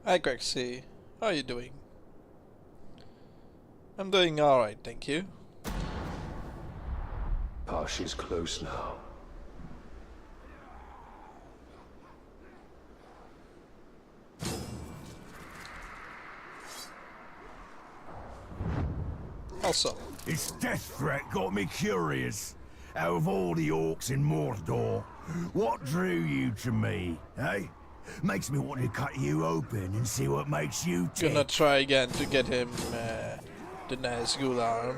Hi Grexy, how are you doing? I'm doing alright, thank you. Posh is close now. Also, His death threat got me curious. Out of all the orcs in Mordor, what drew you to me, eh? Makes me want to cut you open and see what makes you gonna tick. try again to get him the nice good arm.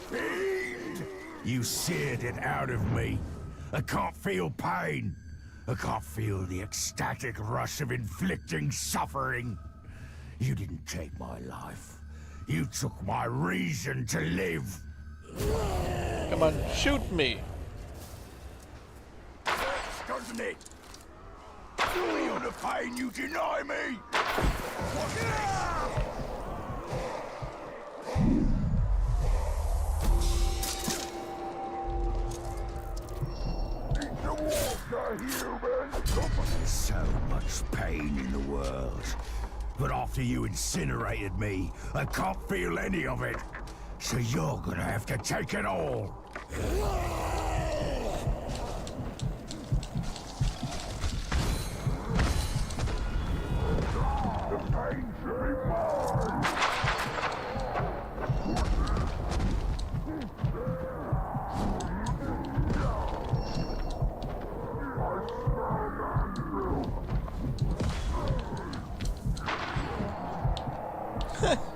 Fiend! You seared it out of me. I can't feel pain. I can't feel the ecstatic rush of inflicting suffering. You didn't take my life. You took my reason to live. Come on, shoot me! Doesn't it? Feel the pain you deny me. There's so much pain in the world. But after you incinerated me, I can't feel any of it. So you're gonna have to take it all. The pain should be mine.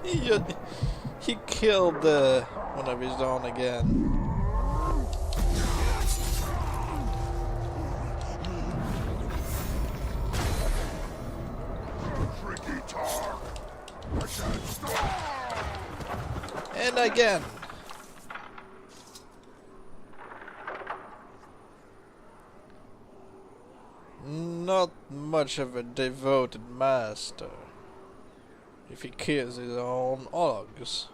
he, he killed one of his own again. And again. Not much of a devoted master if he kills his own orcs.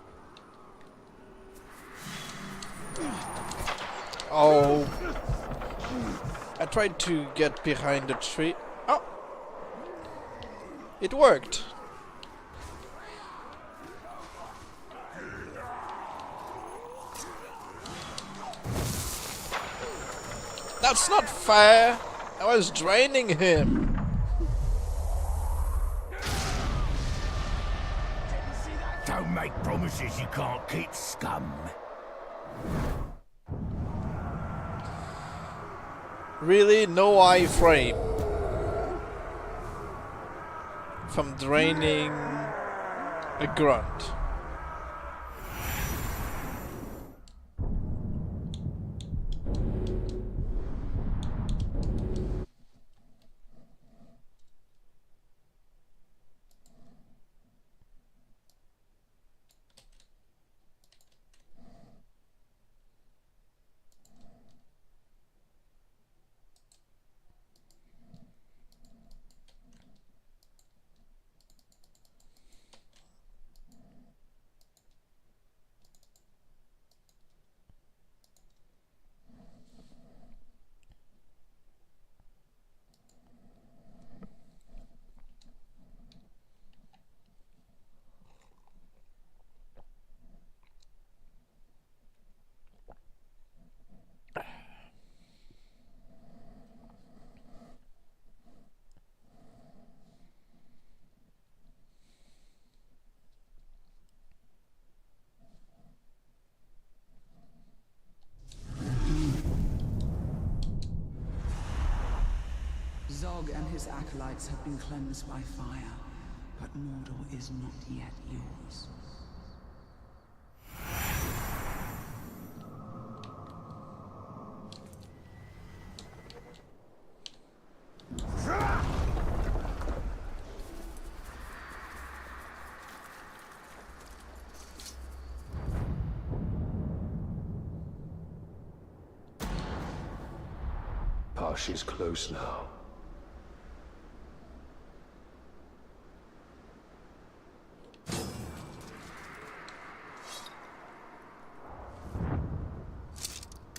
Oh, I tried to get behind the tree. Oh, it worked. That's not fair. I was draining him. Don't make promises you can't keep, scum. Really, no iframe from draining a grunt. Zog and his acolytes have been cleansed by fire, but Mordor is not yet yours. Posh is close now.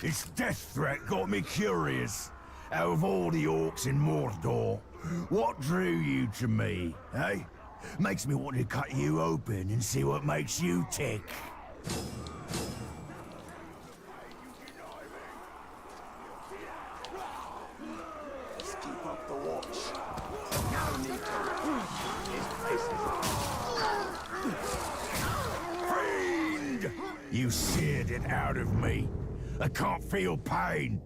Its death threat got me curious. Out of all the orcs in Mordor, what drew you to me, eh? Makes me want to cut you open and see what makes you tick. Let's keep up the watch. No need to rush. His place is Fiend! You seared it out of me. I can't feel pain.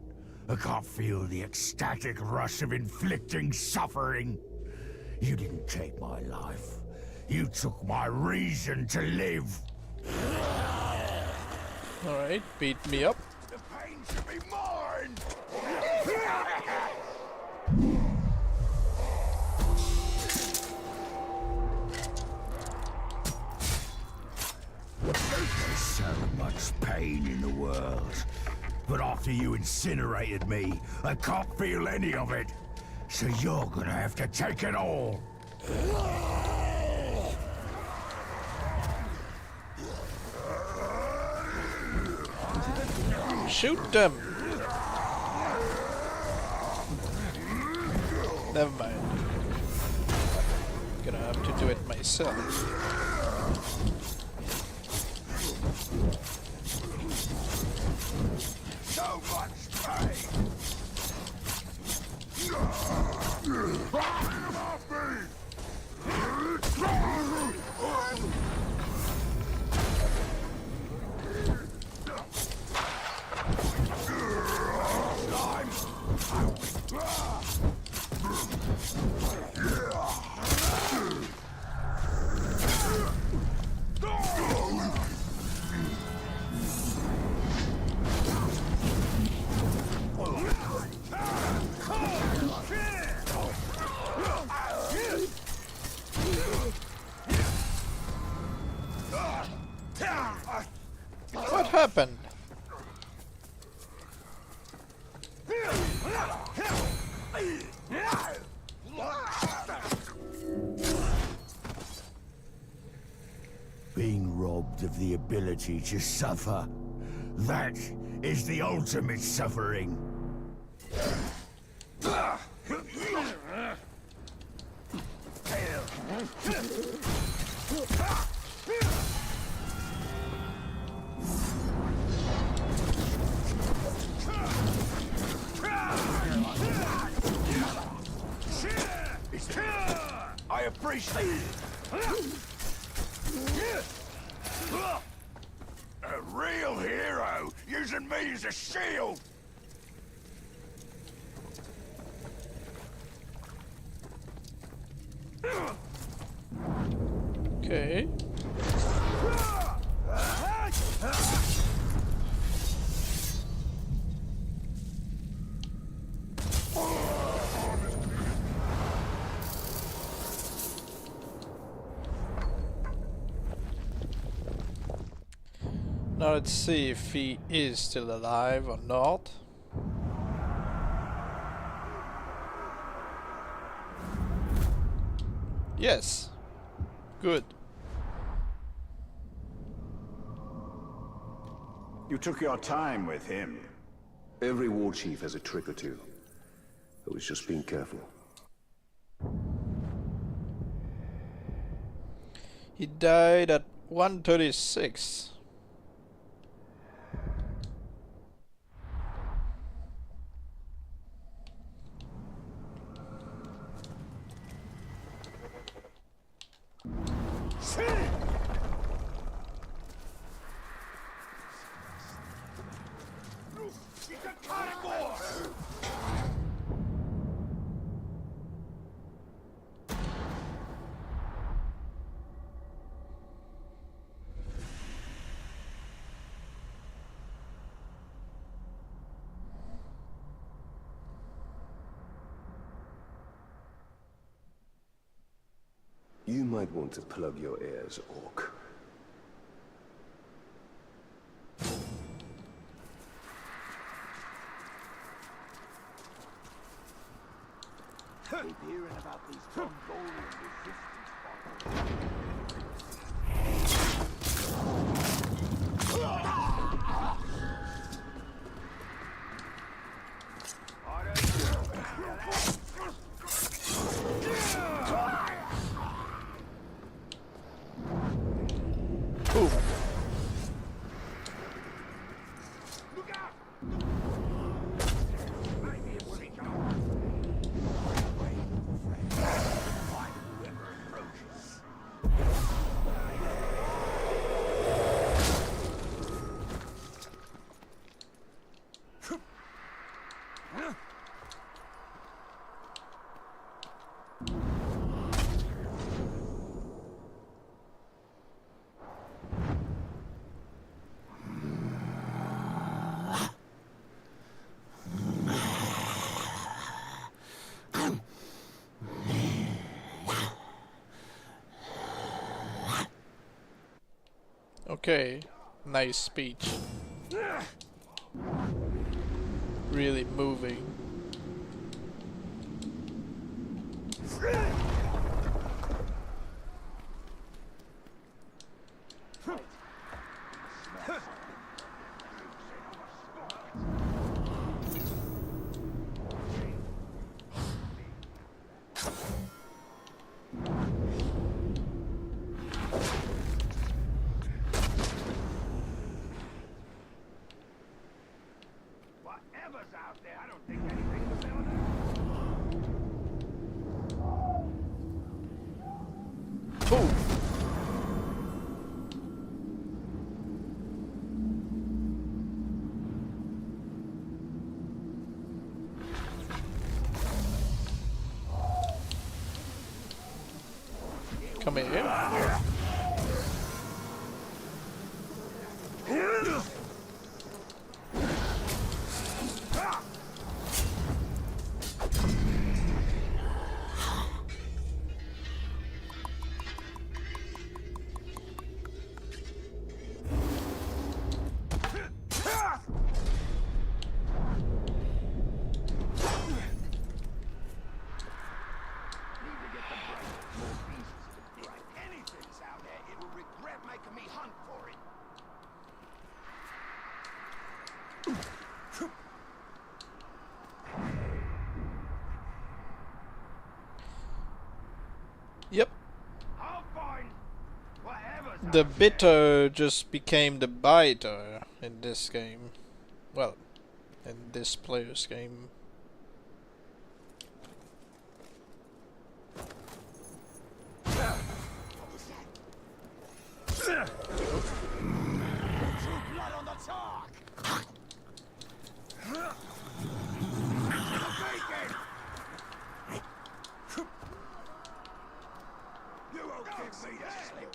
I can't feel the ecstatic rush of inflicting suffering. You didn't take my life. You took my reason to live. Alright, beat me up. The pain should be mine! There's so much pain in the world. But after you incinerated me, I can't feel any of it. So you're gonna have to take it all. Shoot them! Never mind. Gonna have to do it myself. So much pain! What happened? Being robbed of the ability to suffer. That is the ultimate suffering. I appreciate it. A real hero using me as a shield. Okay. Now let's see if he is still alive or not. Yes. Good. You took your time with him. Every war chief has a trick or two. I was just being careful. He died at 136. You might want to plug your ears, Orc. Keep hearing about these Mongolian resistance fighters. Boom. Okay, nice speech. Really moving. Whatever's out there, I don't think anything was ever. Boom. Come here. Anything's out there, it will regret making me hunt for it. Yep. I'll find whatever's The out there. bitter just became the biter in this game. Well, in this player's game. Blood on the talk. You won't give me sleep.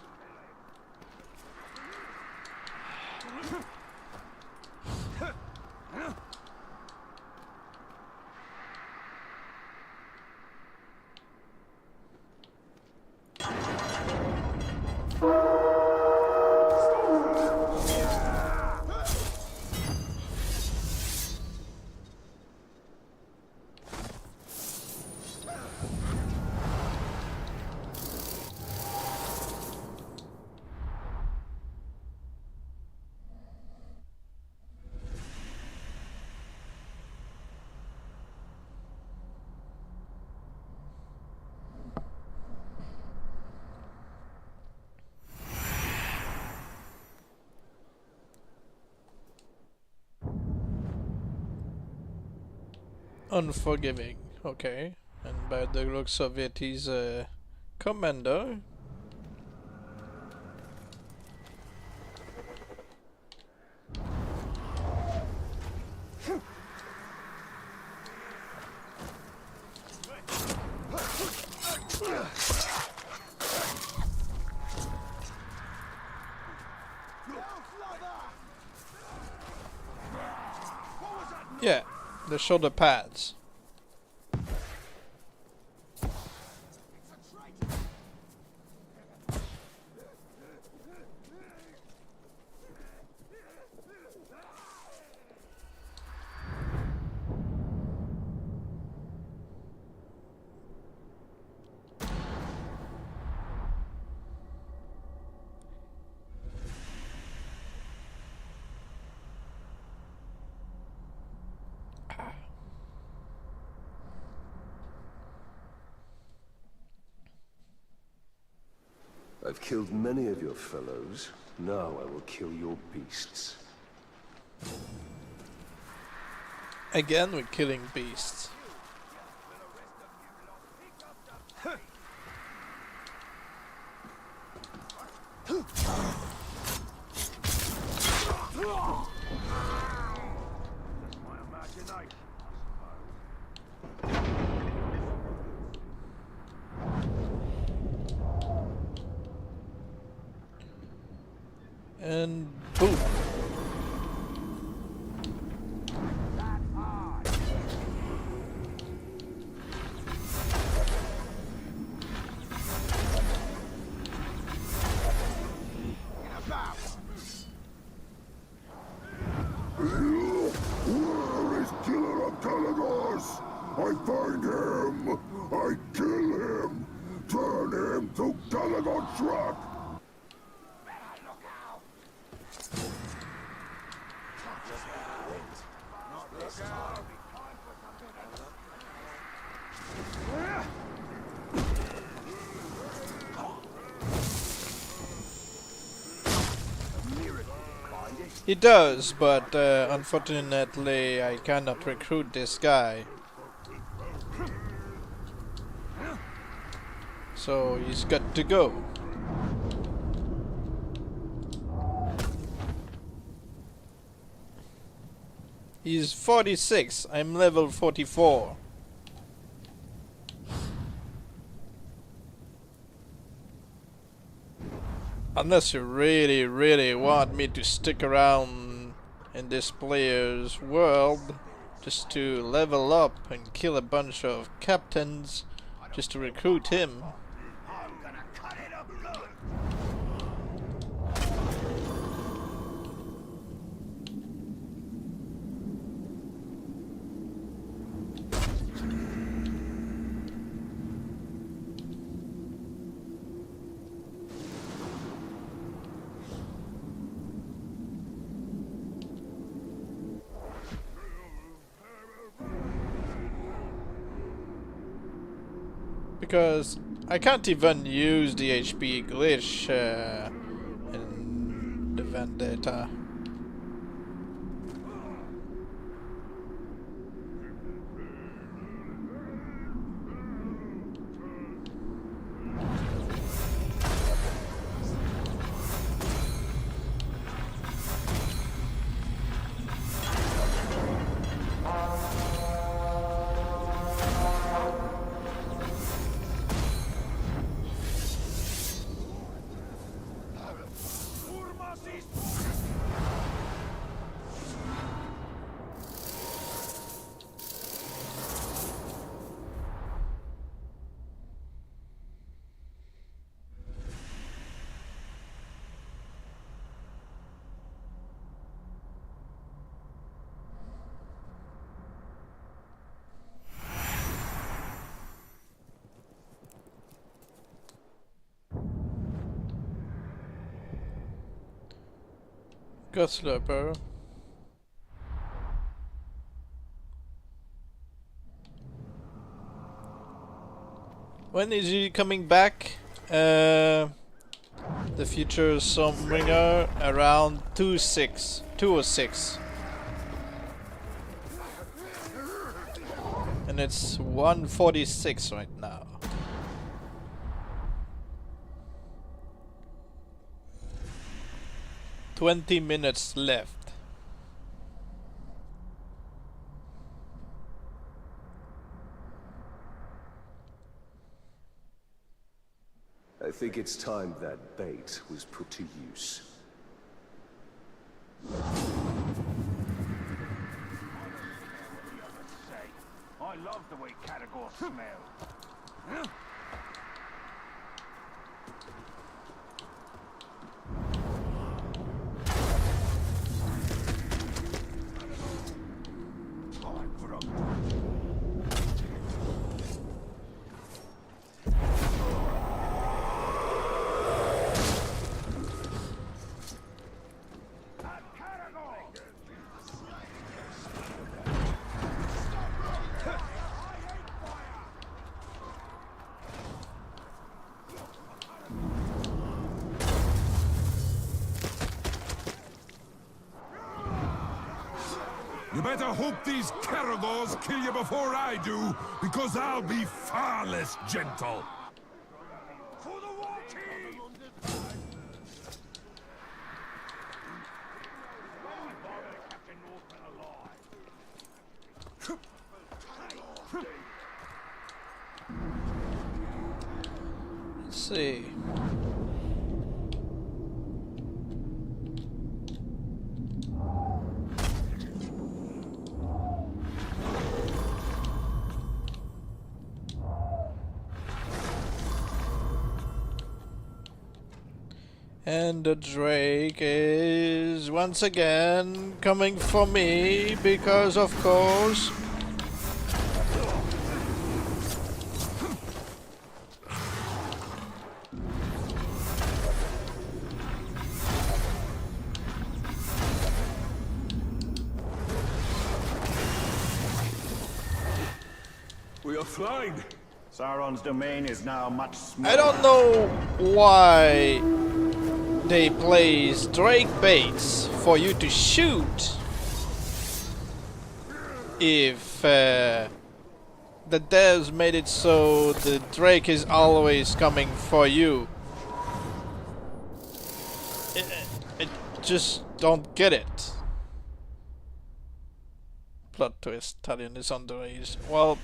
Unforgiving. Okay. And by the looks of it, he's a commander. Yeah, the shoulder pads. I've killed many of your fellows. Now I will kill your beasts. Again, we're killing beasts. And boom. Where is Killer of Kalagos? I find him! I kill him! Turn him to Kalagos Shrek! He does, but unfortunately I cannot recruit this guy. So he's got to go. He's 46, I'm level 44. Unless you really, really want me to stick around in this player's world just to level up and kill a bunch of captains just to recruit him. Because I can't even use the HP glitch in the Vendetta. Gosloper. When is he coming back? The future Stormbringer around 206. And it's 1:46 right now. "20 minutes left." I think it's time that bait was put to use. I love the way Caragor smells. You better hope these Caragors kill you before I do, because I'll be far less gentle. For the war chief! Captain Northman alive. Let's see. And the Drake is once again coming for me because, of course, We are flying. Sauron's domain is now much smaller. I don't know why they place Drake baits for you to shoot if the devs made it so the Drake is always coming for you. I just don't get it. Plot twist, Talion is underage. Well,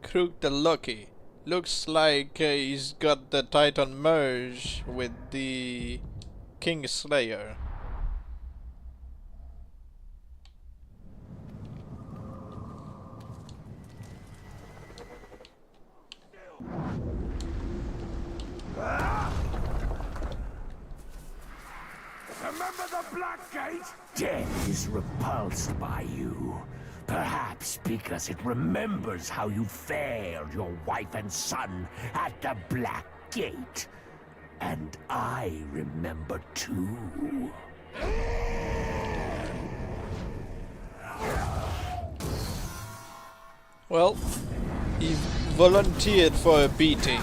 Crook the Lucky. Looks like he's got the Titan merge with the King Slayer. Remember the Black Gate? Death is repulsed by you. Perhaps because it remembers how you failed your wife and son at the Black Gate. And I remember too. Well, he volunteered for a beating.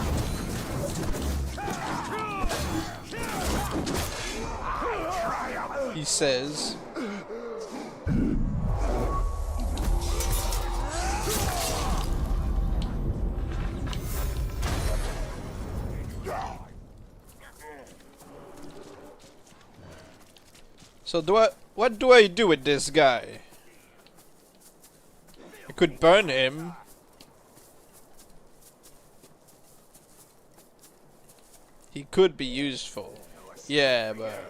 He says. So what do I do with this guy? I could burn him. He could be useful. Yeah, but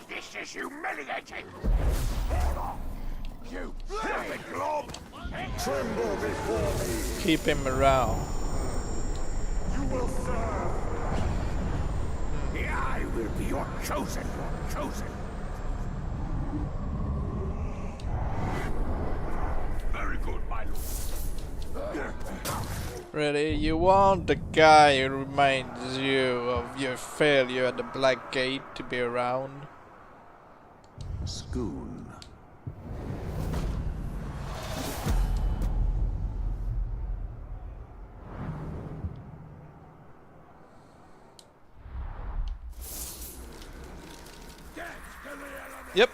This is humiliating! You filthy glob! Tremble before me. keep him around. You will serve. I will be your chosen. Very good, my lord. Really? You want the guy who reminds you of your failure at the Black Gate to be around? Schoon. Yep,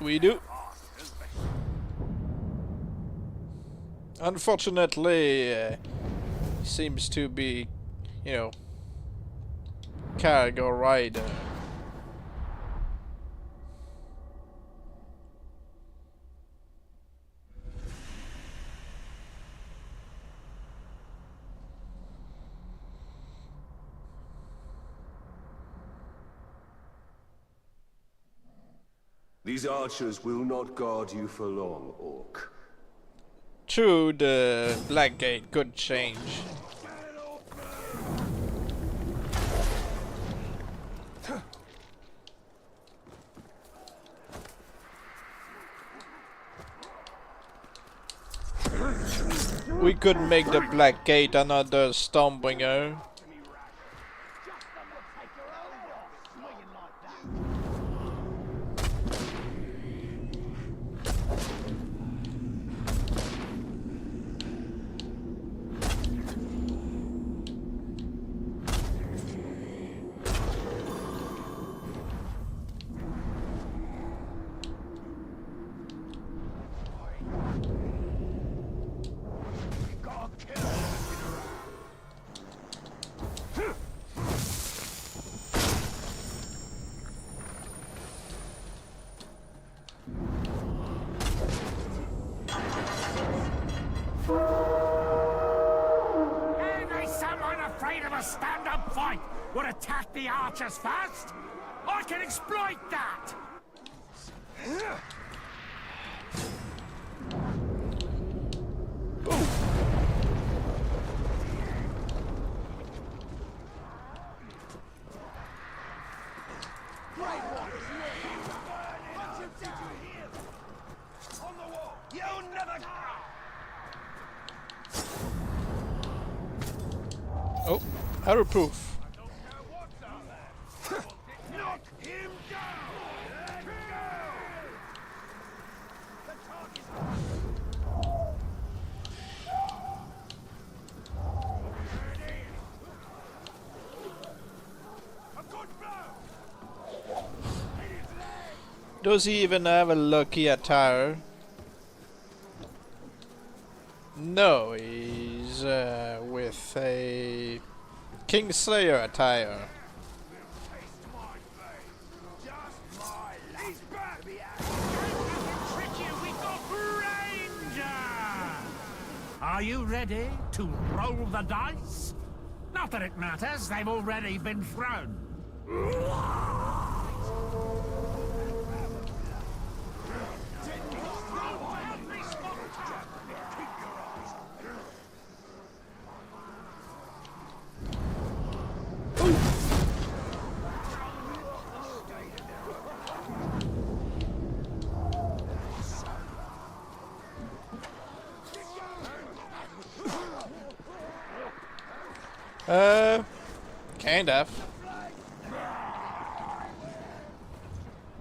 we do. Unfortunately, seems to be, you know, cargo rider. These archers will not guard you for long, Orc. True, the Black Gate could change. We could make the Black Gate another Stormbringer. would attack the archers first? I can exploit that! Oh, arrow proof. Knock him down! Let go! The target. A good blow! Does he even have a lucky attire? No, he's with a Kingslayer attire. Are you ready to roll the dice? Not that it matters, they've already been thrown. Kind of.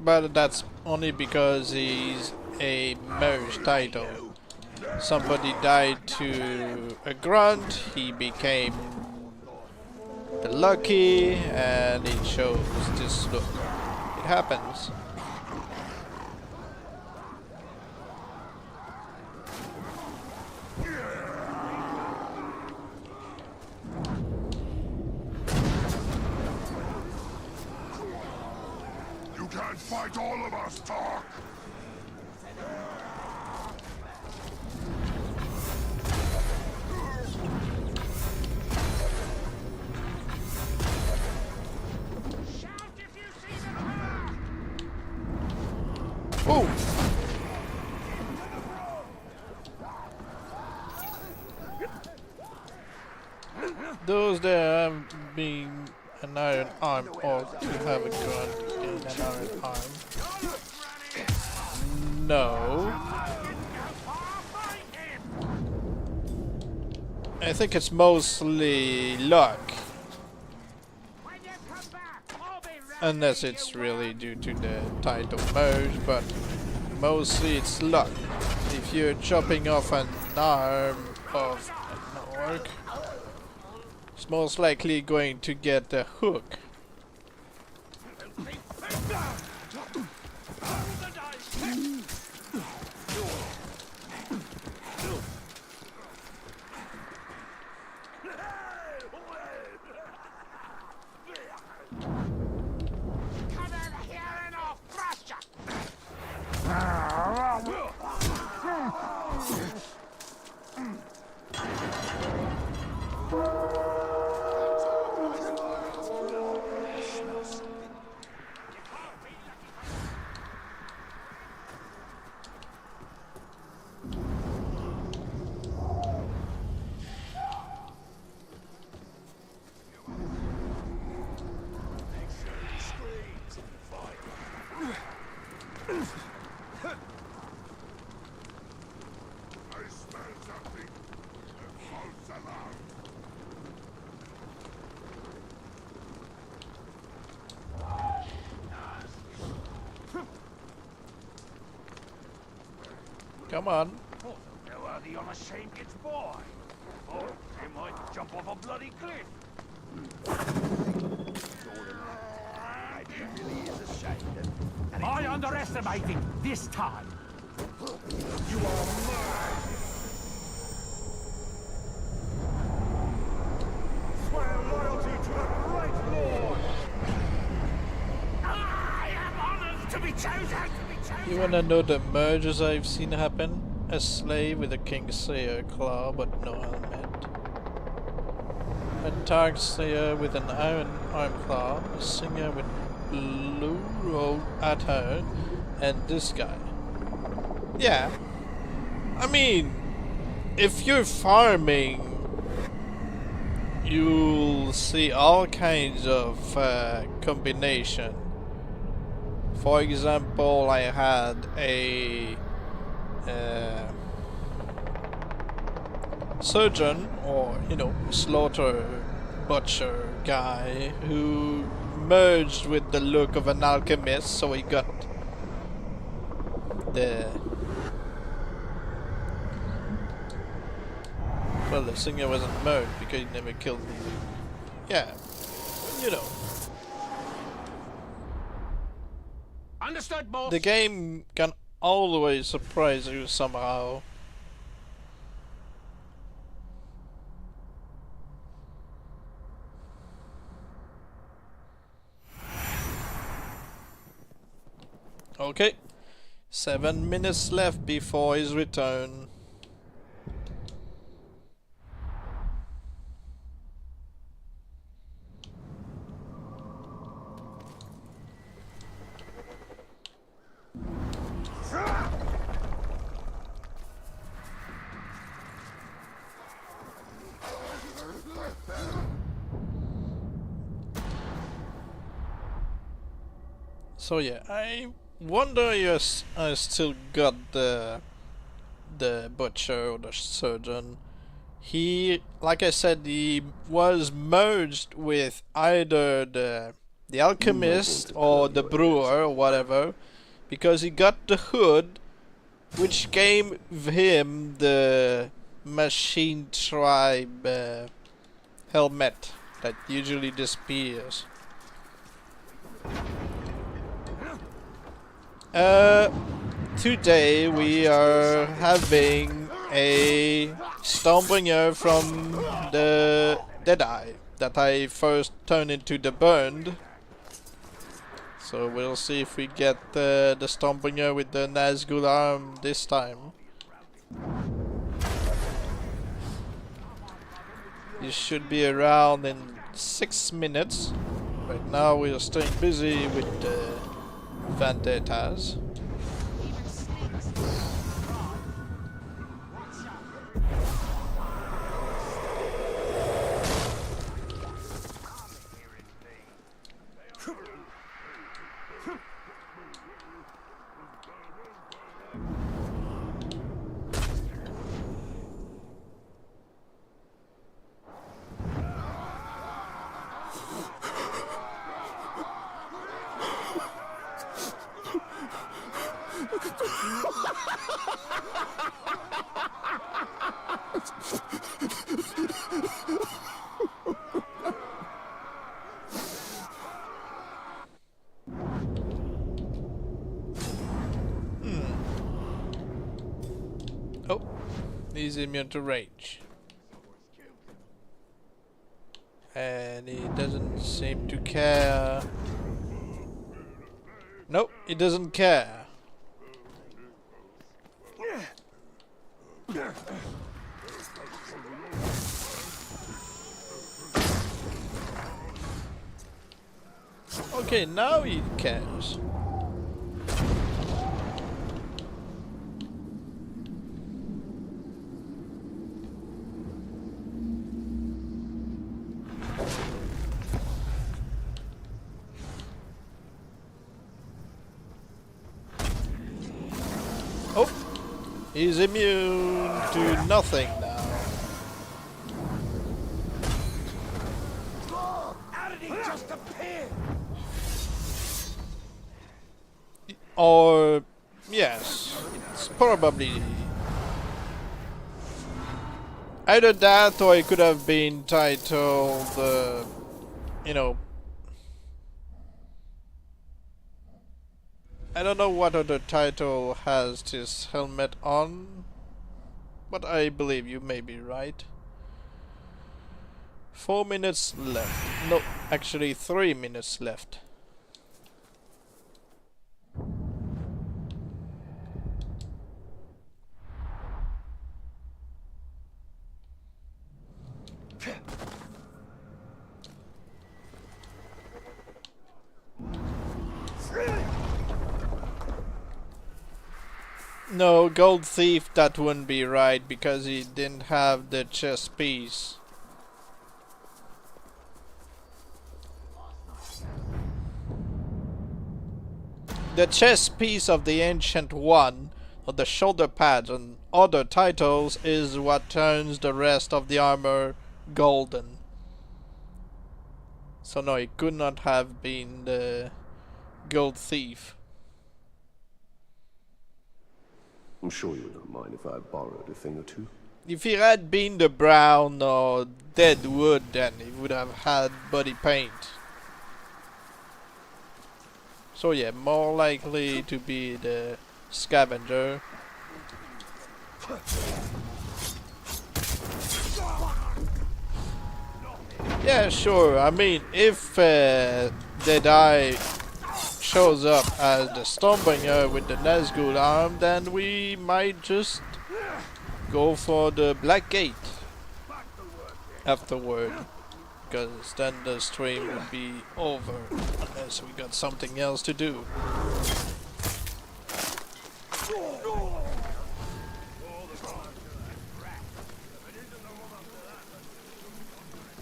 But that's only because he's a merge title. Somebody died to a grunt, he became the lucky, and it shows this look. It happens. You can't fight all of us, Talk! Oh! Those there have been an iron arm orc to have a gun and an iron arm. No. I think it's mostly luck. Unless it's really due to the title merge, but mostly it's luck. If you're chopping off an arm of an orc, it's most likely going to get a hook. Come on. Oh, now are the unashamed its boy? Oh, they might jump off a bloody cliff. I underestimate him this time. You are mad! Swear loyalty to the great lord! I am honored to be chosen! You wanna know the mergers I've seen happen? A slave with a Kingslayer claw but no helmet. Attacks with an iron arm claw, a singer with blue robe at her, and this guy. Yeah. I mean, if you're farming, you'll see all kinds of combination. For example, I had a surgeon, or slaughter butcher guy, who merged with the look of an alchemist, so he got the the singer wasn't merged because he never killed me. Yeah, Understood, boss. the game can always surprise you somehow. Okay, 7 minutes left before his return. So yeah, I wonder if I still got the butcher or the surgeon. He, like I said, he was merged with either the alchemist or the brewer or whatever, because he got the hood, which gave him the machine tribe helmet that usually disappears. Today we are having a Stormbringer from the Deadeye that I first turned into the Burned. So we'll see if we get the Stormbringer with the Nazgul arm this time. He should be around in 6 minutes. Right now we are staying busy with the Vendettas. Oh, he's immune to rage. And he doesn't seem to care. Nope, he doesn't care. Okay, now he cares. Oh, he's immune to nothing now. How did he just appear? Or, yes, it's probably either that, or it could have been titled, I don't know what other title has this helmet on, but I believe you may be right. 4 minutes left. No, actually 3 minutes left. No, Gold Thief, that wouldn't be right because he didn't have the chest piece. The chest piece of the Ancient One, or the shoulder pads and other titles, is what turns the rest of the armor golden. So no, it could not have been the Gold Thief. I'm sure you don't mind if I borrowed a thing or two. If he had been the brown or dead wood, then he would have had body paint. So yeah, more likely to be the scavenger. Yeah, sure. I mean, if Deadeye shows up as the Stormbringer with the Nazgul arm, then we might just go for the Black Gate afterward. Because then the stream would be over unless we got something else to do.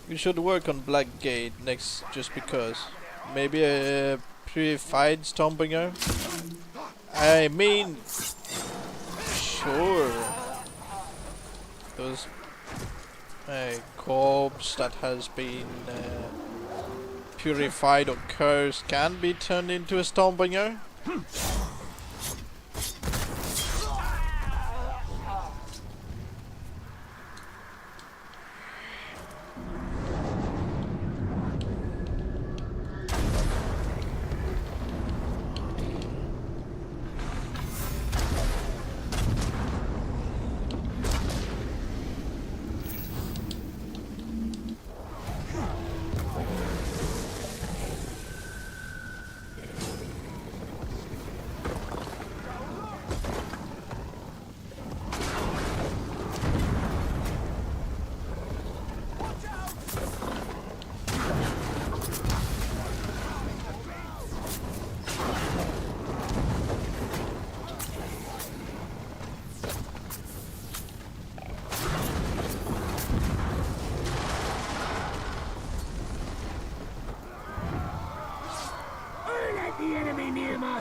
We should work on Black Gate next just because. Maybe a purified Stormbringer? I mean, sure. Those a corpse that has been purified or cursed can be turned into a Stormbringer.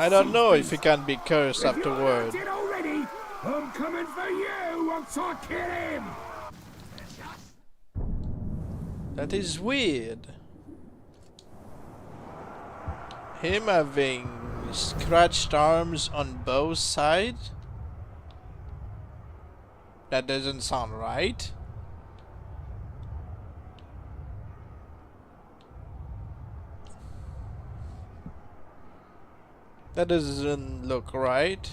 I don't know if he can be cursed afterward. I'm coming for you once I kill him. That is weird. Him having scratched arms on both sides? That doesn't sound right. That doesn't look right.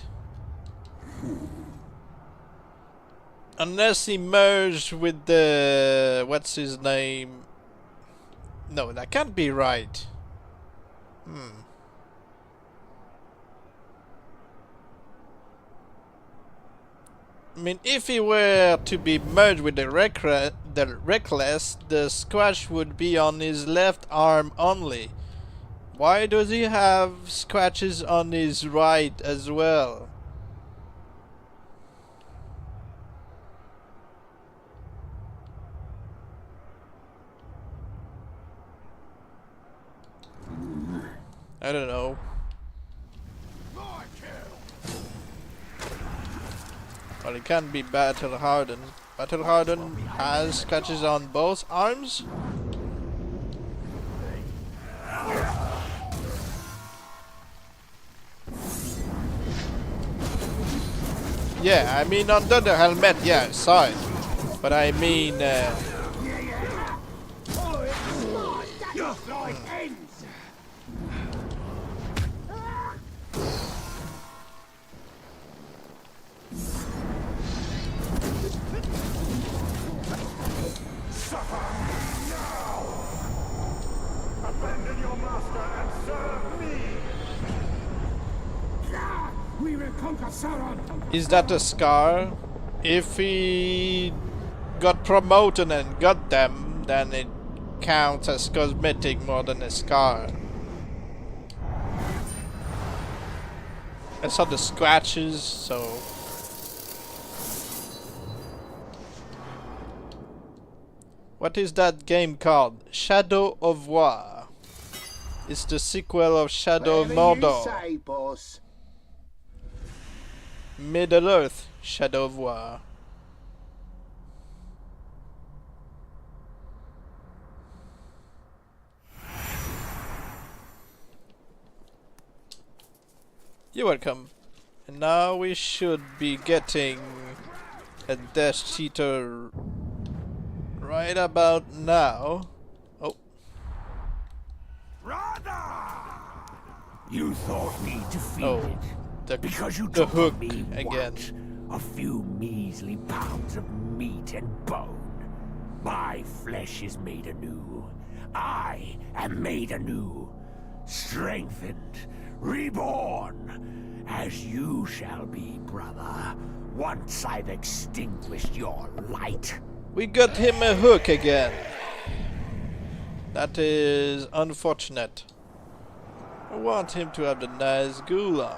Unless he merged with the... what's his name? No, that can't be right. I mean, if he were to be merged with the Reckless, the scratch would be on his left arm only. Why does he have scratches on his right as well? I don't know. Well, it can't be battle hardened. Battle hardened has scratches on both arms? Yeah, I mean under the helmet, yeah, I saw it. But I mean, Abandon your master and serve me! We will conquer Sauron. is that a scar? If he got promoted and got them, then it counts as cosmetic more than a scar. I saw the scratches, so What is that game called? Shadow of War. It's the sequel of Shadow of Mordor. Say, boss? Middle Earth, Shadow of War. You're welcome. And now we should be getting a Death Cheater right about now. Oh. You thought me defeated Oh. because you The took hook from me again. what? A few measly pounds of meat and bone. My flesh is made anew. I am made anew, strengthened, reborn, as you shall be, brother, once I've extinguished your light. We got him a hook again. That is unfortunate. I want him to have the nice ghoul arm.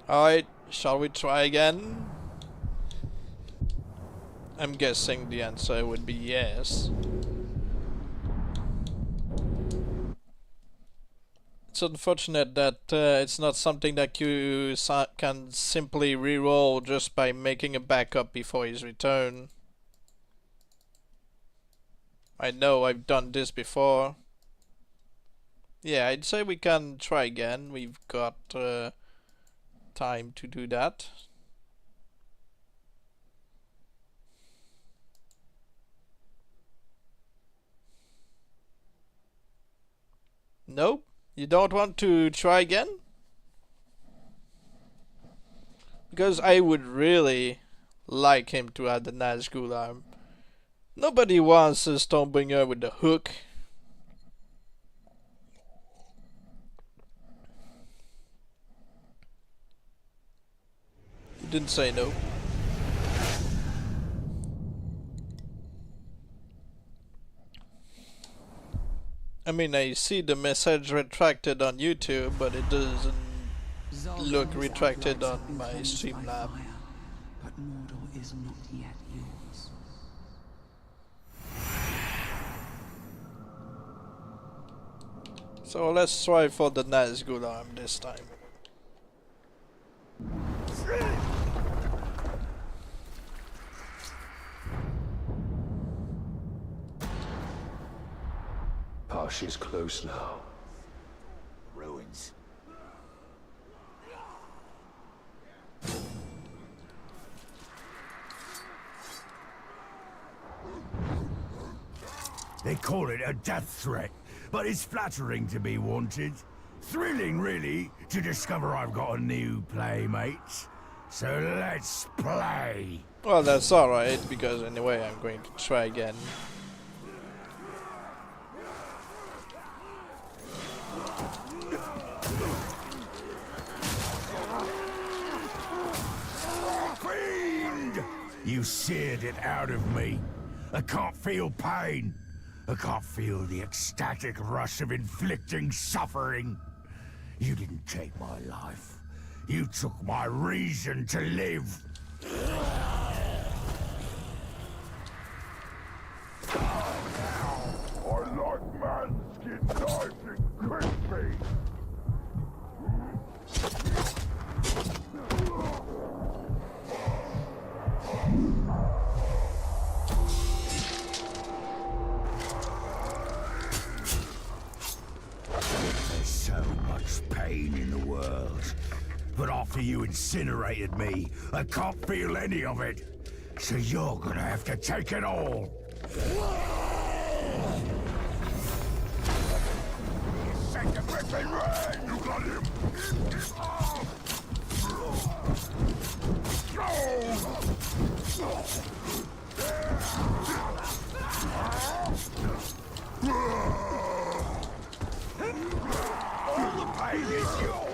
Alright, shall we try again? I'm guessing the answer would be yes. It's unfortunate that it's not something that you can simply reroll just by making a backup before his return. I know I've done this before. Yeah, I'd say we can try again. We've got time to do that. Nope. You don't want to try again? Because I would really like him to have the Nazgul arm. Nobody wants a Stonebringer with the hook. You didn't say no. I mean, I see the message retracted on YouTube, but it doesn't look retracted on my Streamlab. But Mordor is not yet yours. So let's try for the Nazgul arm this time. Pash is close now. Ruins. They call it a death threat, but it's flattering to be wanted. Thrilling, really, to discover I've got a new playmate. So let's play. Well, that's alright, because anyway I'm going to try again. Fiend! You seared it out of me. I can't feel pain. I can't feel the ecstatic rush of inflicting suffering. You didn't take my life. You took my reason to live. I like man's skin nice and crispy. There's so much pain in the world. But after you incinerated me, I can't feel any of it. So you're gonna have to take it all. Sacrificing ring! You got him! All the pain is yours.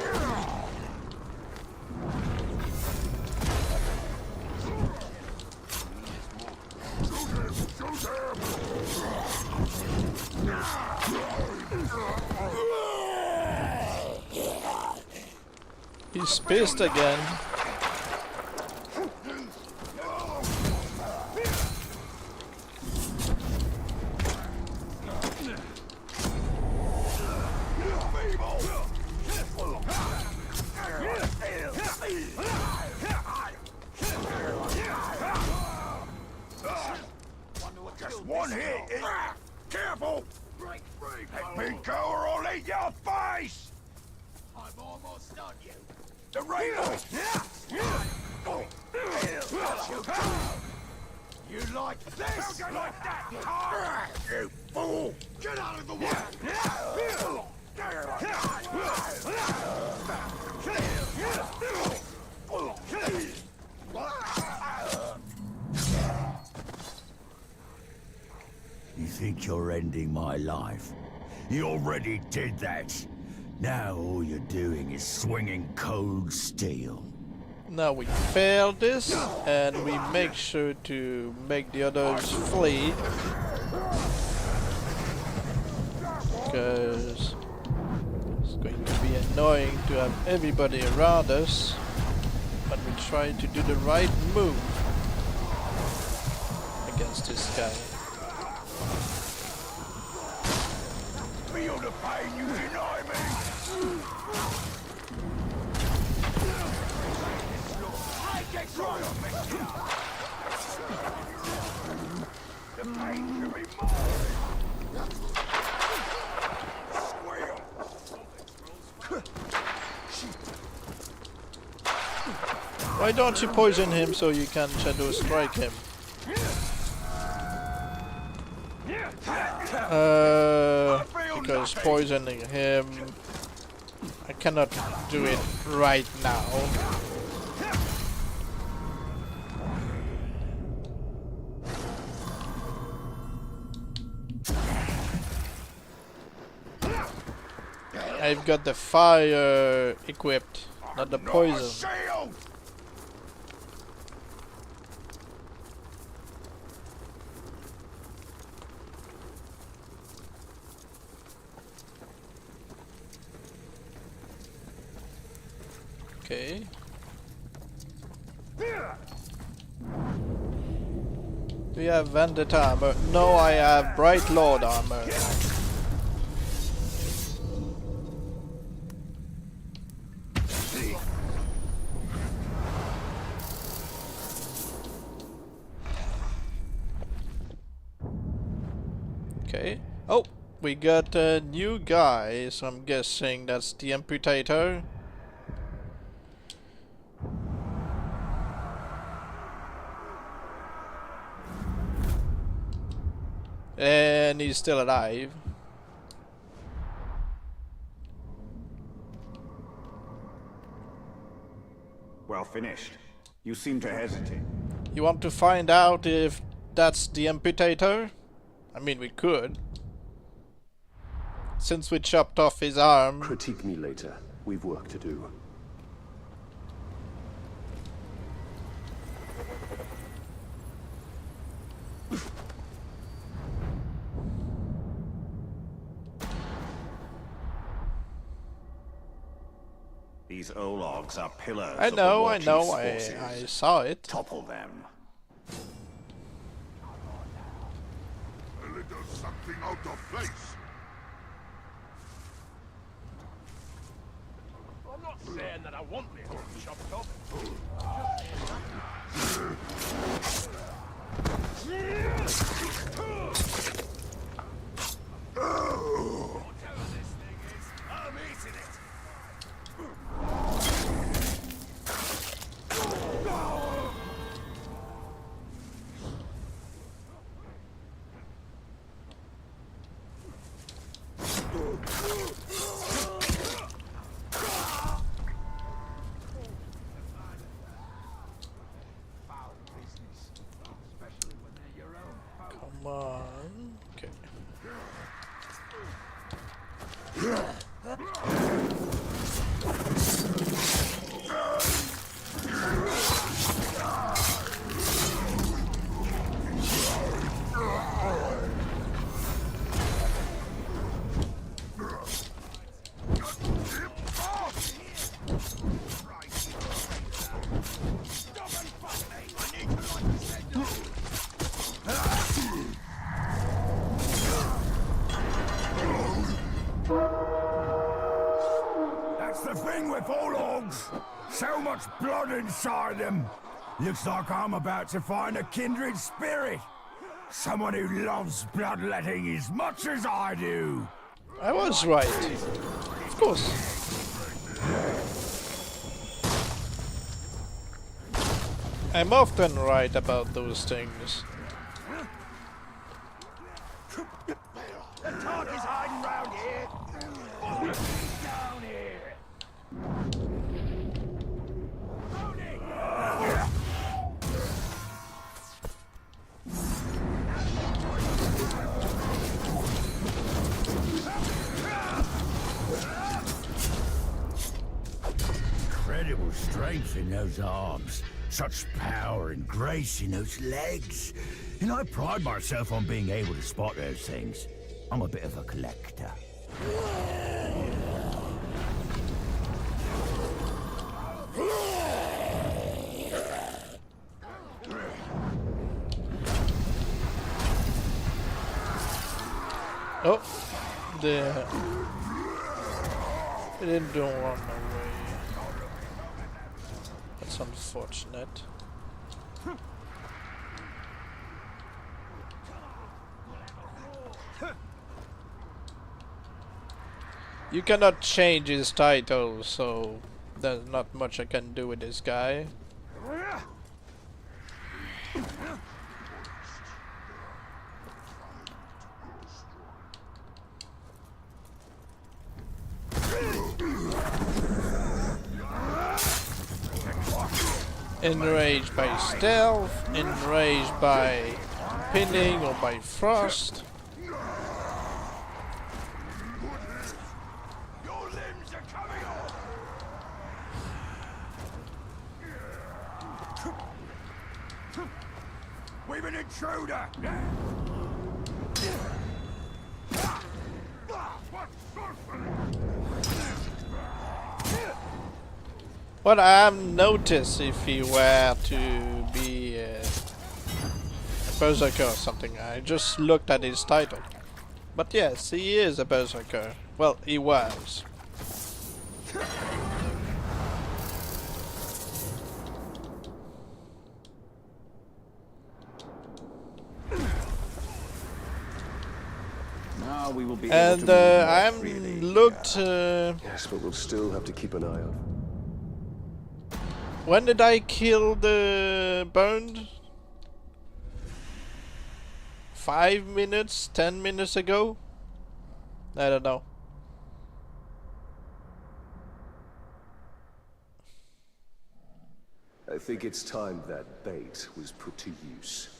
Shoot him! He's pissed again. Just one hit. Careful! Let me go or I'll eat your face! I'm almost done, you. The radar! You like this? How you like that? You fool! Get out of the way! You think you're ending my life? You already did that. Now all you're doing is swinging cold steel. Now we fail this, and we make sure to make the others flee. Because it's going to be annoying to have everybody around us, but we try to do the right move against this guy. Feel the pain you deny me! I get trying to make it up! The pain should be mine! Squeal! Why don't you poison him so you can shadow strike him? Because poisoning him, I cannot do it right now. I've got the fire equipped, not the poison. Okay. Do you have Vendetta armor? No, I have Bright Lord armor. Okay. Oh, we got a new guy, so I'm guessing that's the Amputator. And he's still alive. Well finished. You seem to hesitate. You want to find out if that's the Amputator? I mean, we could. Since we chopped off his arm. Critique me later. We've work to do. These Ologs are pillars I of the know, War I know, Chief's I forces. saw it. Topple them. A little something out of place. I'm not saying that I want this chopped off. Whatever this thing is, I'm eating it. Come on. Okay. beautiful logs. So much blood inside them. Looks like I'm about to find a kindred spirit. Someone who loves bloodletting as much as I do. I was right. Of course. I'm often right about those things. The talk is hiding round here. Down here. Incredible strength in those arms. Such power and grace in those legs. And I pride myself on being able to spot those things. I'm a bit of a collector. Oh, it didn't run away. That's unfortunate. You cannot change his title, so there's not much I can do with this guy. Enraged by stealth, enraged by pinning or by frost. Your limbs are coming off. We've an intruder! What I have noticed, if he were to be a berserker or something, I just looked at his title. But yes, he is a berserker. Well, he was. Now we will be And able to move more I haven't freely. looked. Yes, but we'll still have to keep an eye out. When did I kill the burned? 5 minutes, 10 minutes ago? I don't know. I think it's time that bait was put to use.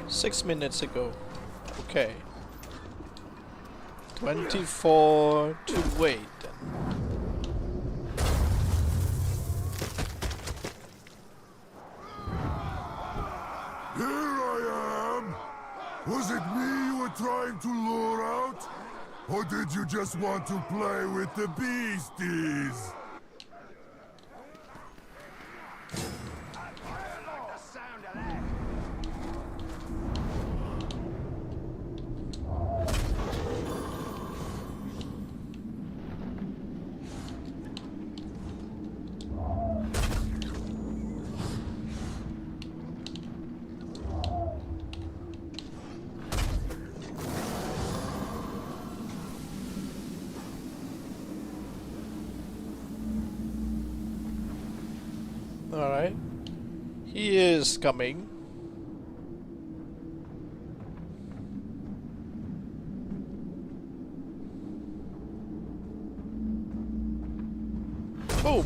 Six minutes ago. Okay. 24 to wait then. Here I am! Was it me you were trying to lure out? Or did you just want to play with the beasties? Alright. He is coming. Boom!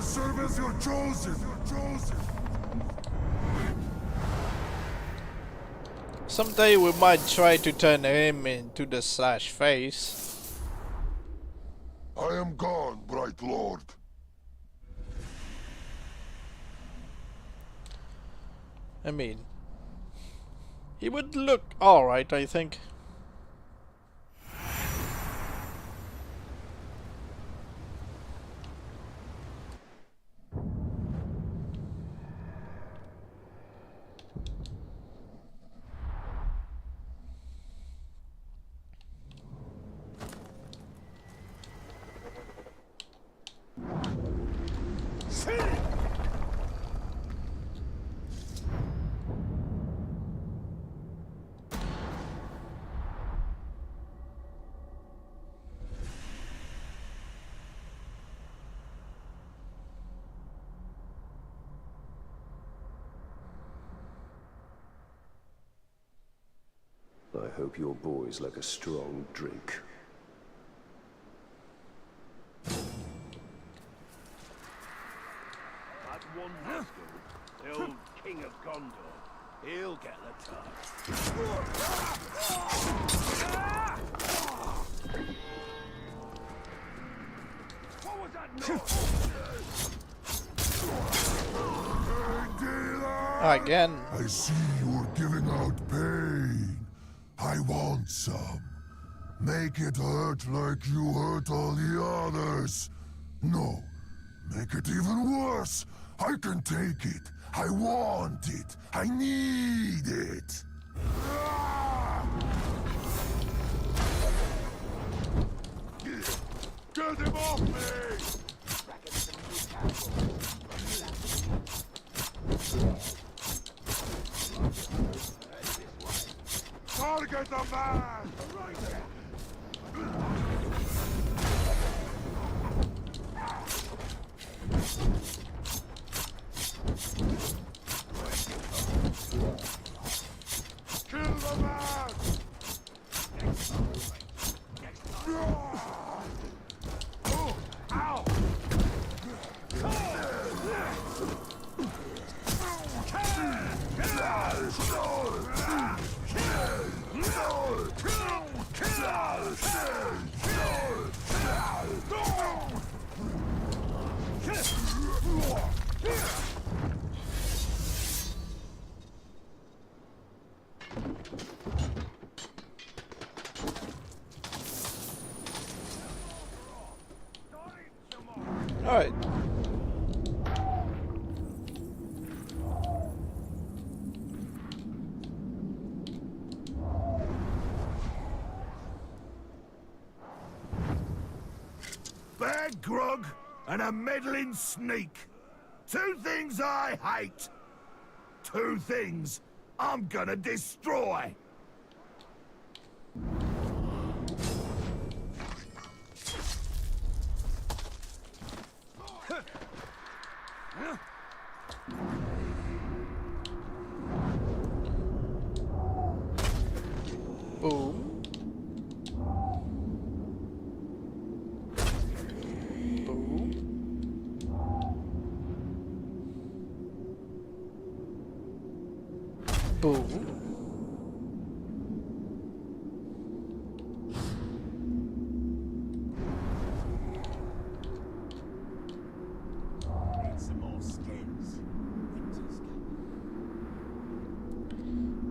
serve as your chosen. Someday we might try to turn him into the Slash face. I am gone, bright lord. I mean, he would look alright, I think. I hope your boys like a strong drink. That one rascal, the old King of Gondor, he'll get the touch. What was that noise? Again. I see you're giving out pain. I want some. Make it hurt like you hurt all the others. No, make it even worse. I can take it. I want it. I need it. Get him off me! Target the man! Kill the man! Ow! Alright. Bad grog and a meddling sneak. Two things I hate. Two things I'm gonna destroy. Boom. Boom. Boom. Need some more skins. Winter's coming.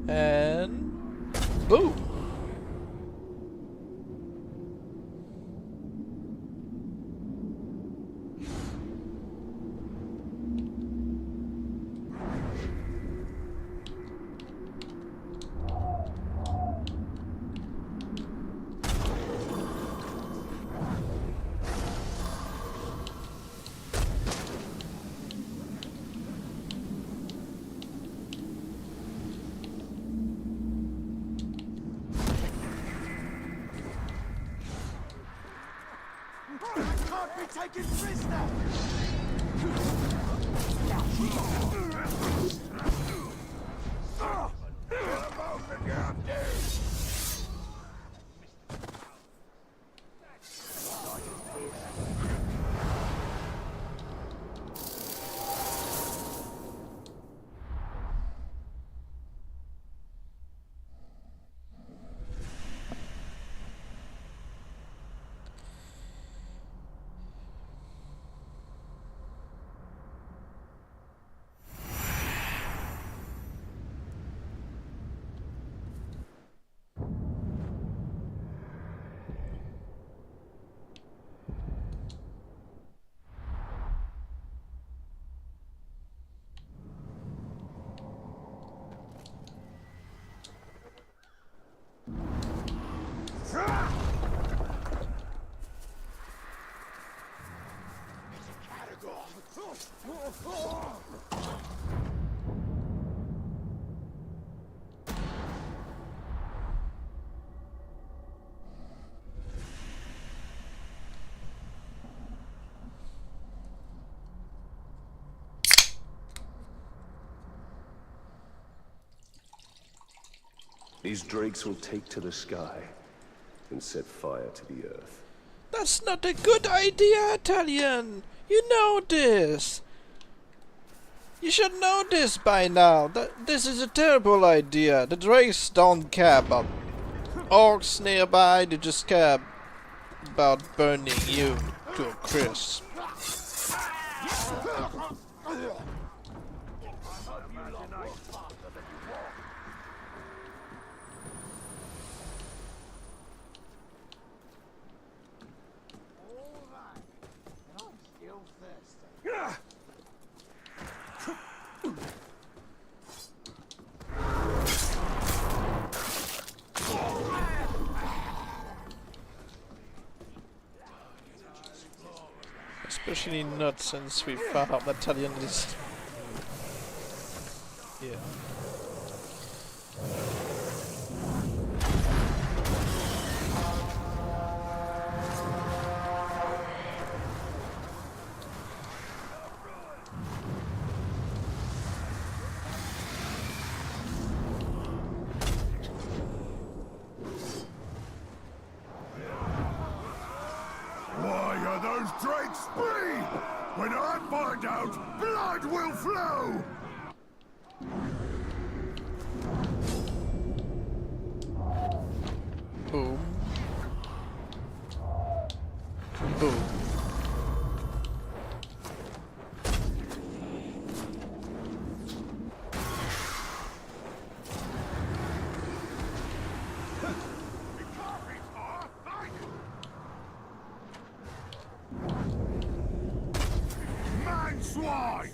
And boom. Can't be taken prisoner! These drakes will take to the sky and set fire to the earth. That's not a good idea, Italian. You know this. You should know this by now. This is a terrible idea. The drakes don't care about orcs nearby. They just care about burning you to a crisp. Especially not since we found out that Italian is... Yeah. Why are those drakes free? When I find out, blood will flow! Boom. Boom. Man swine!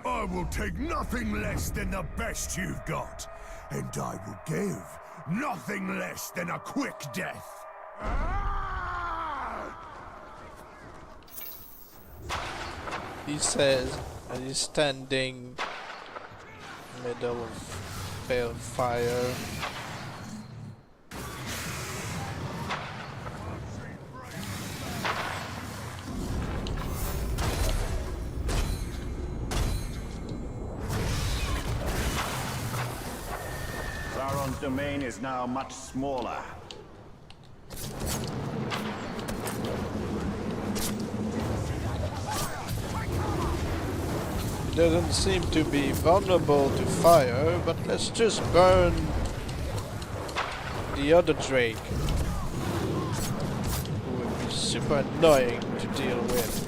I will take nothing less than the best you've got. And I will give nothing less than a quick death. He says, and he's standing middle of balefire. Sauron's domain is now much smaller. He doesn't seem to be vulnerable to fire, but let's just burn the other Drake, who would be super annoying to deal with.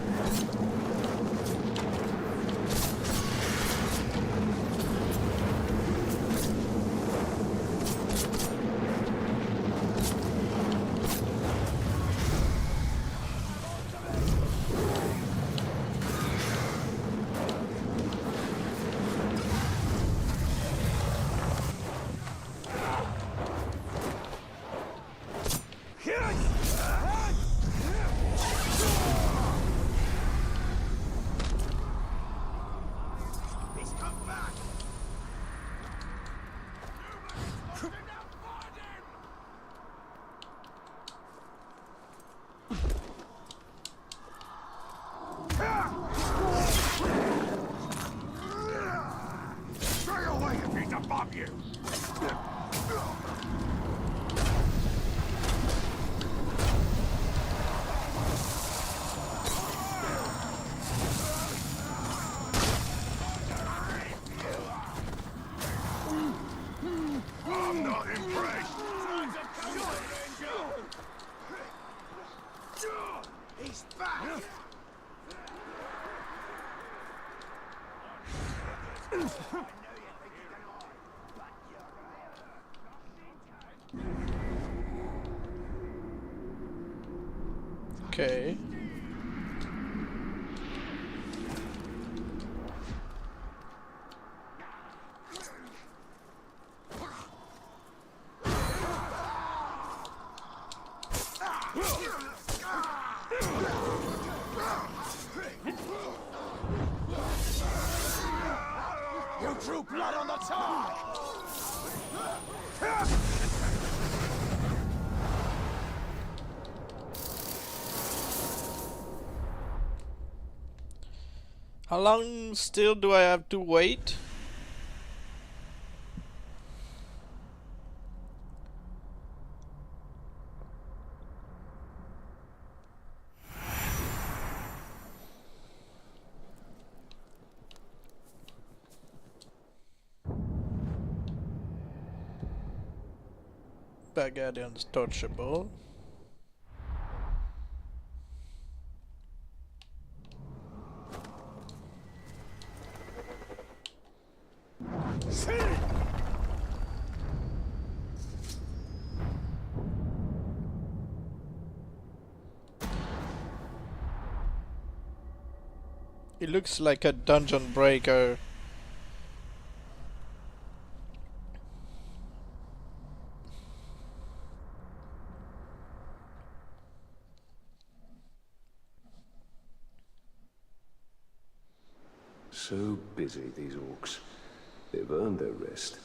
Stay away if he's above you! I'm not impressed! He's back! Okay. Drew blood on the tar! How long still do I have to wait? Bagadian untouchable. It looks like a dungeon breaker. So busy, these orcs. They've earned their rest.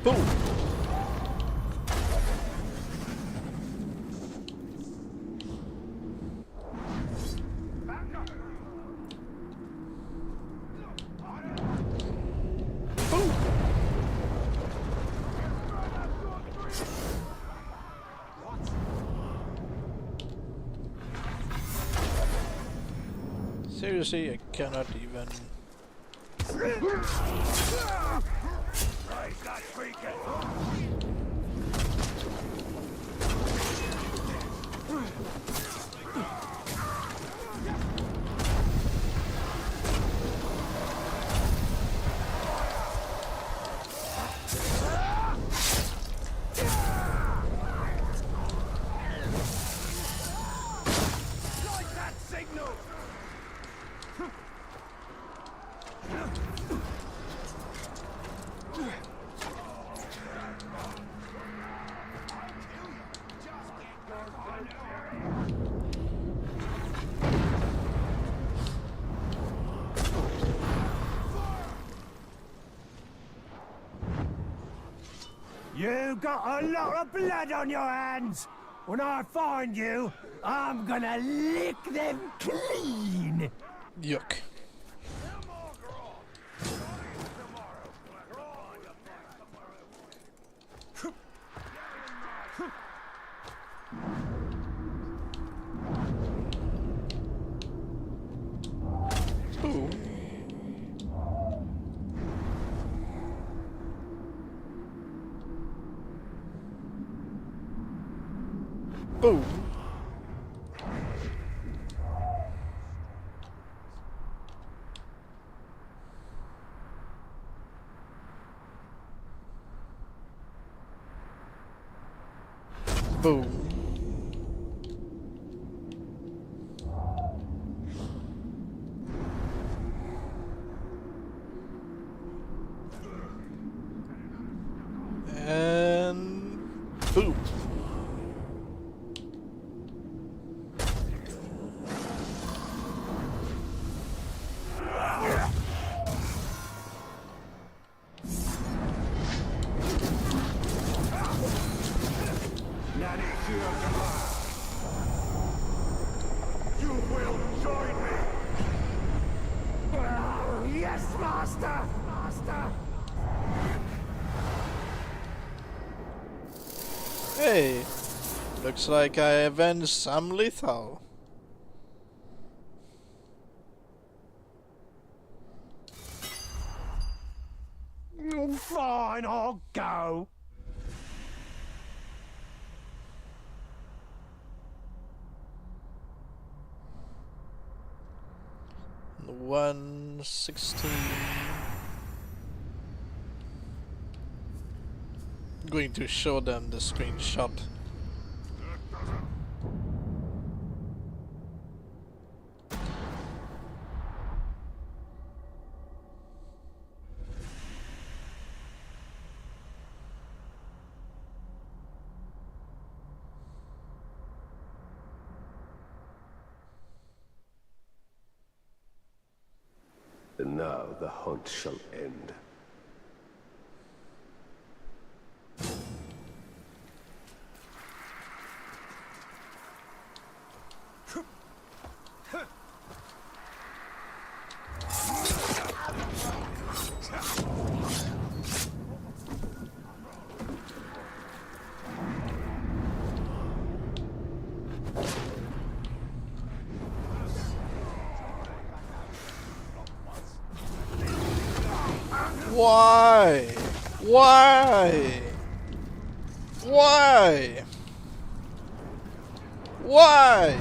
Boom! Seriously, I cannot even. Raise that beacon! Like that signal! You got a lot of blood on your hands. When I find you, I'm gonna lick them clean. Yuck. Ooh. Boom. Boom. And boom. You will join me! Yes, master! Master! Hey, looks like I avenged some lethal. Fine, I'll go. $116. going to show them the screenshot. And now the hunt shall end. Why? Why? Why? Why?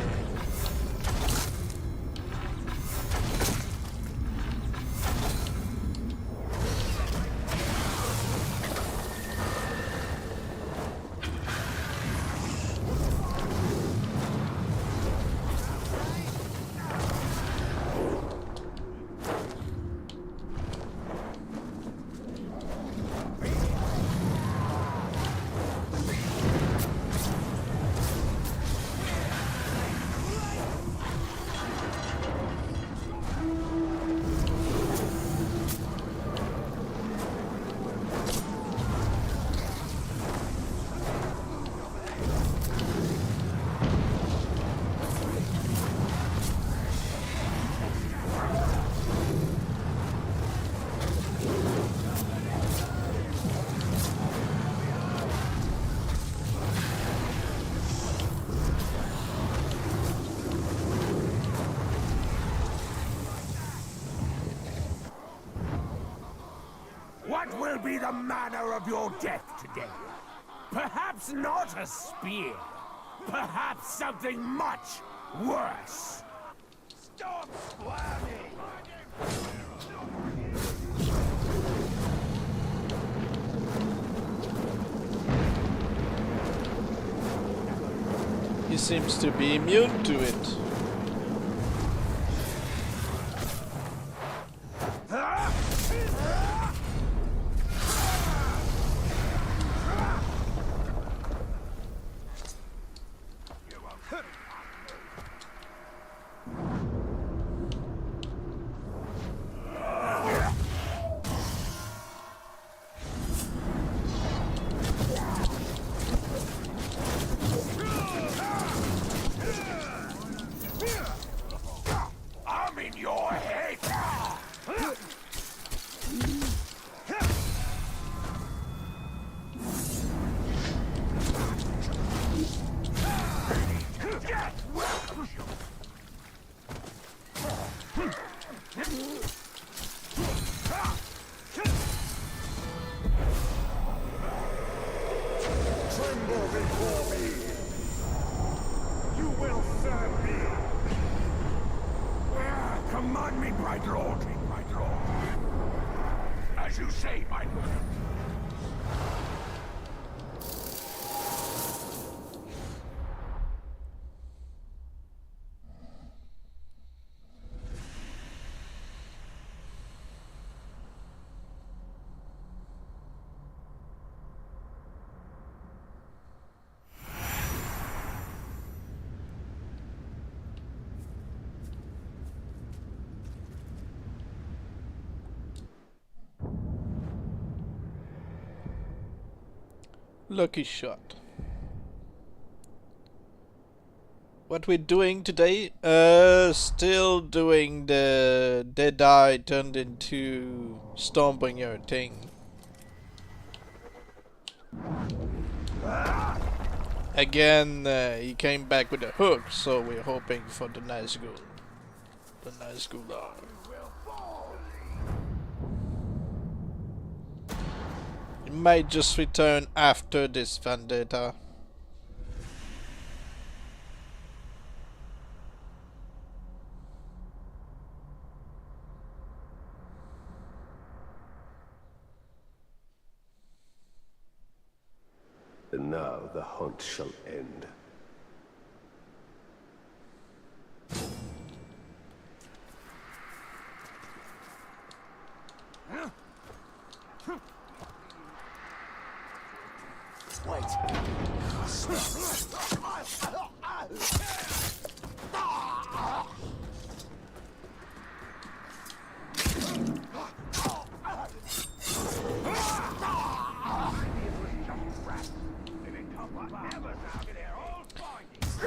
What will be the manner of your death today? Perhaps not a spear. Perhaps something much worse. Stop squirming! He seems to be immune to it. I'm in your head. Tremble before me! You will serve me! Command me, bright lord, bright lord. As you say, my lord. Lucky shot. What we're doing today? Still doing the Dead Eye turned into Stormbringer thing. Again, he came back with a hook, so we're hoping for the Nazgul. The Nazgul are. He might just return after this vendetta. And now the hunt shall end.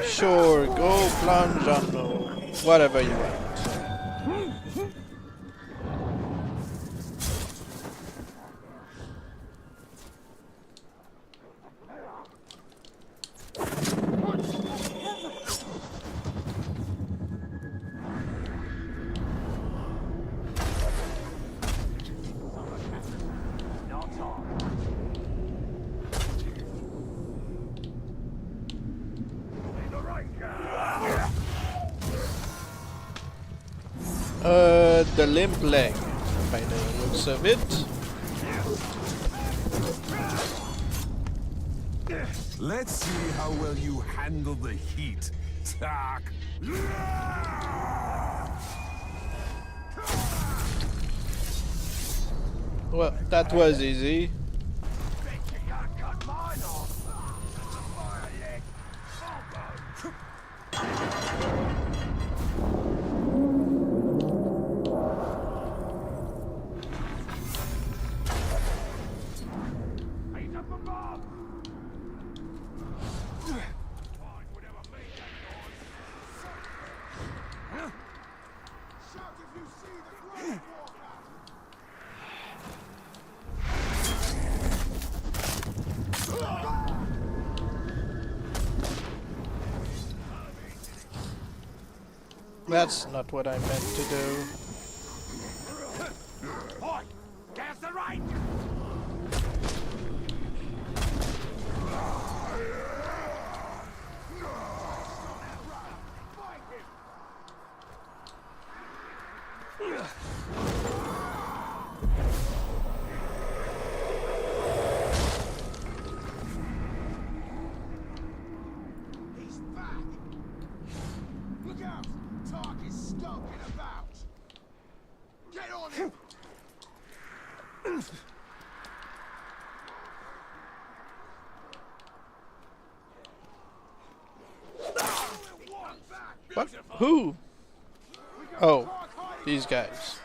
Sure, go plunge on whatever you want. The limp leg, by the looks of it. Let's see how well you handle the heat, Tak. Well, that was easy. That's not what I meant to do. Boy, there's the right. He's back! Look out! Tark is skulking about! Get on him! What? Who? Oh, these guys.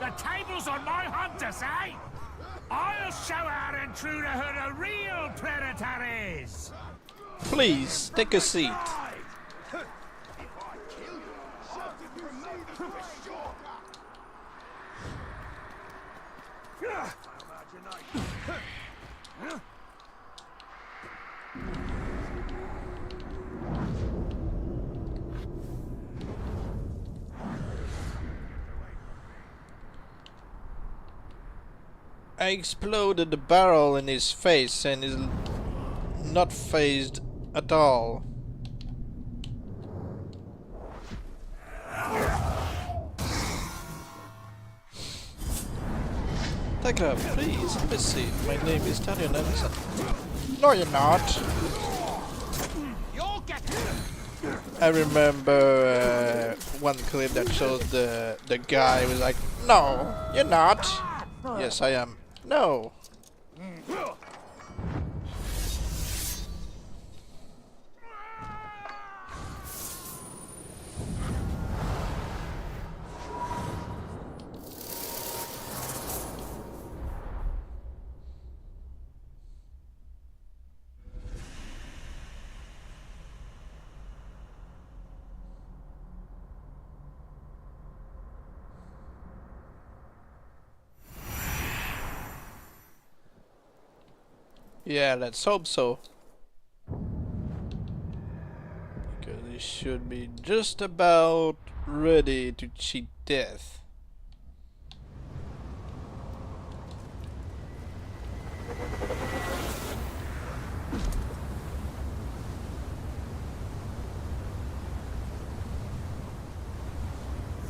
The table's on my hunters, eh? I'll show our intruder who the real predator is! Please, take a seat. I exploded the barrel in his face and he's not phased at all. Take it up, please. Let me see. My name is Nemesis. No, you're not. You'll get I remember one clip that showed the guy was like, "No, you're not." "Yes, I am." "No." Yeah, let's hope so. Because he should be just about ready to cheat death.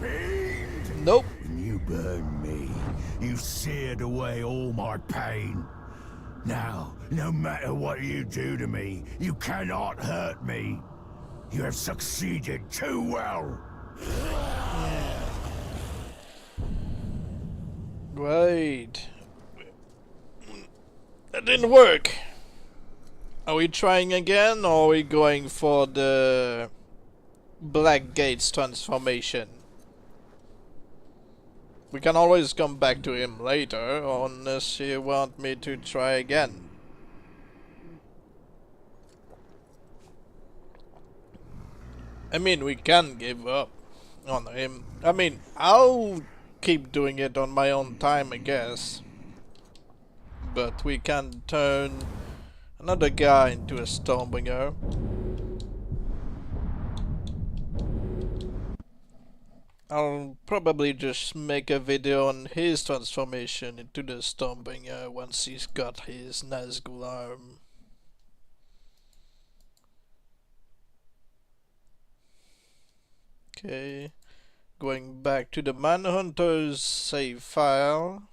Fiend! Nope. When you burned me, you seared away all my pain. Now, no matter what you do to me, you cannot hurt me. You have succeeded too well. Right. That didn't work. Are we trying again, or are we going for the Black Gates transformation? We can always come back to him later, unless you want me to try again. I mean, we can give up on him. I mean, I'll keep doing it on my own time, I guess. But we can turn another guy into a Stormbringer. I'll probably just make a video on his transformation into the Stormbringer once he's got his Nazgul arm. Okay, going back to the Manhunter's save file,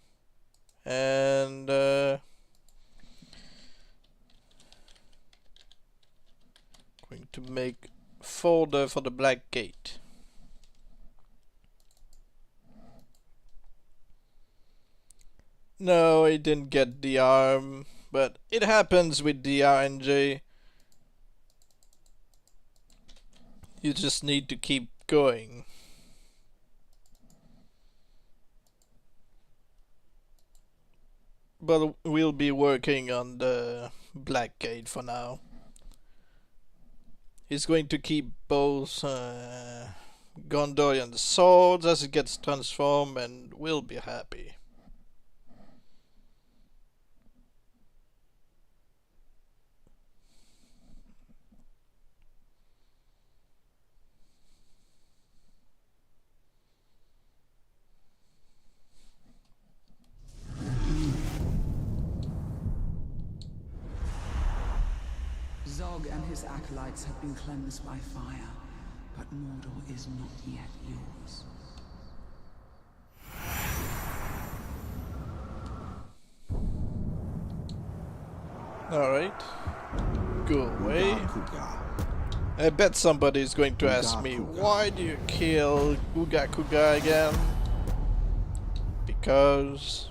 and going to make folder for the Black Gate. No, I didn't get the arm, but it happens with the RNG. You just need to keep going. But we'll be working on the Black Gate for now. He's going to keep both Gondorian swords as it gets transformed, and we'll be happy. Zog and his acolytes have been cleansed by fire, but Mordor is not yet yours. Alright. Go away. I bet somebody's going to ask me, why do you kill Uga Kuga again? Because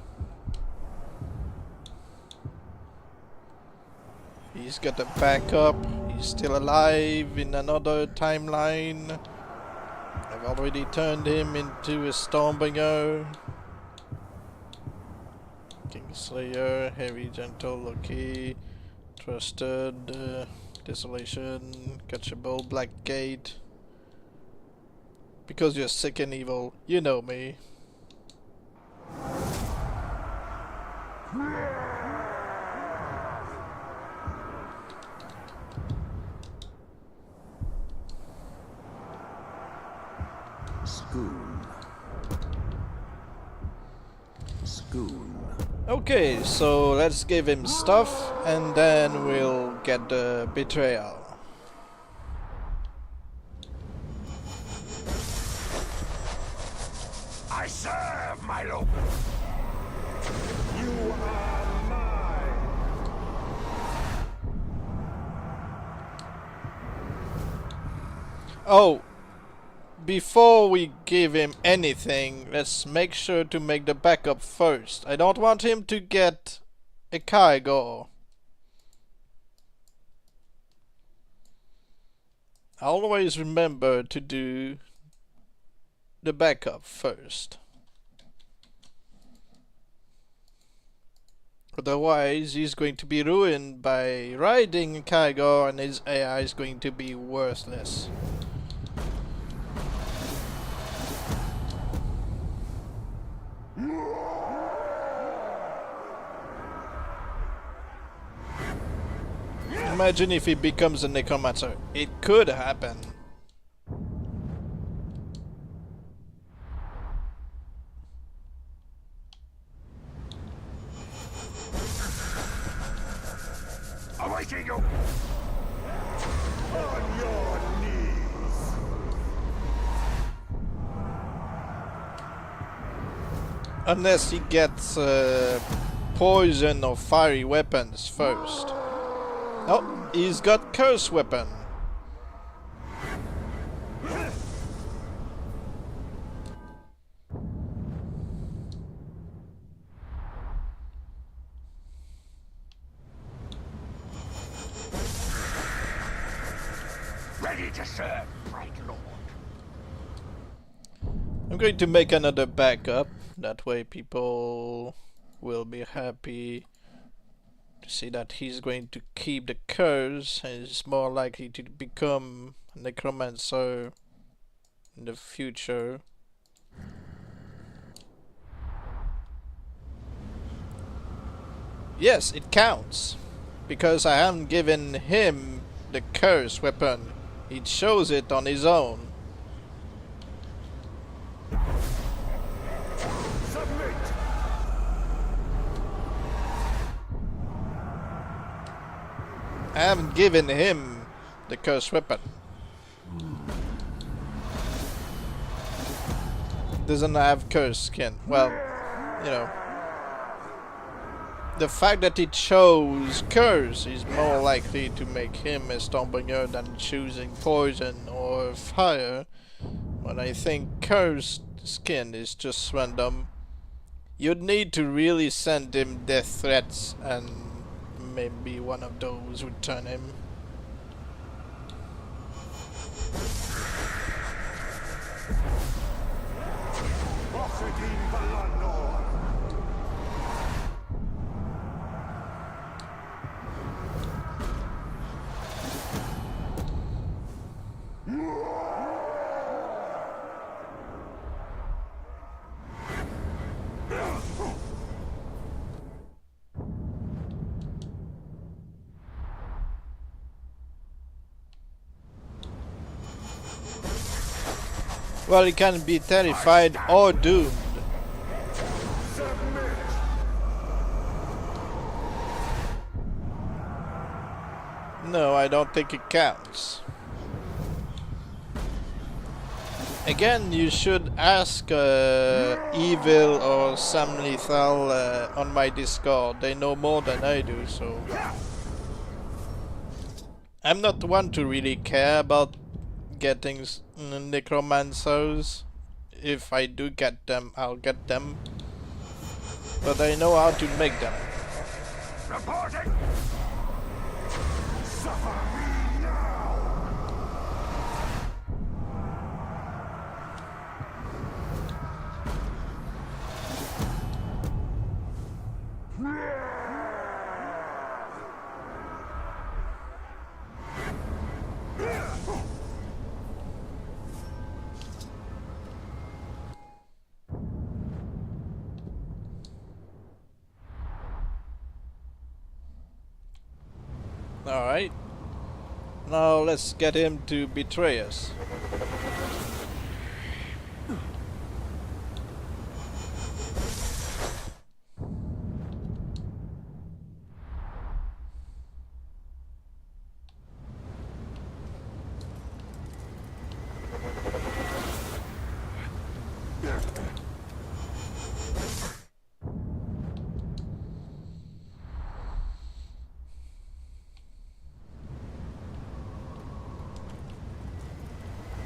he's got a backup, he's still alive in another timeline. I've already turned him into a Stormbringer. Kingslayer, Heavy, Gentle, Loki, Trusted, Desolation, Catchable, Black Gate. Because you're sick and evil, you know me. Schoon. Okay, so let's give him stuff and then we'll get the betrayal. I serve, my lord. You are mine. Oh, before we give him anything, let's make sure to make the backup first. I don't want him to get a cargo. Always remember to do the backup first. Otherwise, he's going to be ruined by riding a cargo and his AI is going to be worthless. Imagine if he becomes a necromancer. It could happen. Awaiting you! On your knees! Unless he gets poison or fiery weapons first. Oh, he's got curse weapon. Ready to serve, great lord. I'm going to make another backup. That way people will be happy to see that he's going to keep the curse and is more likely to become a necromancer in the future. Yes, it counts. Because I haven't given him the curse weapon. He chose it on his own. Submit! I haven't given him the curse weapon. Doesn't have curse skin. Well, you know. The fact that he chose curse is more likely to make him a Stormbringer than choosing poison or fire. But I think cursed skin is just random. You'd need to really send him death threats and maybe one of those would turn him. Well, he can be terrified or doomed. No, I don't think it counts. Again, you should ask Evil or Sam Lethal on my Discord. They know more than I do, so... I'm not one to really care about getting necromancers. If I do get them, I'll get them. But I know how to make them. Reporting! Suffer me now! Alright. Now let's get him to betray us.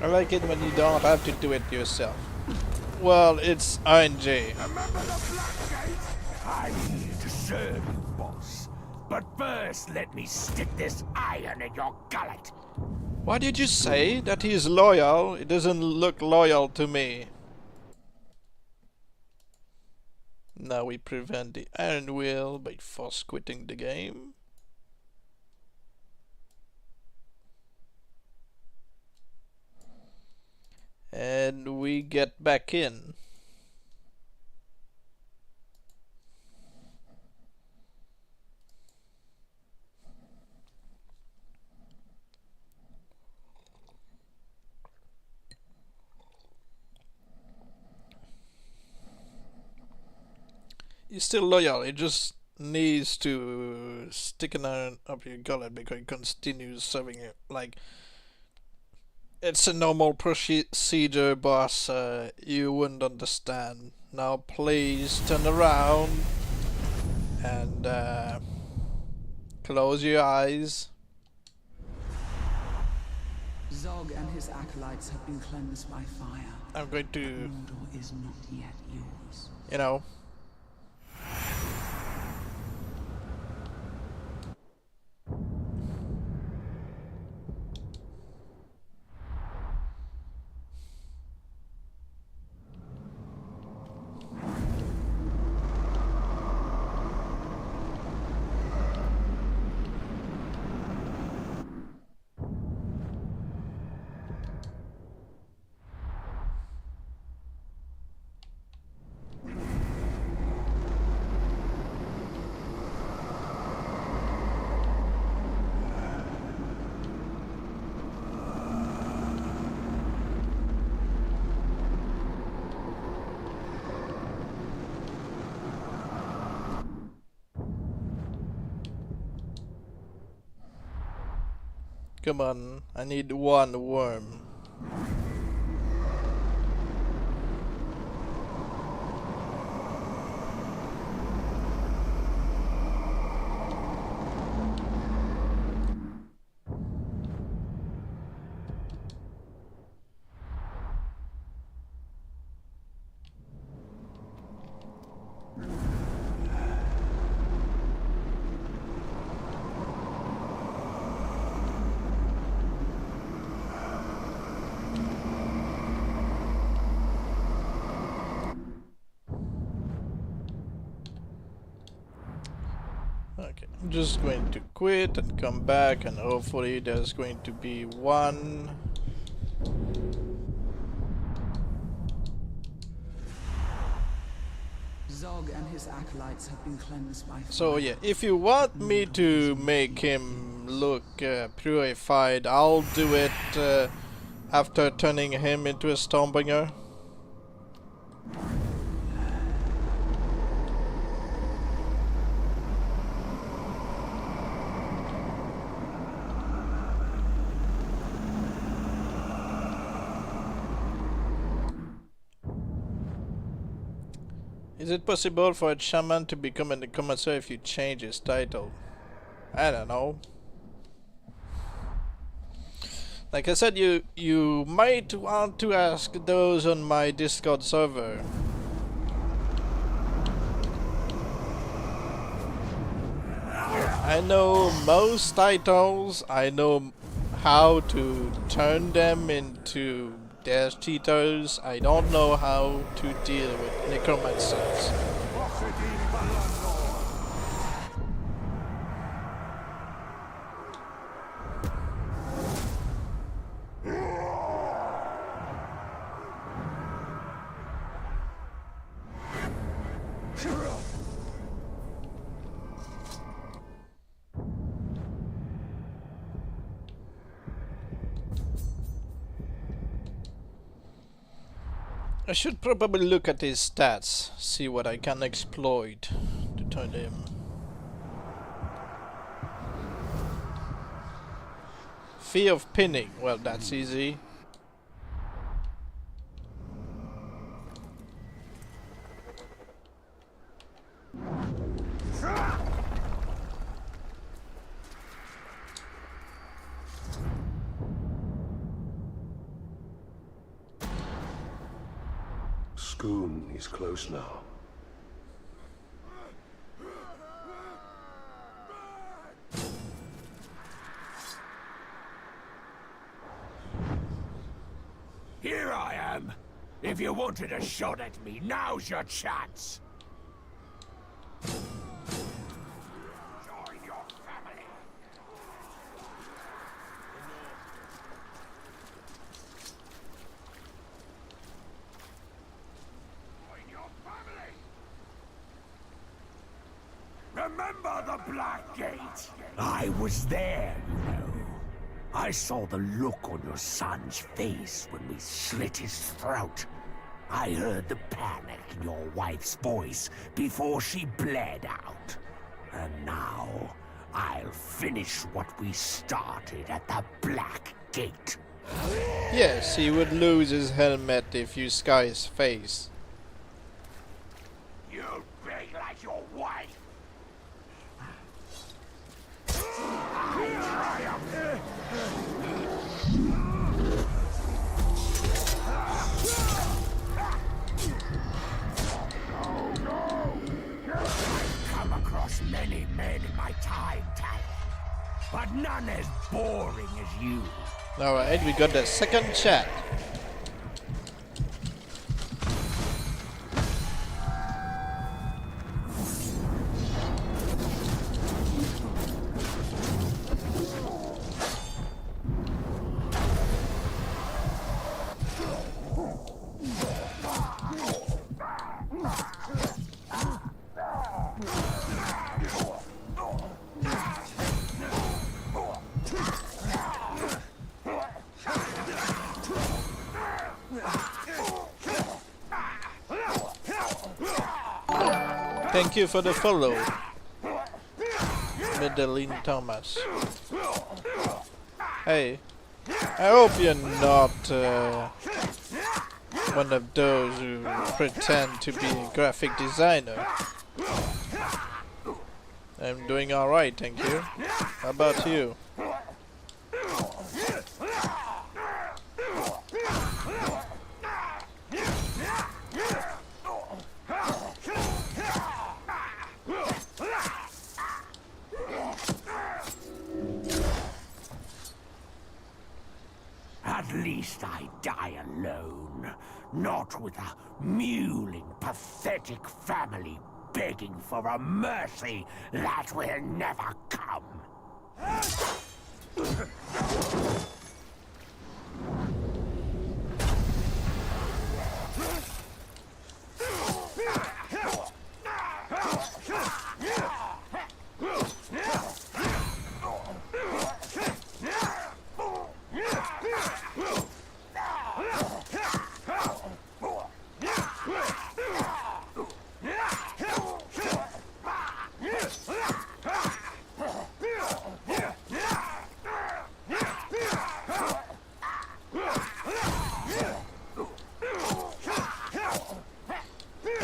I like it when you don't have to do it yourself. Well, it's RNG. Remember the Blackgate? I'm here to serve you, boss. But first, let me stick this iron in your gullet. Why did you say that he's loyal? It doesn't look loyal to me. Now we prevent the iron wheel by force quitting the game. And we get back in. He's still loyal, he just needs to stick an iron up your gullet because he continues serving you. Like, it's a normal procedure, boss. You wouldn't understand. Now please turn around and close your eyes. Zog and his acolytes have been cleansed by fire. I'm going to, Mordor is not yet yours. you know, come on, I need one worm. Okay, I'm just going to quit and come back, and hopefully there's going to be one. Zog and his acolytes have been cleansed by fire. So yeah, if you want me to make him look purified, I'll do it after turning him into a Stormbringer. Is it possible for a shaman to become a necromancer if you change his title? I don't know. Like I said, you might want to ask those on my Discord server. I know most titles, I know how to turn them into Death Cheaters. I don't know how to deal with necromancers. I should probably look at his stats, see what I can exploit to turn him. Fear of pinning, well that's easy. Schoon is close now. Here I am. If you wanted a shot at me, now's your chance. Join your family. Join your family. Remember the Black Gate? I was there, you know. I saw the look on your son's face when we slit his throat. I heard the panic in your wife's voice before she bled out. And now, I'll finish what we started at the Black Gate. Yes, he would lose his helmet if you scar his face. You beg like your wife. Come across many men in my time, Tower, but none as boring as you. Alright, we got the second chat. Thank you for the follow, Medellin Thomas. Hey, I hope you're not one of those who pretend to be a graphic designer. I'm doing alright, thank you. How about you? At least I die alone, not with a mewling, pathetic family begging for a mercy that will never come.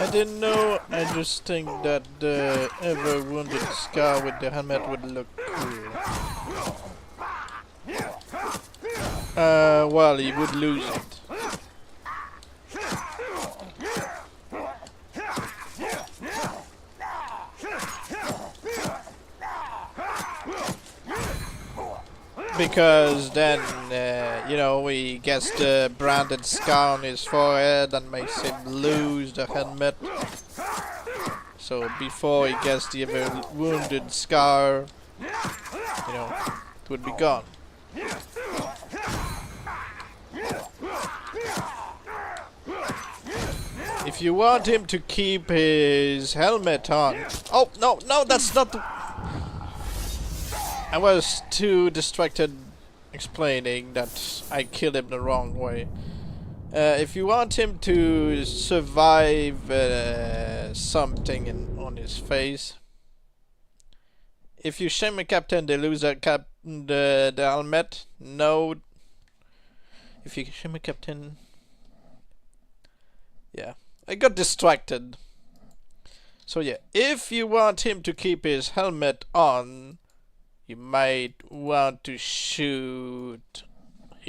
I didn't know, I just think that the ever wounded Scar with the helmet would look cool. Well, he would lose it. Because then, you know, he gets the branded scar on his forehead and makes him lose the helmet. So before he gets the ever wounded Scar, you know, it would be gone. If you want him to keep his helmet on... Oh, no, no, that's not the... I was too distracted explaining that I killed him the wrong way. If you want him to survive something on his face, if you shame a captain, they lose the helmet. No. If you shame a captain... Yeah, I got distracted. So yeah, if you want him to keep his helmet on, you might want to shoot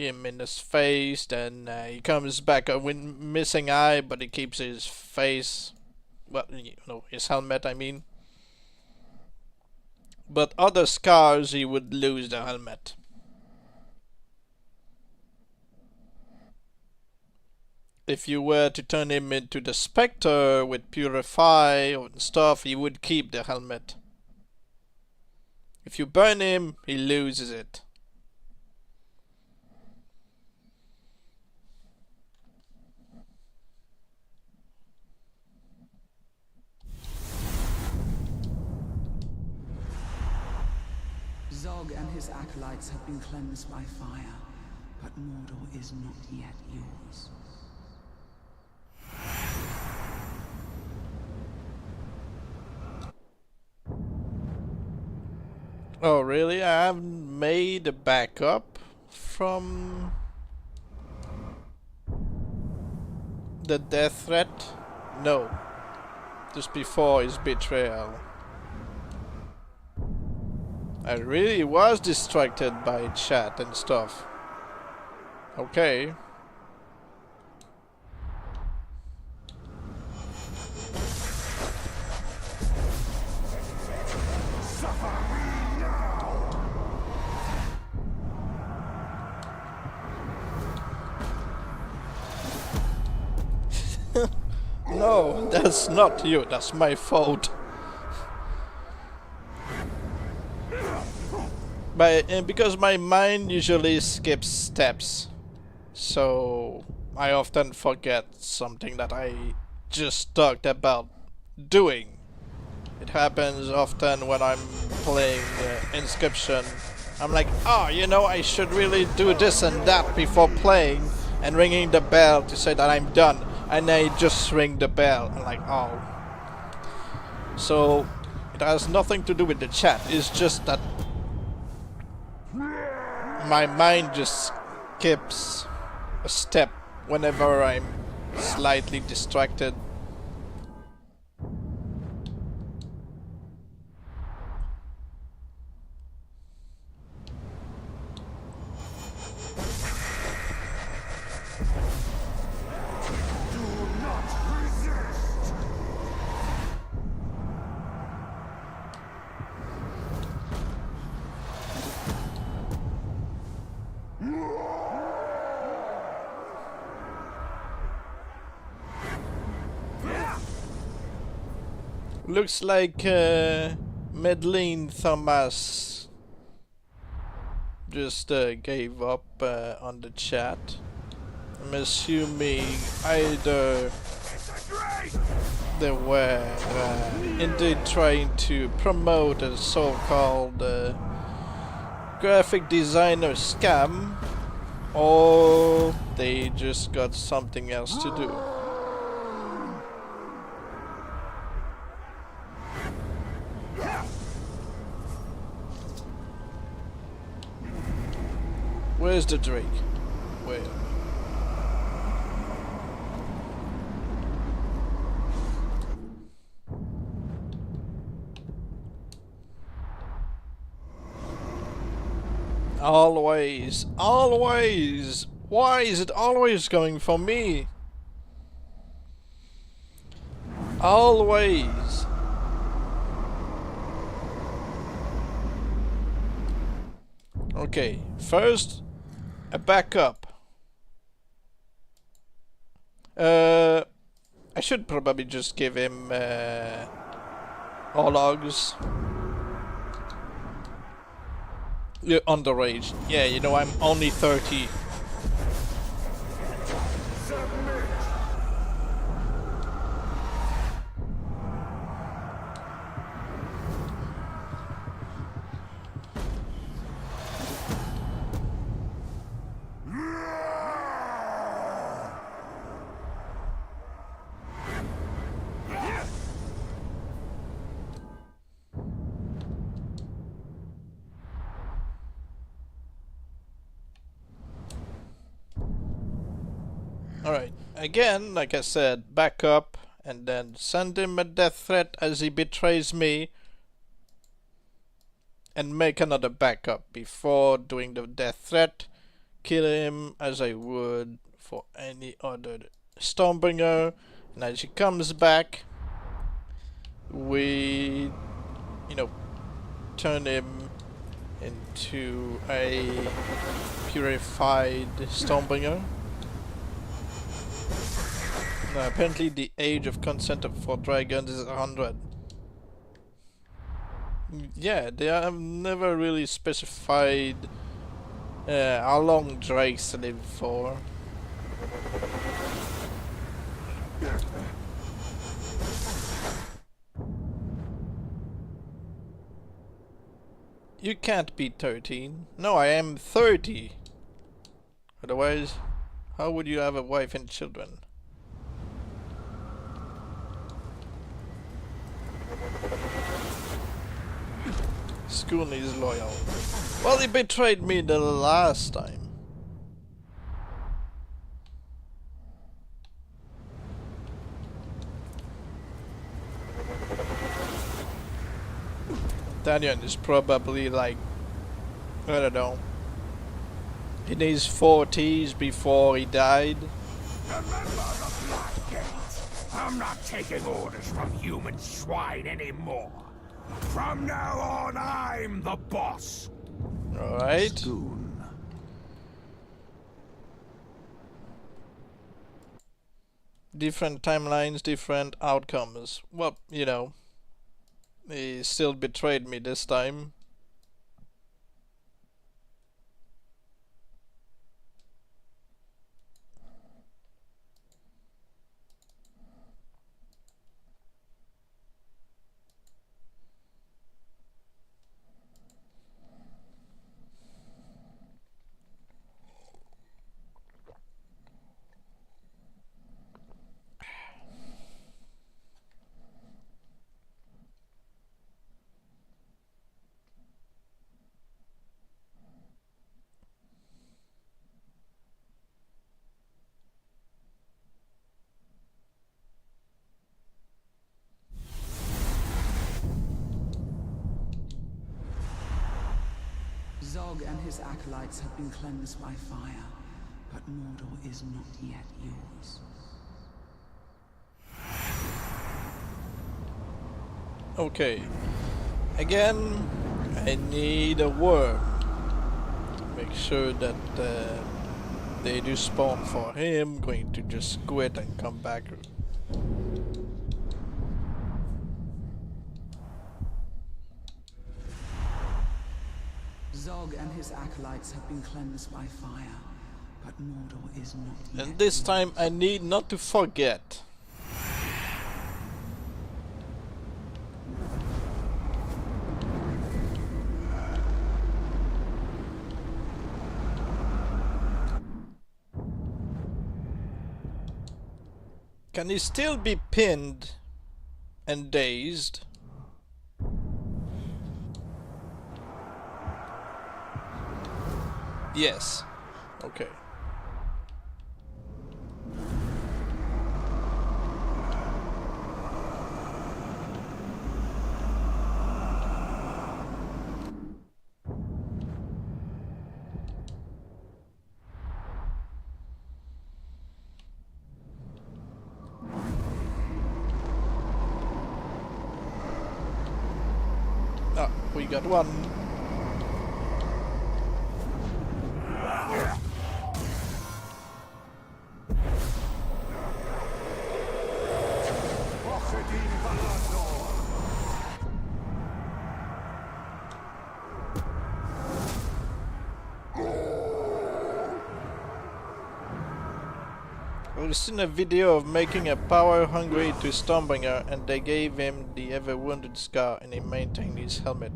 him in his face, then he comes back with missing eye, but he keeps his face, well, you know, his helmet, I mean. But other scars, he would lose the helmet. If you were to turn him into the Spectre with Purify and stuff, he would keep the helmet. If you burn him, he loses it. Zog and his acolytes have been cleansed by fire, but Mordor is not yet yours. Oh really? I haven't made a backup from the death threat? No. Just before his betrayal. I really was distracted by chat and stuff. Okay. No, that's not you, that's my fault. Because my mind usually skips steps, so I often forget something that I just talked about doing. It happens often when I'm playing Inscription. I'm like, oh, you know, I should really do this and that before playing, and ringing the bell to say that I'm done, and I just ring the bell. I'm like, oh. So it has nothing to do with the chat, it's just that my mind just skips a step whenever I'm slightly distracted. Looks like Medline Thomas just gave up on the chat. I'm assuming either they were indeed trying to promote a so-called graphic designer scam, or they just got something else to do. Where's the Drake? Where? Always, always. Why is it always going for me? Always. Okay, first a backup. I should probably just give him all logs. You're underage. Yeah, you know, I'm only 30. Alright, again, like I said, back up and then send him a death threat as he betrays me, and make another backup before doing the death threat, kill him as I would for any other Stormbringer. And as he comes back, we, you know, turn him into a purified Stormbringer. Now, apparently the age of consent for dragons is 100. Yeah, they have never really specified how long drakes live for. You can't be 13. No, I am 30. Otherwise, how would you have a wife and children? Schoon is loyal. Well, he betrayed me the last time. Daniel is probably like, I don't know, in his 40s before he died. Remember the Black Gate. I'm not taking orders from human swine anymore. From now on, I'm the boss. Alright. Schoon. Different timelines, different outcomes. Well, you know, he still betrayed me this time. Zog and his acolytes have been cleansed by fire, but Mordor is not yet yours. Okay. Again, I need a worm. Make sure that they do spawn for him. Going to just quit and come back. Zog and his acolytes have been cleansed by fire, but Mordor is not yet. And this time I need not to forget. Can he still be pinned and dazed? Yes. Okay. Ah, we got one. I've seen a video of making a power-hungry to Stormbringer, and they gave him the ever-wounded scar and he maintained his helmet.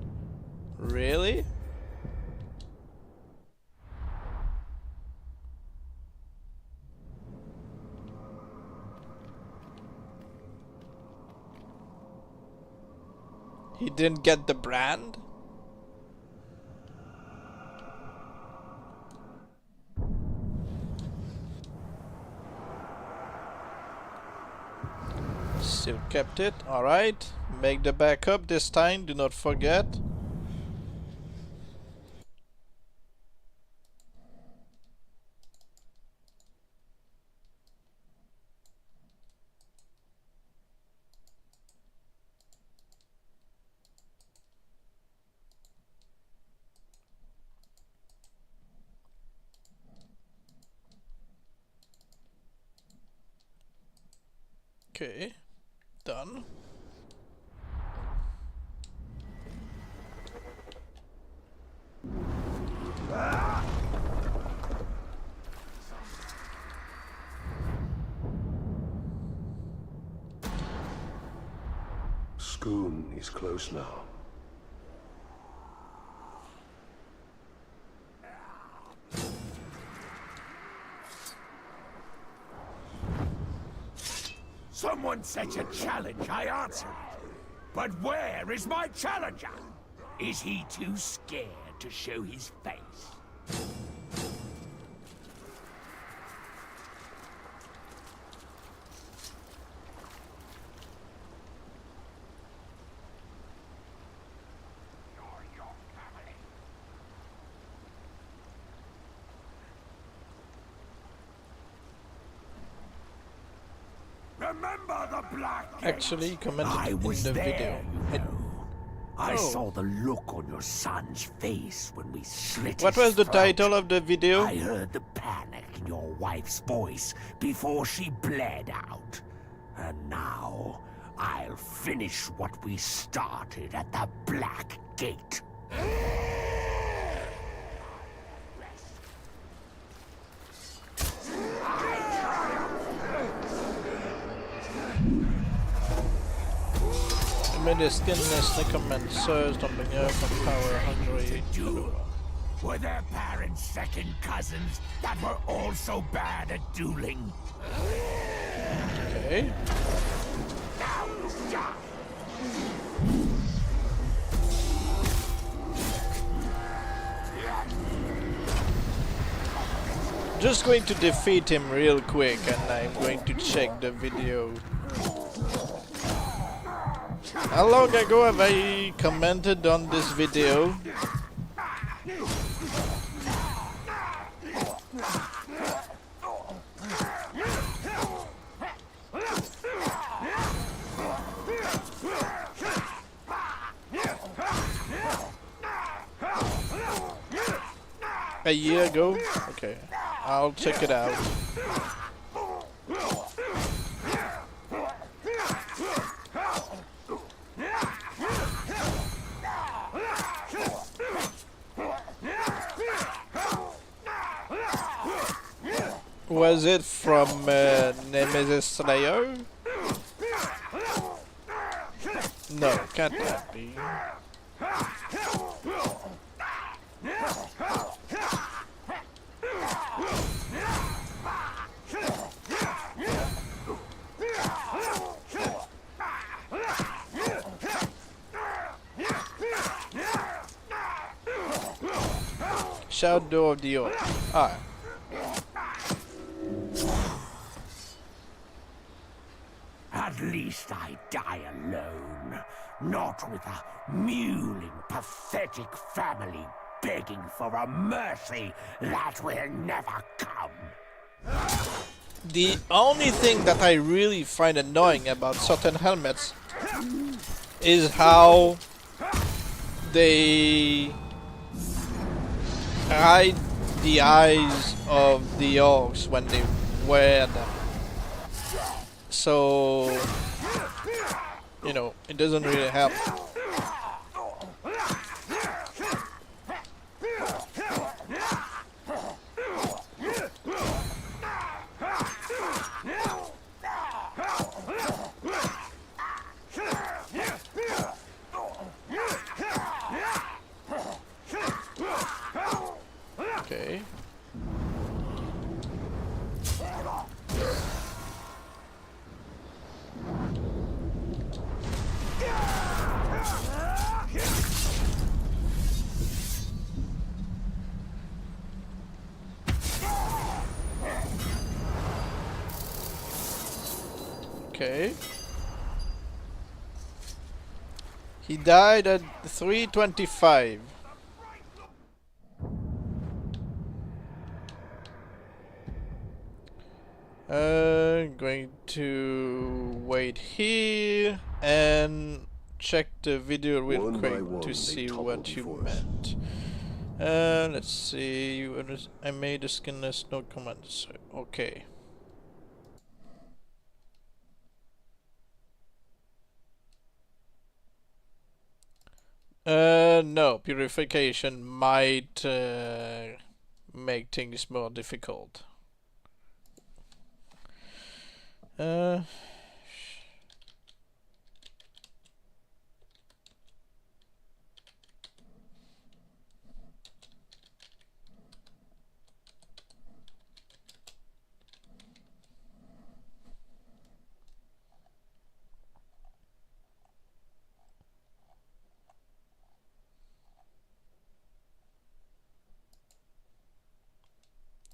Really? He didn't get the brand? Still kept it, alright. Make the backup this time, do not forget. Okay, done. Schoon is close now. Someone set a challenge, I answer it. But where is my challenger? Is he too scared to show his face? Remember the Black Gate? Actually, he commented I in was the there, video. you know. I Oh. saw the look on your son's face when we slit What his was the throat. title of the video? I heard the panic in your wife's voice before she bled out. And now, I'll finish what we started at the Black Gate. Med det skinless necromancers dumping earth and power hungry. Were their parents second cousins that were also bad at dueling? Okay. Just going to defeat him real quick and I'm going to check the video. How long ago have I commented on this video? A year ago? Okay, I'll check it out. Was it from Nemesis Slayer? No, can't that be? Shadow of the Earth. Ah. At least I die alone, not with a mewling, pathetic family begging for a mercy that will never come. The only thing that I really find annoying about certain helmets is how they hide the eyes of the orcs when they wear them. So, you know, it doesn't really help. Okay. Okay. He died at 3:25. Going to wait here and check the video real One by quick one, to they see toppled what you before us. meant. Let's see. I made a skinless no comments. Okay. No, purification might make things more difficult.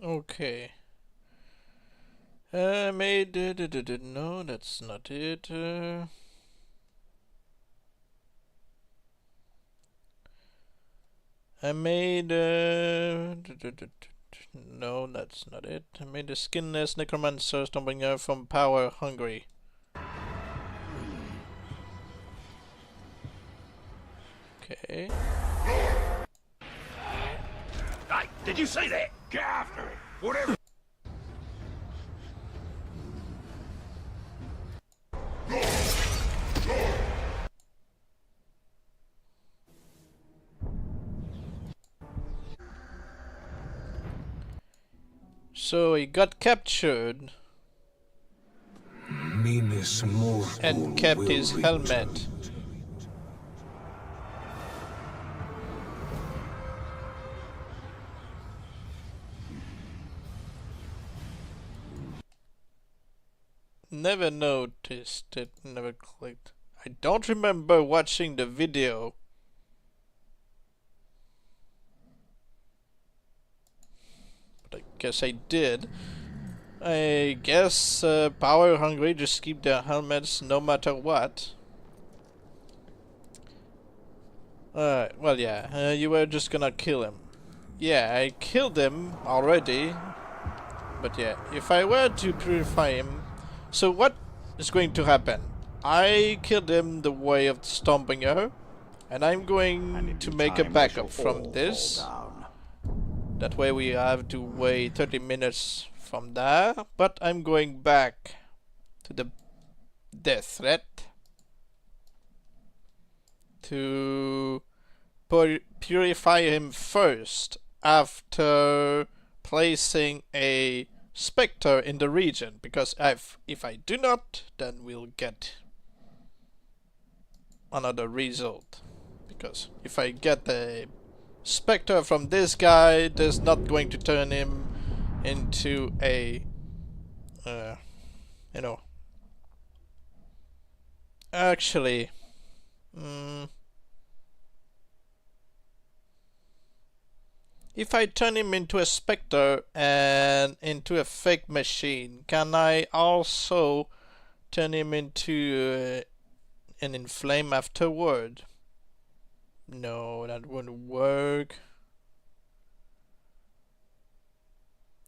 Okay. Made no, that's not it. I made no, that's not it. I made a skinless necromancer stumbling from power hungry. Okay. Hey, did you see that? Get after it. Whatever. So he got captured and kept his helmet. Never noticed it, never clicked. I don't remember watching the video. But I guess I did. I guess power hungry just keep their helmets no matter what. Alright, well yeah, you were just gonna kill him. Yeah, I killed him already. But yeah, if I were to purify him... So what is going to happen? I killed him the way of the Stompinger. And I'm going to make a backup from this. That way we have to wait 30 minutes from there. But I'm going back to the death threat. To purify him first. After placing a Spectre in the region, because if I do not, then we'll get another result. Because if I get a Spectre from this guy, there's not going to turn him into a, you know. Actually, if I turn him into a Spectre and into a fake machine, can I also turn him into an Inflame afterward? No, that wouldn't work.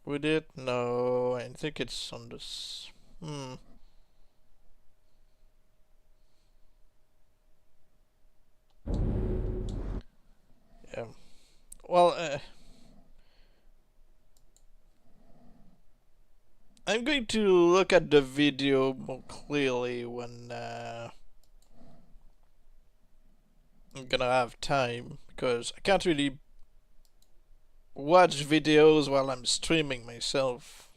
Would it? No, I think it's on this. Yeah. Well, I'm going to look at the video more clearly when I'm gonna have time, because I can't really watch videos while I'm streaming myself.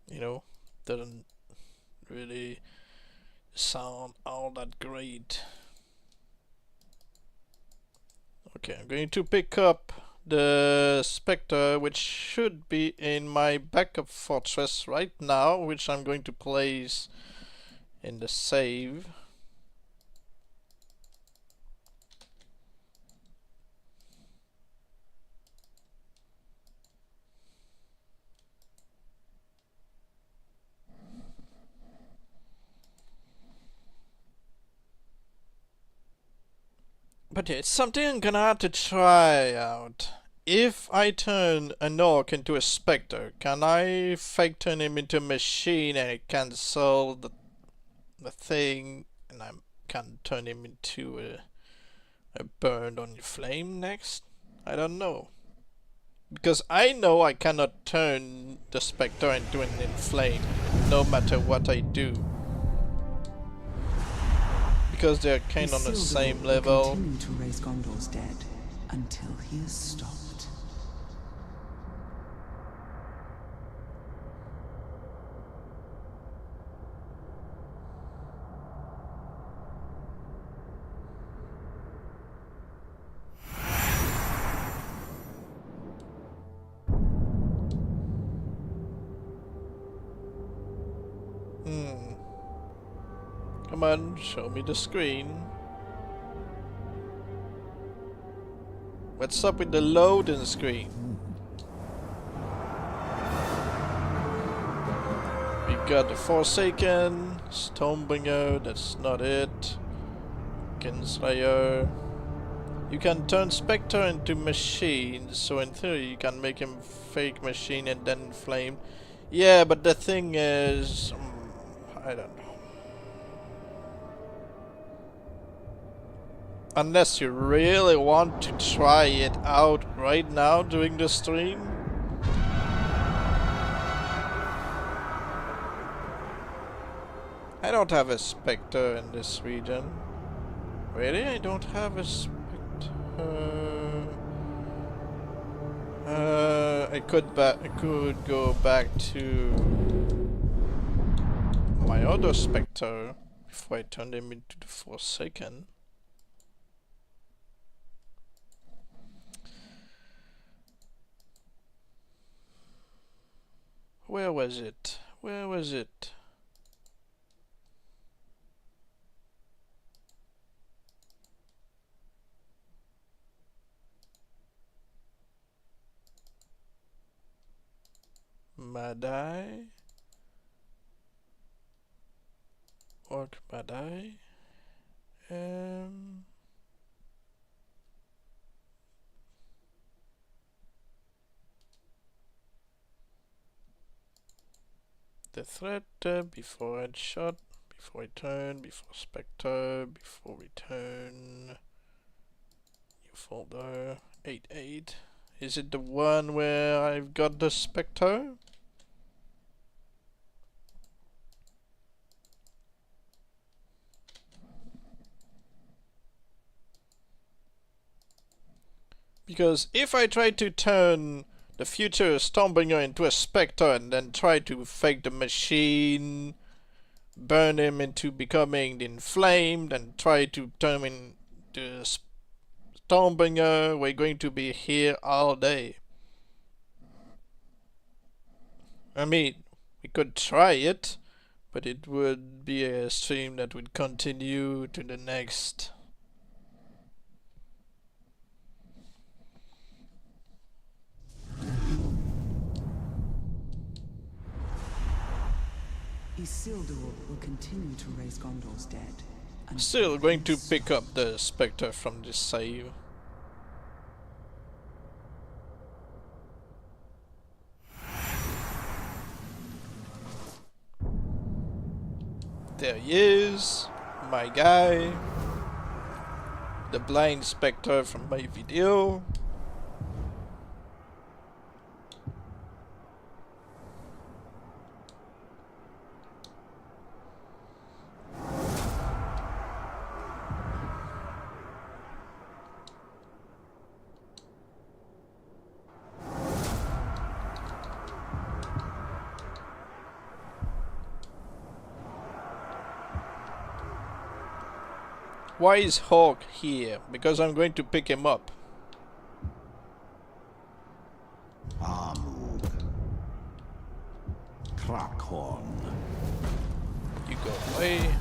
You know, doesn't really sound all that great. Okay, I'm going to pick up the Spectre, which should be in my backup fortress right now, which I'm going to place in the save. But yeah, it's something I'm gonna have to try out. If I turn an orc into a Spectre, can I fake turn him into a machine and cancel the thing, and I can turn him into a burned on flame next? I don't know. Because I know I cannot turn the Spectre into an inflame, no matter what I do. because they're kind of on the Isildur same will level. continue to raise Gondor's dead until he is stopped. Come on, show me the screen. What's up with the loading screen? We got the Forsaken, Stonebringer, that's not it. Kinslayer. You can turn Spectre into machines, so in theory you can make him fake machine and then flame. Yeah, but the thing is... I don't know. Unless you really want to try it out right now during the stream. I don't have a Spectre in this region. Really? I don't have a Spectre. I could go back to my other Spectre before I turn them into the Forsaken. Where was it? Where was it? Madai? Orc Madai? The threat before headshot, before return, before Spectre, before return. New folder 88. Is it the one where I've got the Spectre? Because if I try to turn the future Stormbringer into a Spectre and then try to fake the machine, burn him into becoming inflamed, and try to turn him into Stormbringer, we're going to be here all day. I mean, we could try it, but it would be a stream that would continue to the next. Isildur will continue to raise Gondor's dead. Still going to pick up the Spectre from this save. There he is, my guy, the blind Spectre from my video. Why is Hawk here? Because I'm going to pick him up. Armug. Crackhorn. You go away.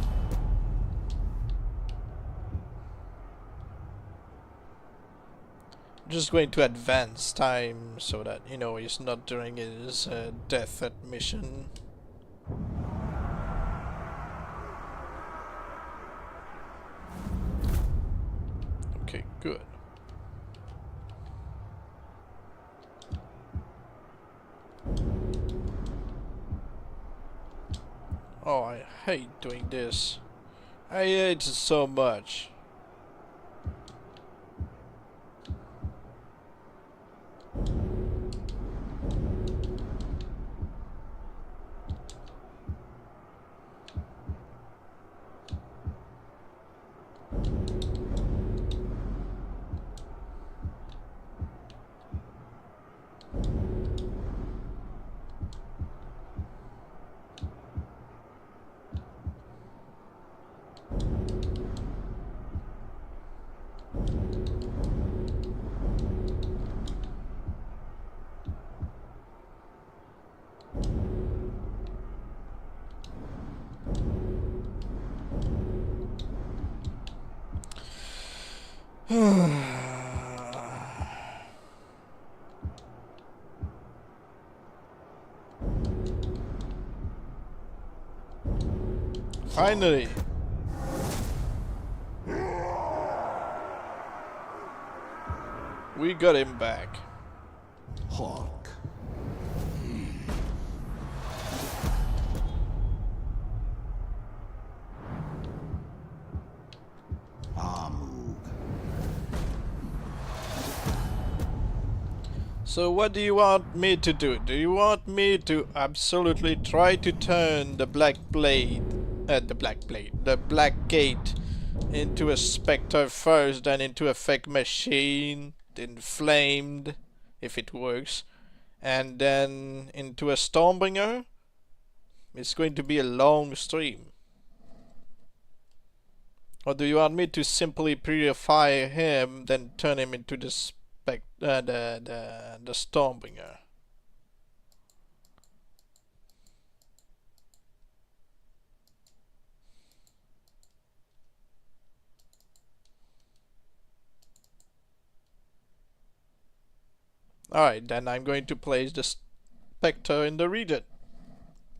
Just going to advance time so that, you know, he's not during his death at mission. Okay, good. Oh, I hate doing this. I hate it so much. Finally. We got him back. Hawk. Amug. So what do you want me to do? Do you want me to absolutely try to turn the Black Gate into a Spectre first, then into a fake machine, then flamed, if it works, and then into a Stormbringer? It's going to be a long stream. Or do you want me to simply purify him, then turn him into the the Stormbringer? Alright, then I'm going to place the Spectre in the region.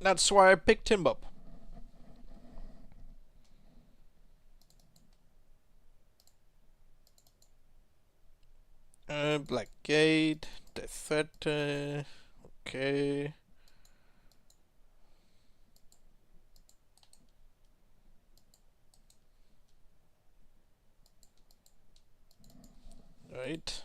That's why I picked him up. Black Gate, Death okay. Right.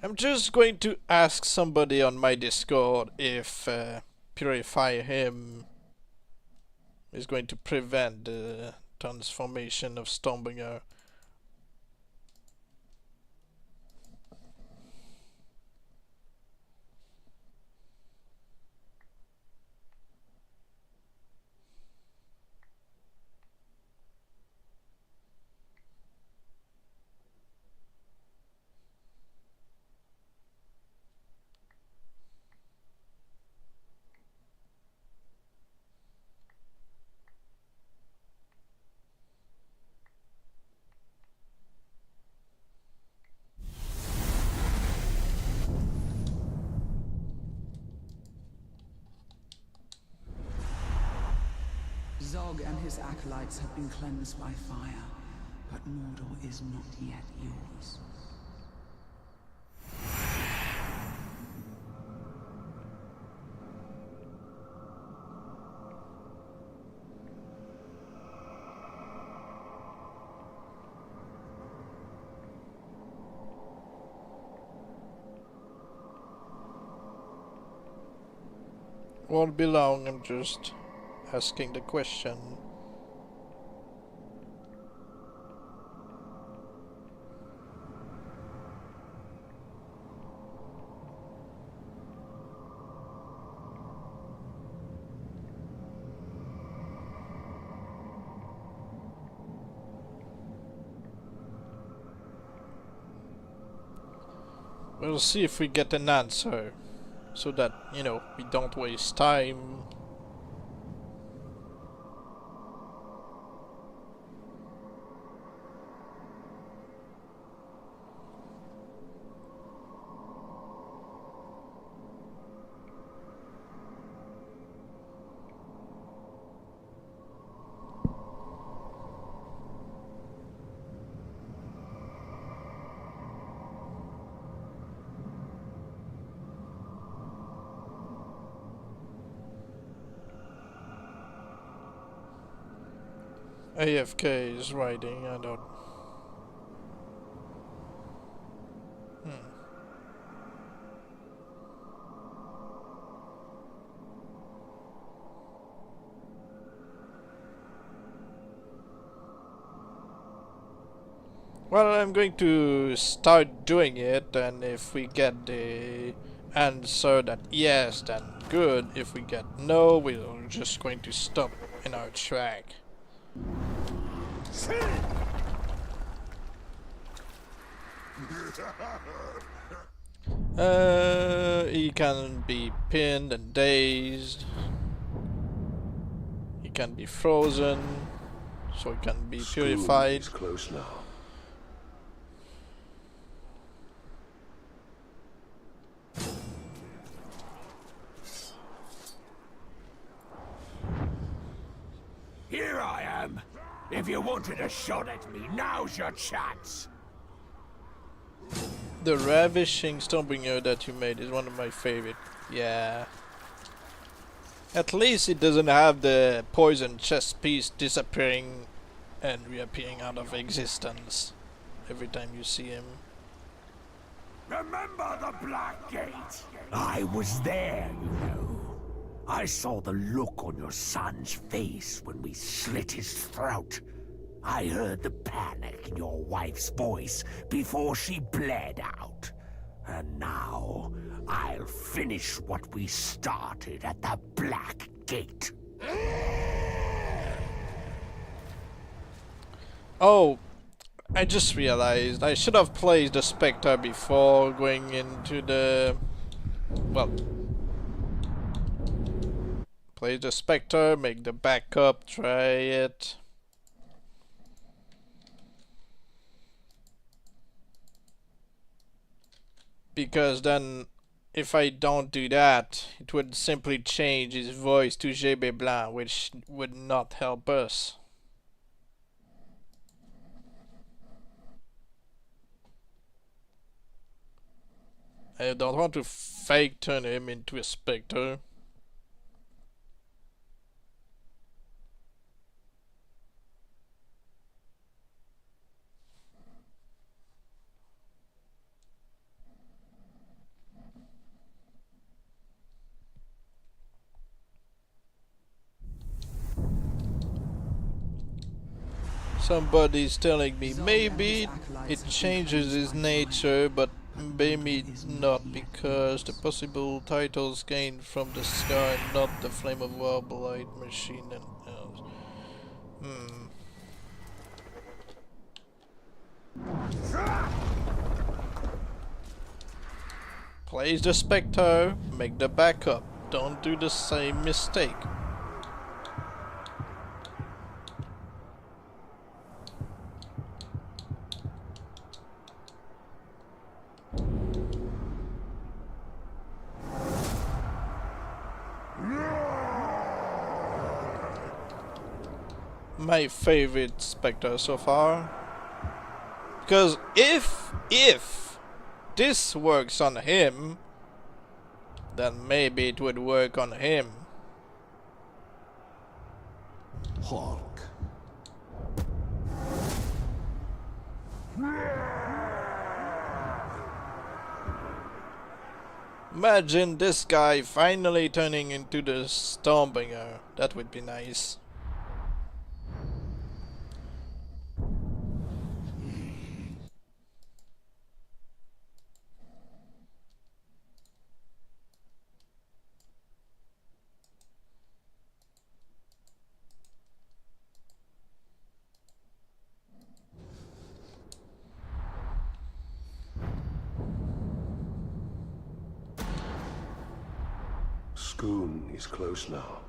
I'm just going to ask somebody on my Discord if purify him is going to prevent the transformation of Stormbringer. Zog and his acolytes have been cleansed by fire, but Mordor is not yet yours. Won't be long, I'm just asking the question. We'll see if we get an answer, so that, you know, we don't waste time. AFK is writing, I don't... Well, I'm going to start doing it, and if we get the answer that yes, then good. If we get no, we're just going to stop in our track. He can be pinned and dazed. He can be frozen, so he can be purified. Is close now. Here I am. If you wanted a shot at me, now's your chance. The ravishing Stormbringer that you made is one of my favorite. Yeah. At least it doesn't have the poison chest piece disappearing and reappearing out of existence every time you see him. Remember the Black Gate? I was there, you know. I saw the look on your son's face when we slit his throat. I heard the panic in your wife's voice before she bled out. And now, I'll finish what we started at the Black Gate. Oh, I just realized I should have placed the Spectre before going into the... well... Play the Spectre, make the backup, try it. Because then, if I don't do that, it would simply change his voice to GB Blanc, which would not help us. I don't want to fake turn him into a Spectre. Somebody's telling me maybe it changes his nature, but maybe not, because the possible titles gained from the sky, not the flame of Warblight machine and else. Place the Spectre, make the backup. Don't do the same mistake. My favorite Spectre so far, because if this works on him, then maybe it would work on him. Hulk. Imagine this guy finally turning into the Stormbringer. That would be nice. Schoon is close now.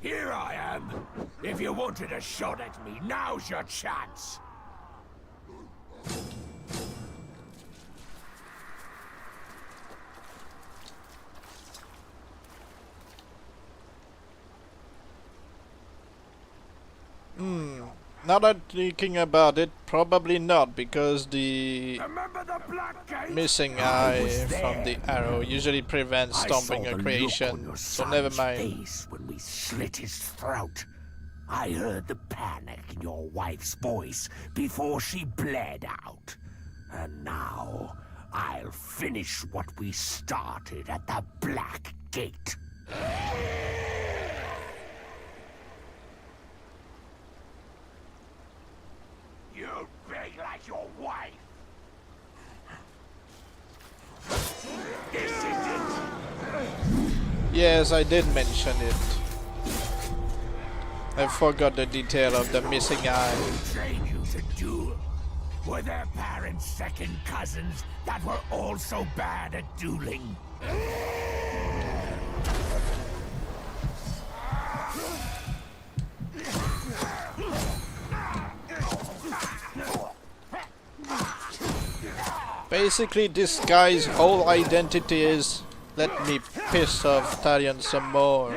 Here I am. If you wanted a shot at me, now's your chance. Now that thinking about it, probably not, because the Remember the Black Gate? missing I eye was from the there. arrow usually prevents I saw Stormbringer the look on creation, your so never son's mind. face when we slit his throat. I heard the panic in your wife's voice before she bled out. And now, I'll finish what we started at the Black Gate. You beg like your wife. This is it. Yes, I did mention it. I forgot the detail of the missing eye. Train you to duel. Were their parents second cousins that were also bad at dueling? Basically, this guy's whole identity is let me piss off Talion some more.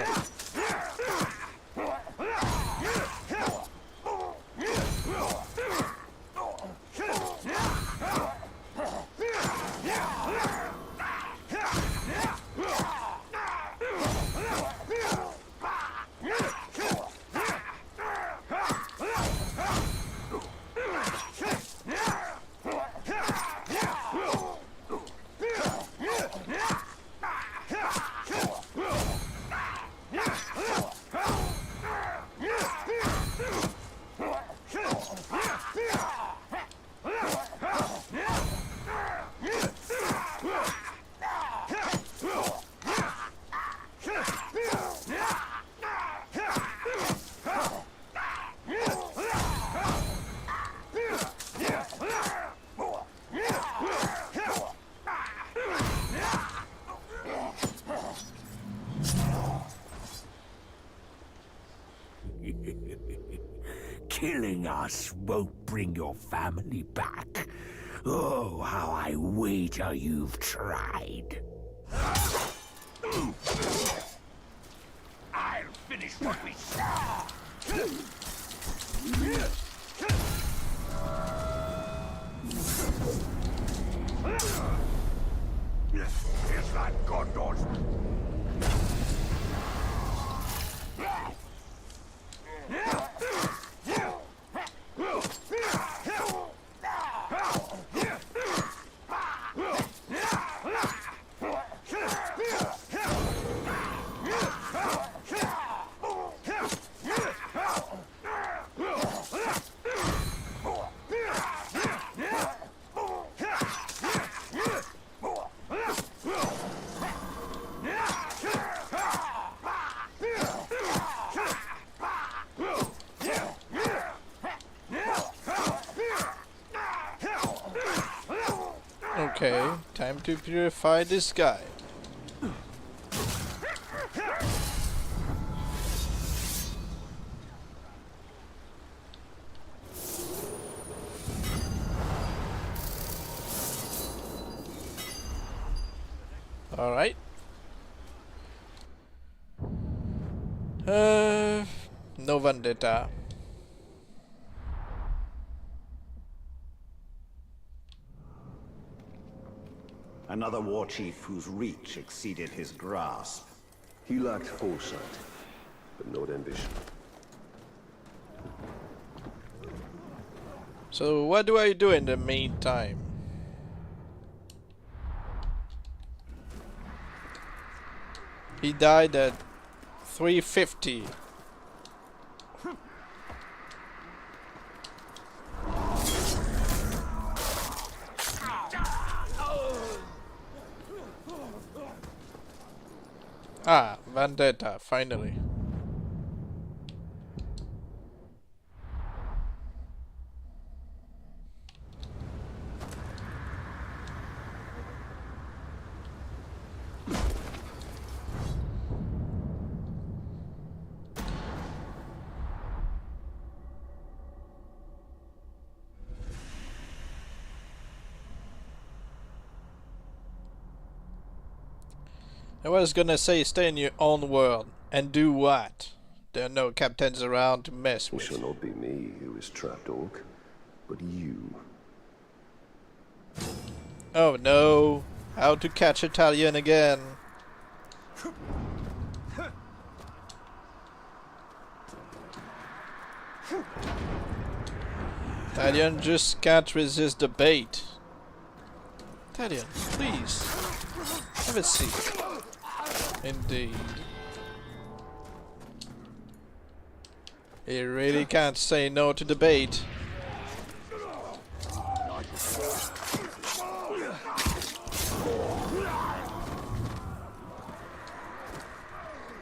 Killing us won't bring your family back. Oh, how I wager you've tried. I'll finish what we start. Is that Gondor's? Okay, time to purify this guy. All right. No vendetta. Another war chief whose reach exceeded his grasp. He lacked foresight, but not ambition. So what do I do in the meantime? He died at 350. Ah, vendetta, finally. I was gonna say stay in your own world. And do what? There are no captains around to mess It with. shall not be me who is trapped, Orc, but you. Oh no. How to catch Italian again. Italian just can't resist the bait. Italian, please. Have a seat. Indeed. He really can't say no to the bait.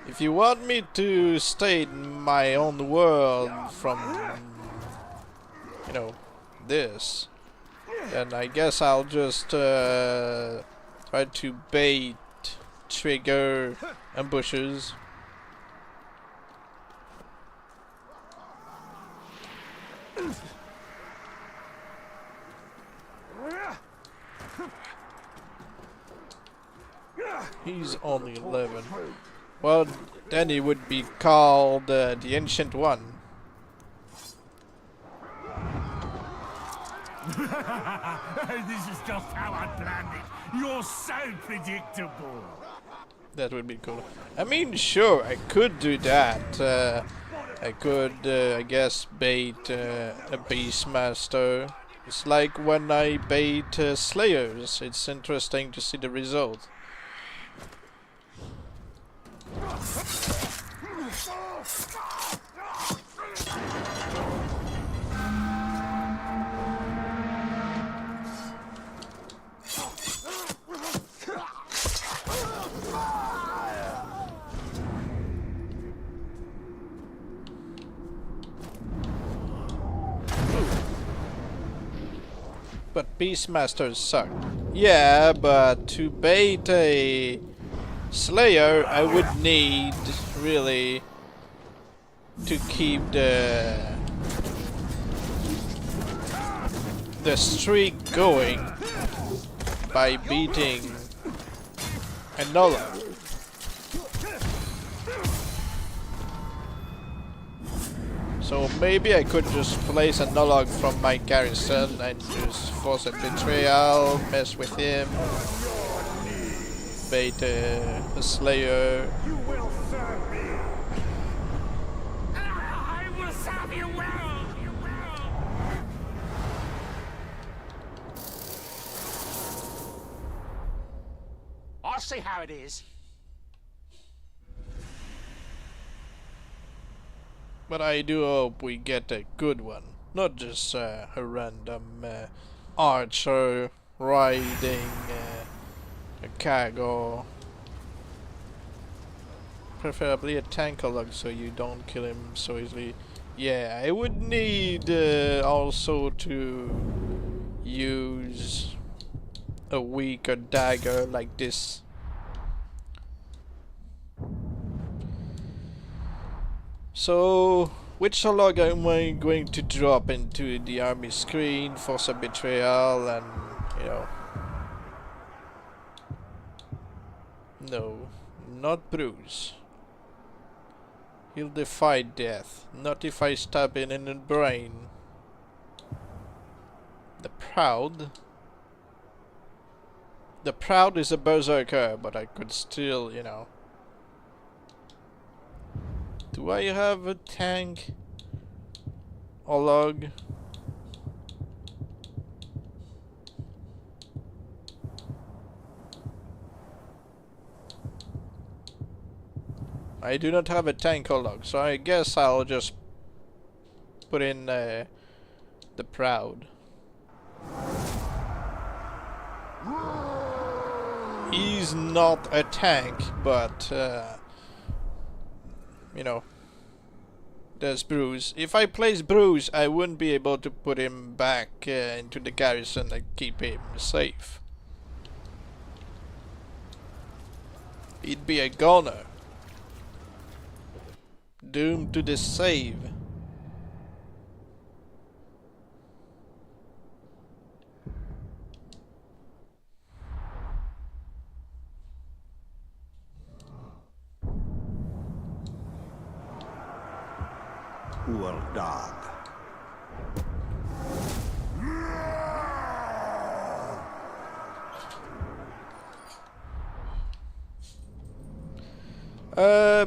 If If you want me to stay in my own world from, you know, this, then I guess I'll just try to bait, trigger ambushes. He's only 11. Well, then he would be called the Ancient One. This is just how I planned it. You're so predictable. That would be cool. I mean, sure, I could do that. I could, I guess, bait a Beastmaster. It's like when I bait Slayers. It's interesting to see the result. But Beastmasters suck. Yeah, but to bait a Slayer, I would need, really, to keep the streak going by beating another. So maybe I could just place a Nolog from my garrison and just force a betrayal, mess with him, bait a Slayer. You will serve me. I will serve you well. You will. I'll see how it is. But I do hope we get a good one, not just a random archer riding a cargo. Preferably a tankolog so you don't kill him so easily. Yeah, I would need also to use a weaker dagger like this. So, which log am I going to drop into the army screen, force a betrayal, and, you know... No, not Bruce. He'll defy death, not if I stab him in the brain. The Proud? The Proud is a berserker, but I could still, you know... Do I have a tank? Or log? I do not have a tank or log, so I guess I'll just put in the Proud. He's not a tank, but you know, there's Bruce. If I place Bruce, I wouldn't be able to put him back into the garrison and keep him safe. He'd be a goner. Doomed to the save. Poor dog.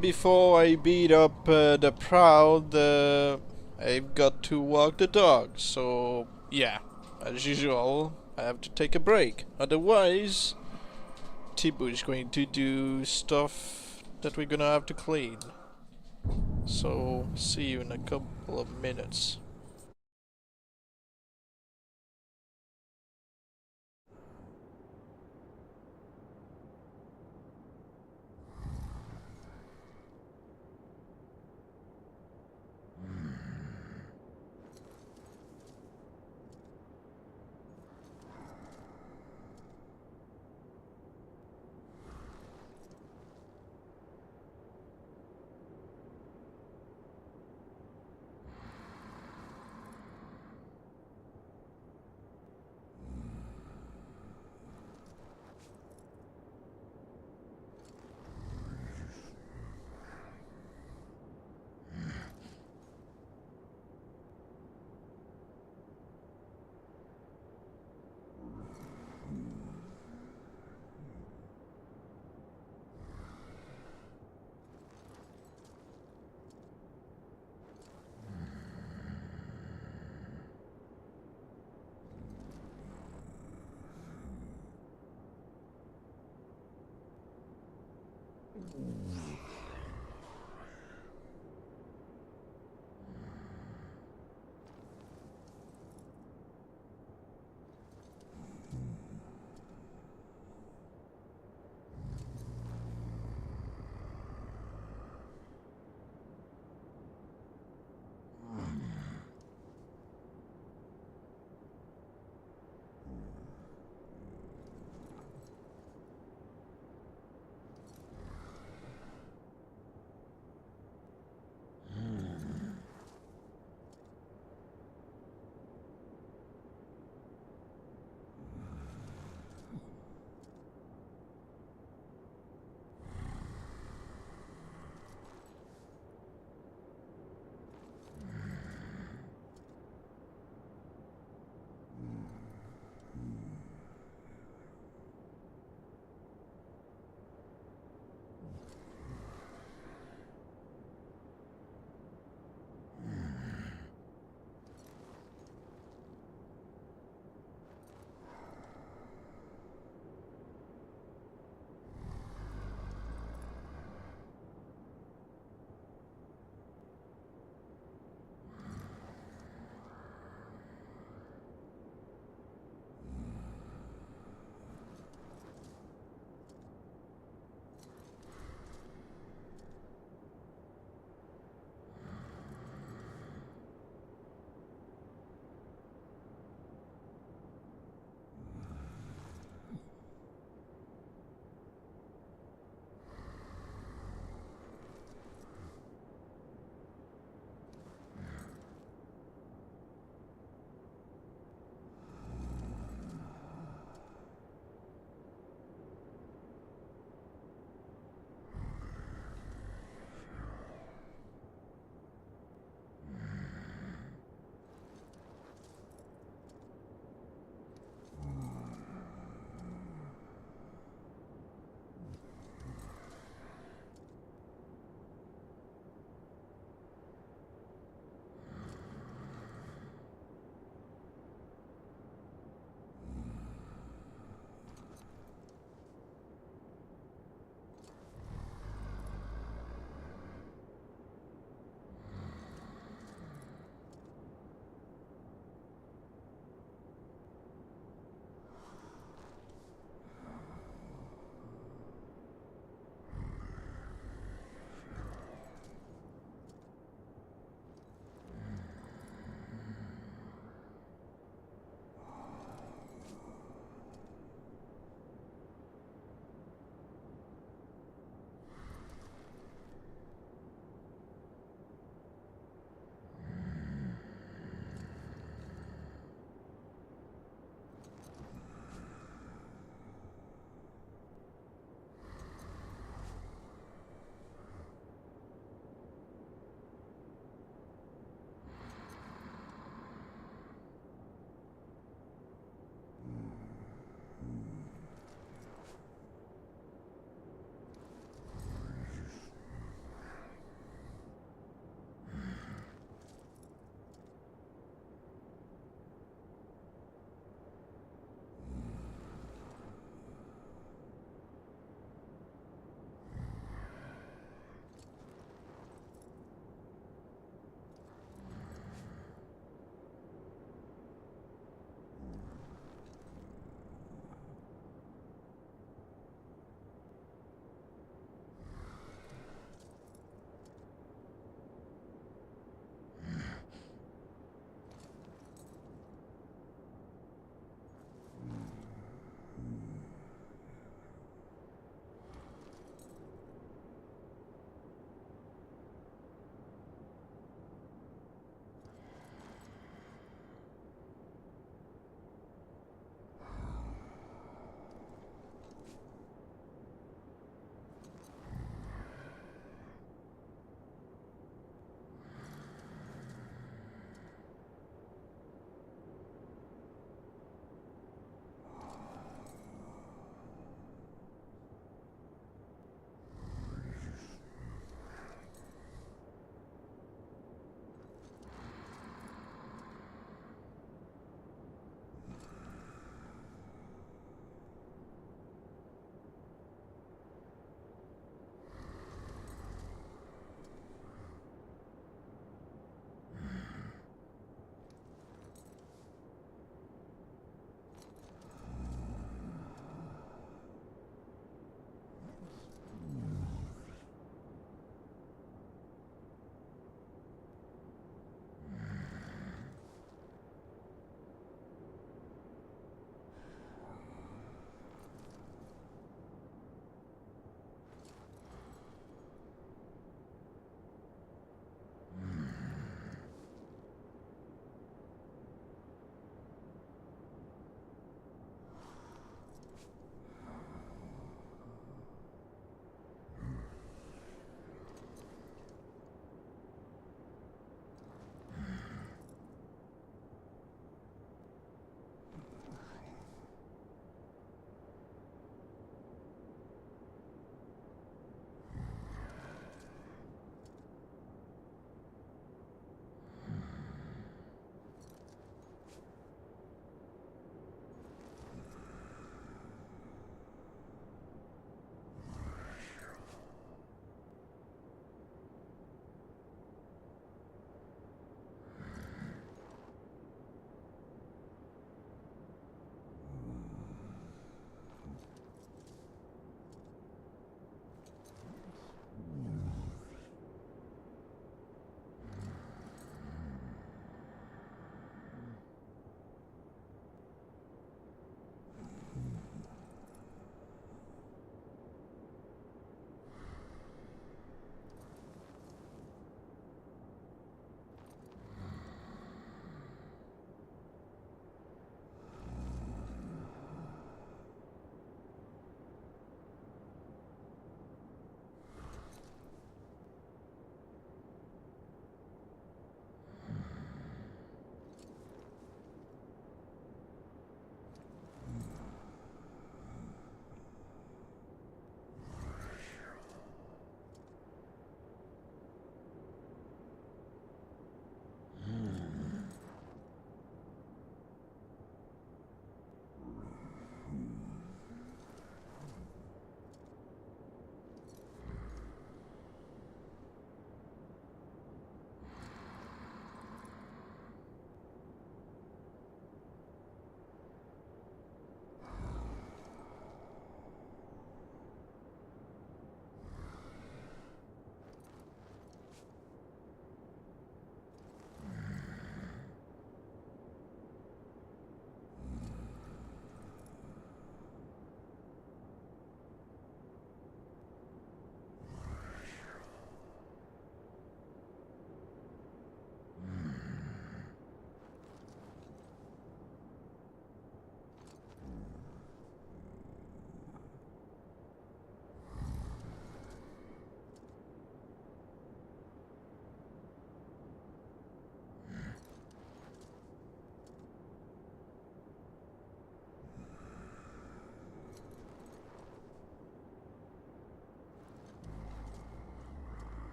Before I beat up the Proud, I've got to walk the dog, so yeah, as usual, I have to take a break. Otherwise, Tibu's going to do stuff that we're gonna have to clean. So, see you in a couple of minutes.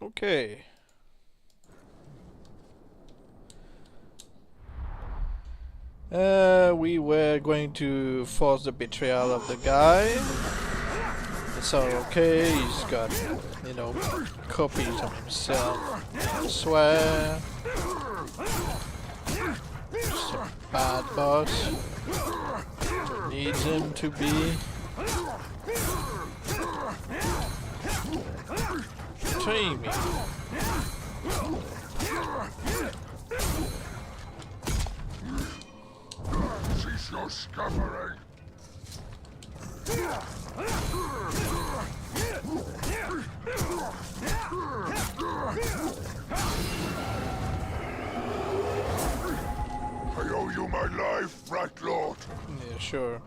Okay. We were going to force the betrayal of the guy. It's all okay. He's got, you know, copies of himself. I swear. Just a bad boss. Needs him to be. Betray me. Cease your scampering. I owe you my life, Bright Lord. Yeah, sure.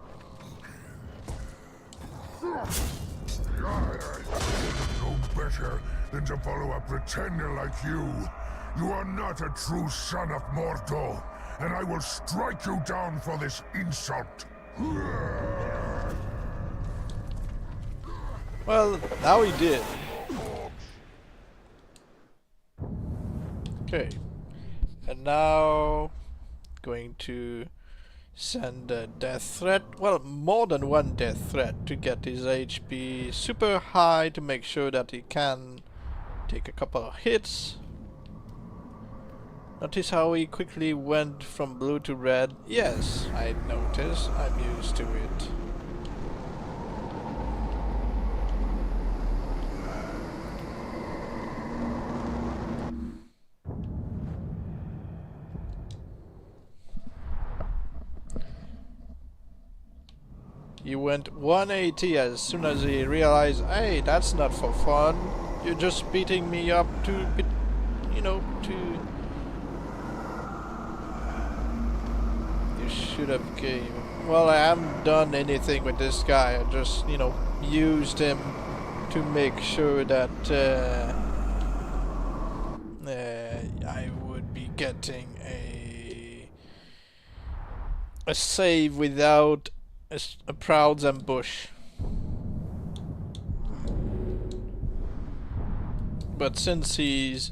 No better than to follow a pretender like you. You are not a true son of Mortal, and I will strike you down for this insult. Well, now he did. Okay. And now going to send a death threat. Well, more than one death threat to get his HP super high to make sure that he can take a couple of hits. Notice how he quickly went from blue to red. Yes, I noticed. I'm used to it. He went 180 as soon as he realized, hey, that's not for fun. You're just beating me up to, you know, to... You should have gave... Well, I haven't done anything with this guy. I just, you know, used him to make sure that I would be getting a save without a Proud's ambush. But since he's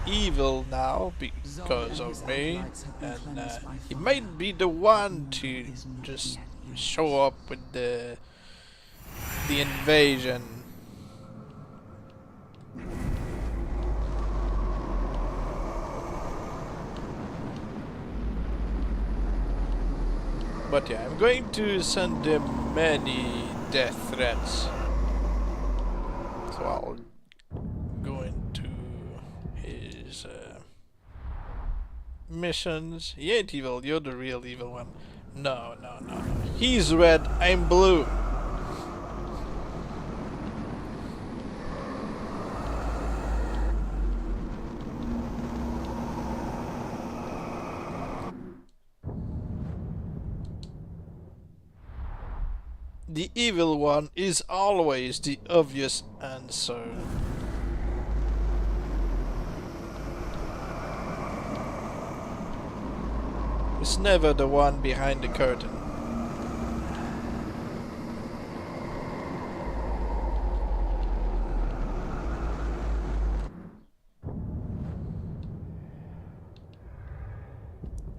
evil now because of me, and he might be the one to just show up with the invasion. But yeah, I'm going to send him many death threats. So I'll go into his missions. He ain't evil, you're the real evil one. No. He's red, I'm blue. The evil one is always the obvious answer. It's never the one behind the curtain.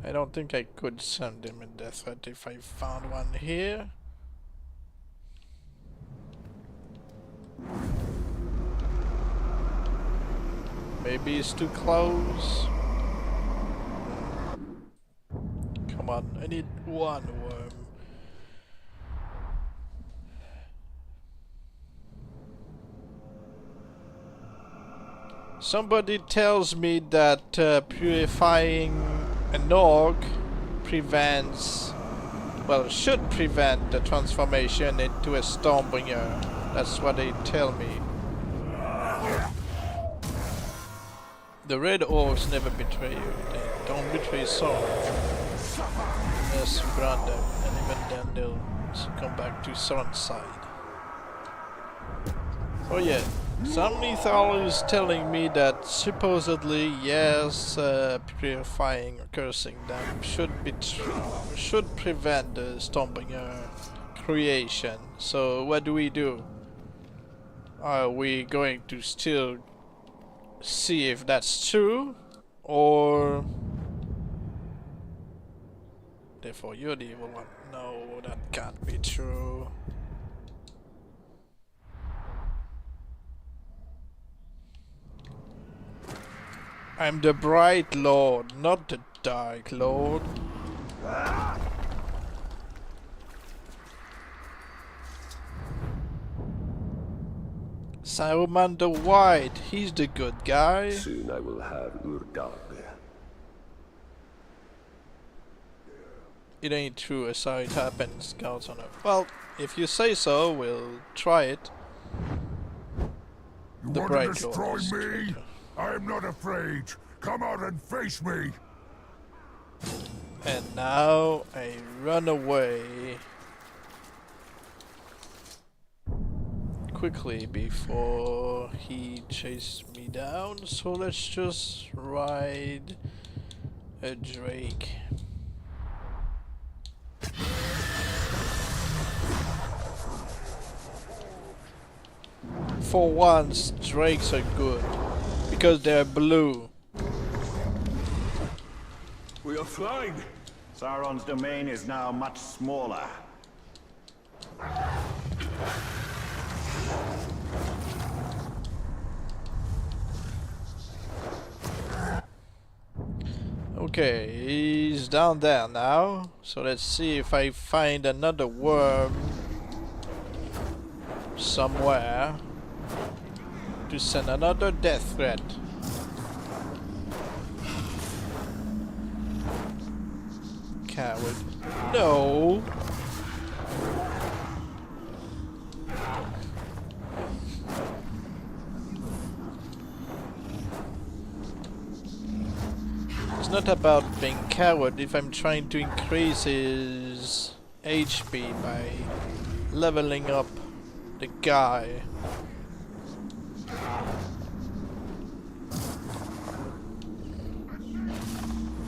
I don't think I could send him a death threat if I found one here. Maybe it's too close. Come on, I need one worm. Somebody tells me that purifying an orc prevents, well, should prevent the transformation into a Stormbringer. That's what they tell me. The red orcs never betray you. They don't betray Sauron. Unless you brand them, and even then they'll come back to Sauron's side. Oh yeah, Samnithal is telling me that supposedly, yes, purifying or cursing them should prevent the Stormbringer creation. So what do we do? Are we going to still see if that's true, or therefore you're the evil one. No, that can't be true. I'm the Bright Lord, not the Dark Lord. Saruman the White, he's the good guy. Soon I will have Urdag. It ain't true, I saw it happen, scouts on it. Well, if you say so, we'll try it. You The want Bright to destroy Lord is me? traitor. I am not afraid. Come out and face me. And now I run away quickly before he chases me down. So let's just ride a Drake. For once, Drakes are good because they're blue. We are flying. Sauron's domain is now much smaller. Okay, he's down there now. So let's see if I find another worm somewhere to send another death threat. Coward. No. It's not about being coward if I'm trying to increase his HP by leveling up the guy.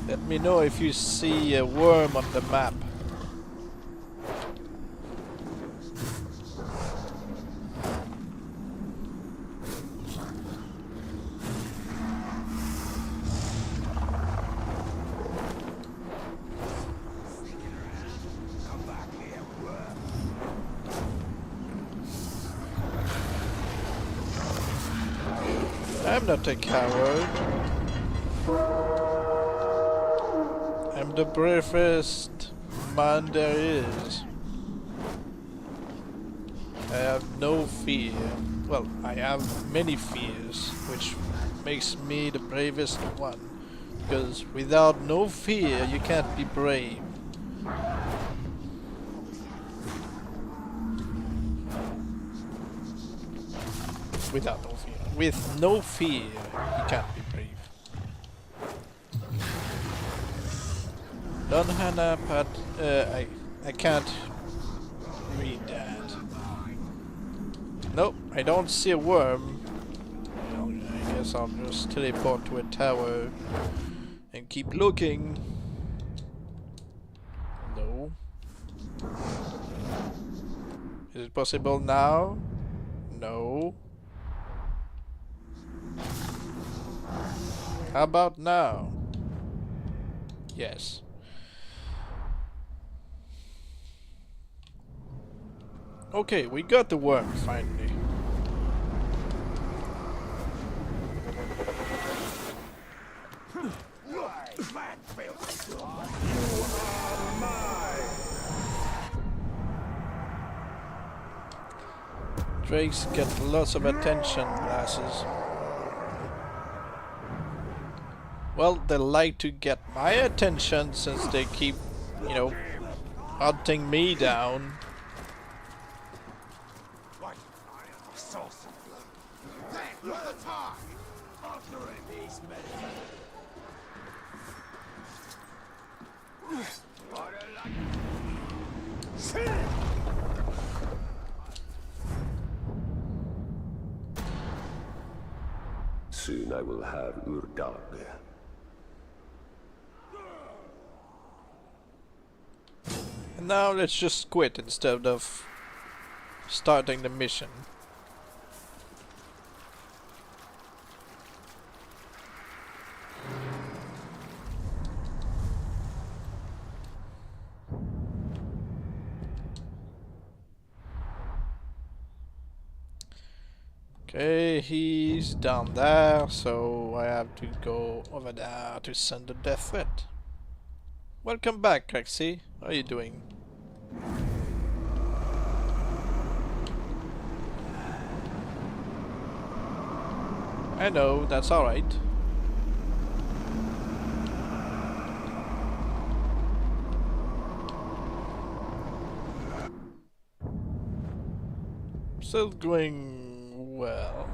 Let me know if you see a worm on the map. I'm not a coward. I'm the bravest man there is. I have no fear. Well, I have many fears, which makes me the bravest one. Because without no fear, you can't be brave. Without no fear. With no fear, you can't be brave. Don't hang up at... I can't read that. Nope, I don't see a worm. Well, I guess I'll just teleport to a tower and keep looking. No. Is it possible now? No. How about now? Yes. Okay, we got the worm finally. Drakes get lots of attention, lasses. Well, they like to get my attention since they keep, you know, hunting me down. Soon I will have Urdag. And now let's just quit instead of starting the mission. Okay, he's down there, so I have to go over there to send a death threat. Welcome back, Krexy. How are you doing? I know, that's alright. Still going well.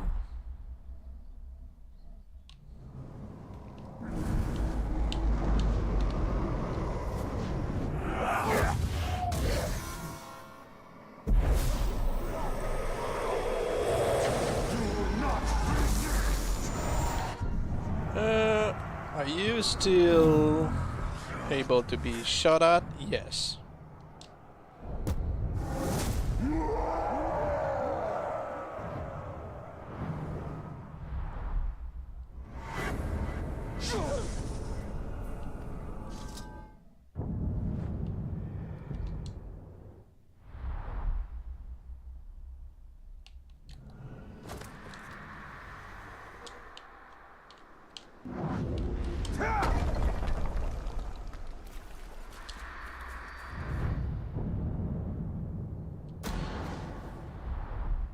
Are you still able to be shot at? Yes.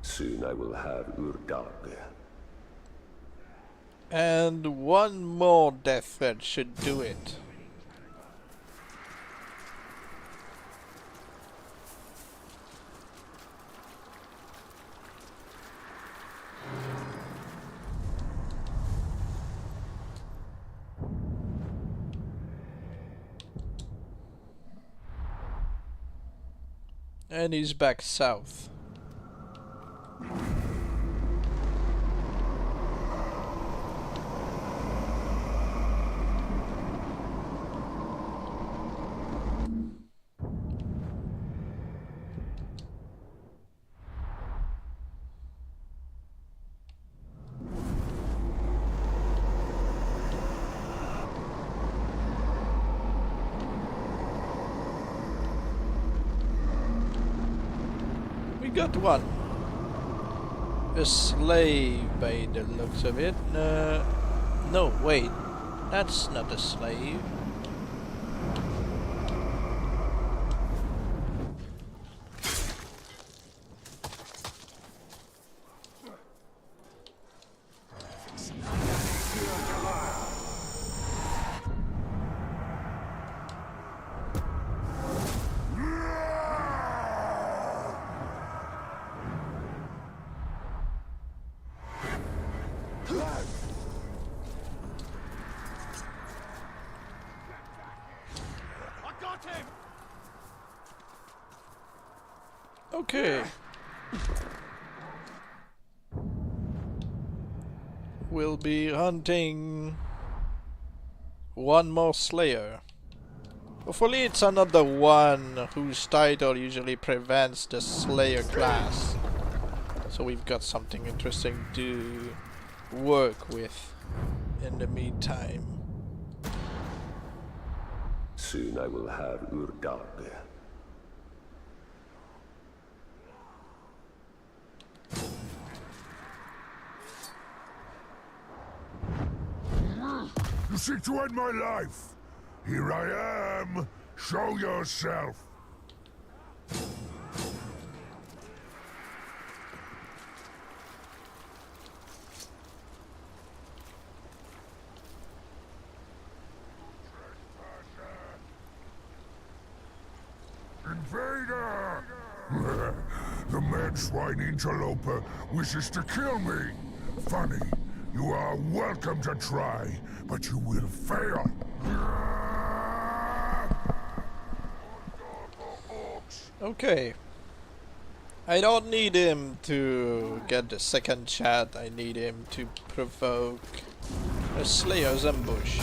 Soon I will have Urdag. And one more death threat should do it. And he's back south. Got one. A slave by the looks of it. No, wait. That's not a slave. Okay. We'll be hunting one more Slayer. Hopefully it's another one whose title usually prevents the Slayer class. So we've got something interesting to work with in the meantime. Soon I will have Urdag. You seek to end my life. Here I am. Show yourself. Invader! The mad swine interloper wishes to kill me. Funny. You are welcome to try, but you will fail. Okay. I don't need him to get the second chat, I need him to provoke a Slayer's ambush.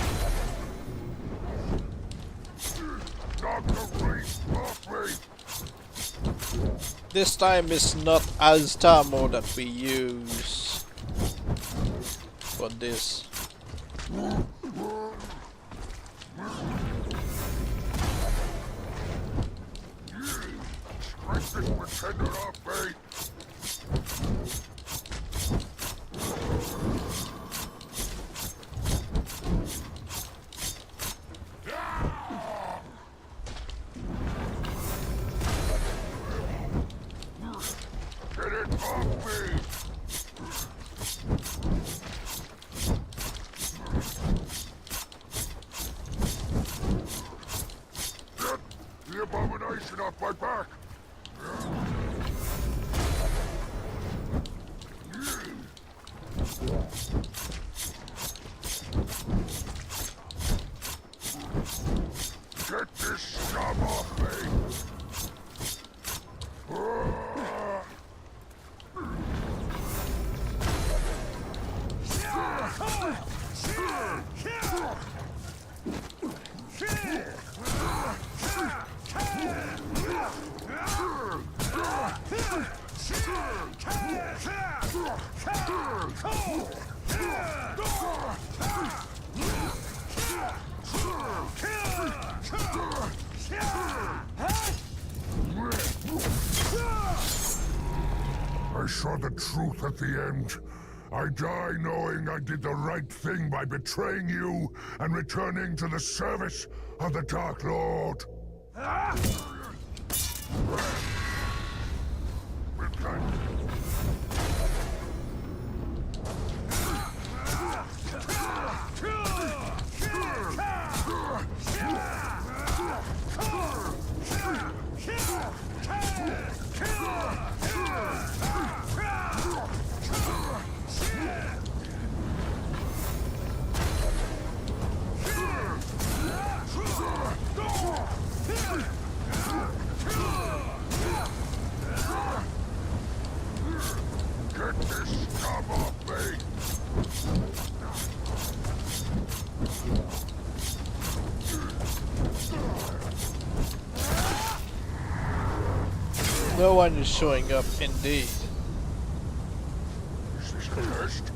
This time is not Aztamo that we use for this. Get it off me! Get the abomination off my back! Get this scum off me! I saw the truth at the end. I die knowing I did the right thing by betraying you and returning to the service of the Dark Lord. Get this scum off me! No one is showing up, indeed. Is this the test?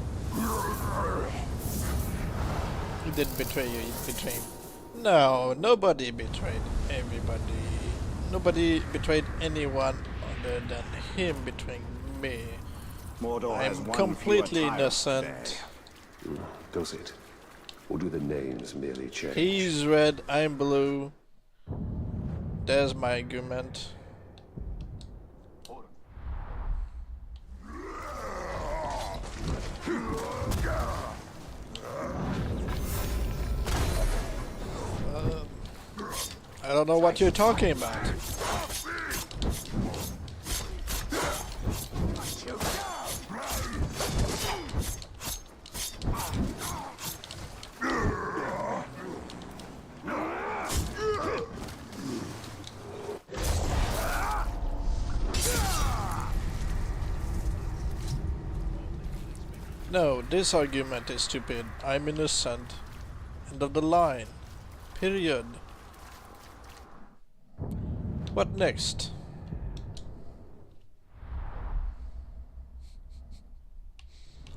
He didn't betray you, he betrayed him. No, nobody betrayed everybody. Nobody betrayed anyone other than him betraying me. Mordor has I'm one completely fewer tyrant innocent. today. Does it? Or do the names merely change? He's red, I'm blue. There's my argument. I don't know what you're talking about. No, this argument is stupid. I'm innocent. End of the line. Period. What next?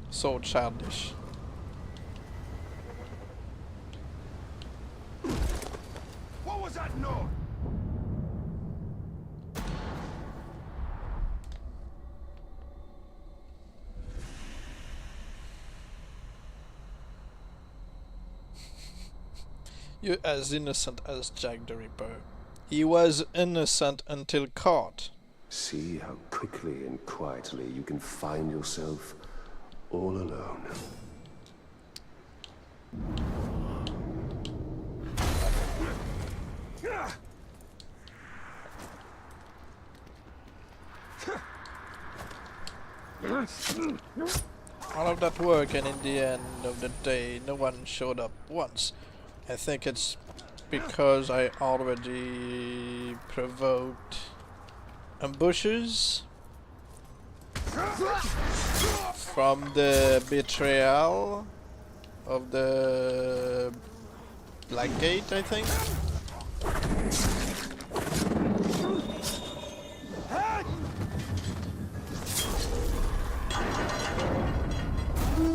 So childish. What was that noise? You're as innocent as Jack the Ripper. He was innocent until caught. See how quickly and quietly you can find yourself all alone. All of that work, and in the end of the day, no one showed up once. I think it's because I already provoked ambushes from the betrayal of the Black Gate, I think.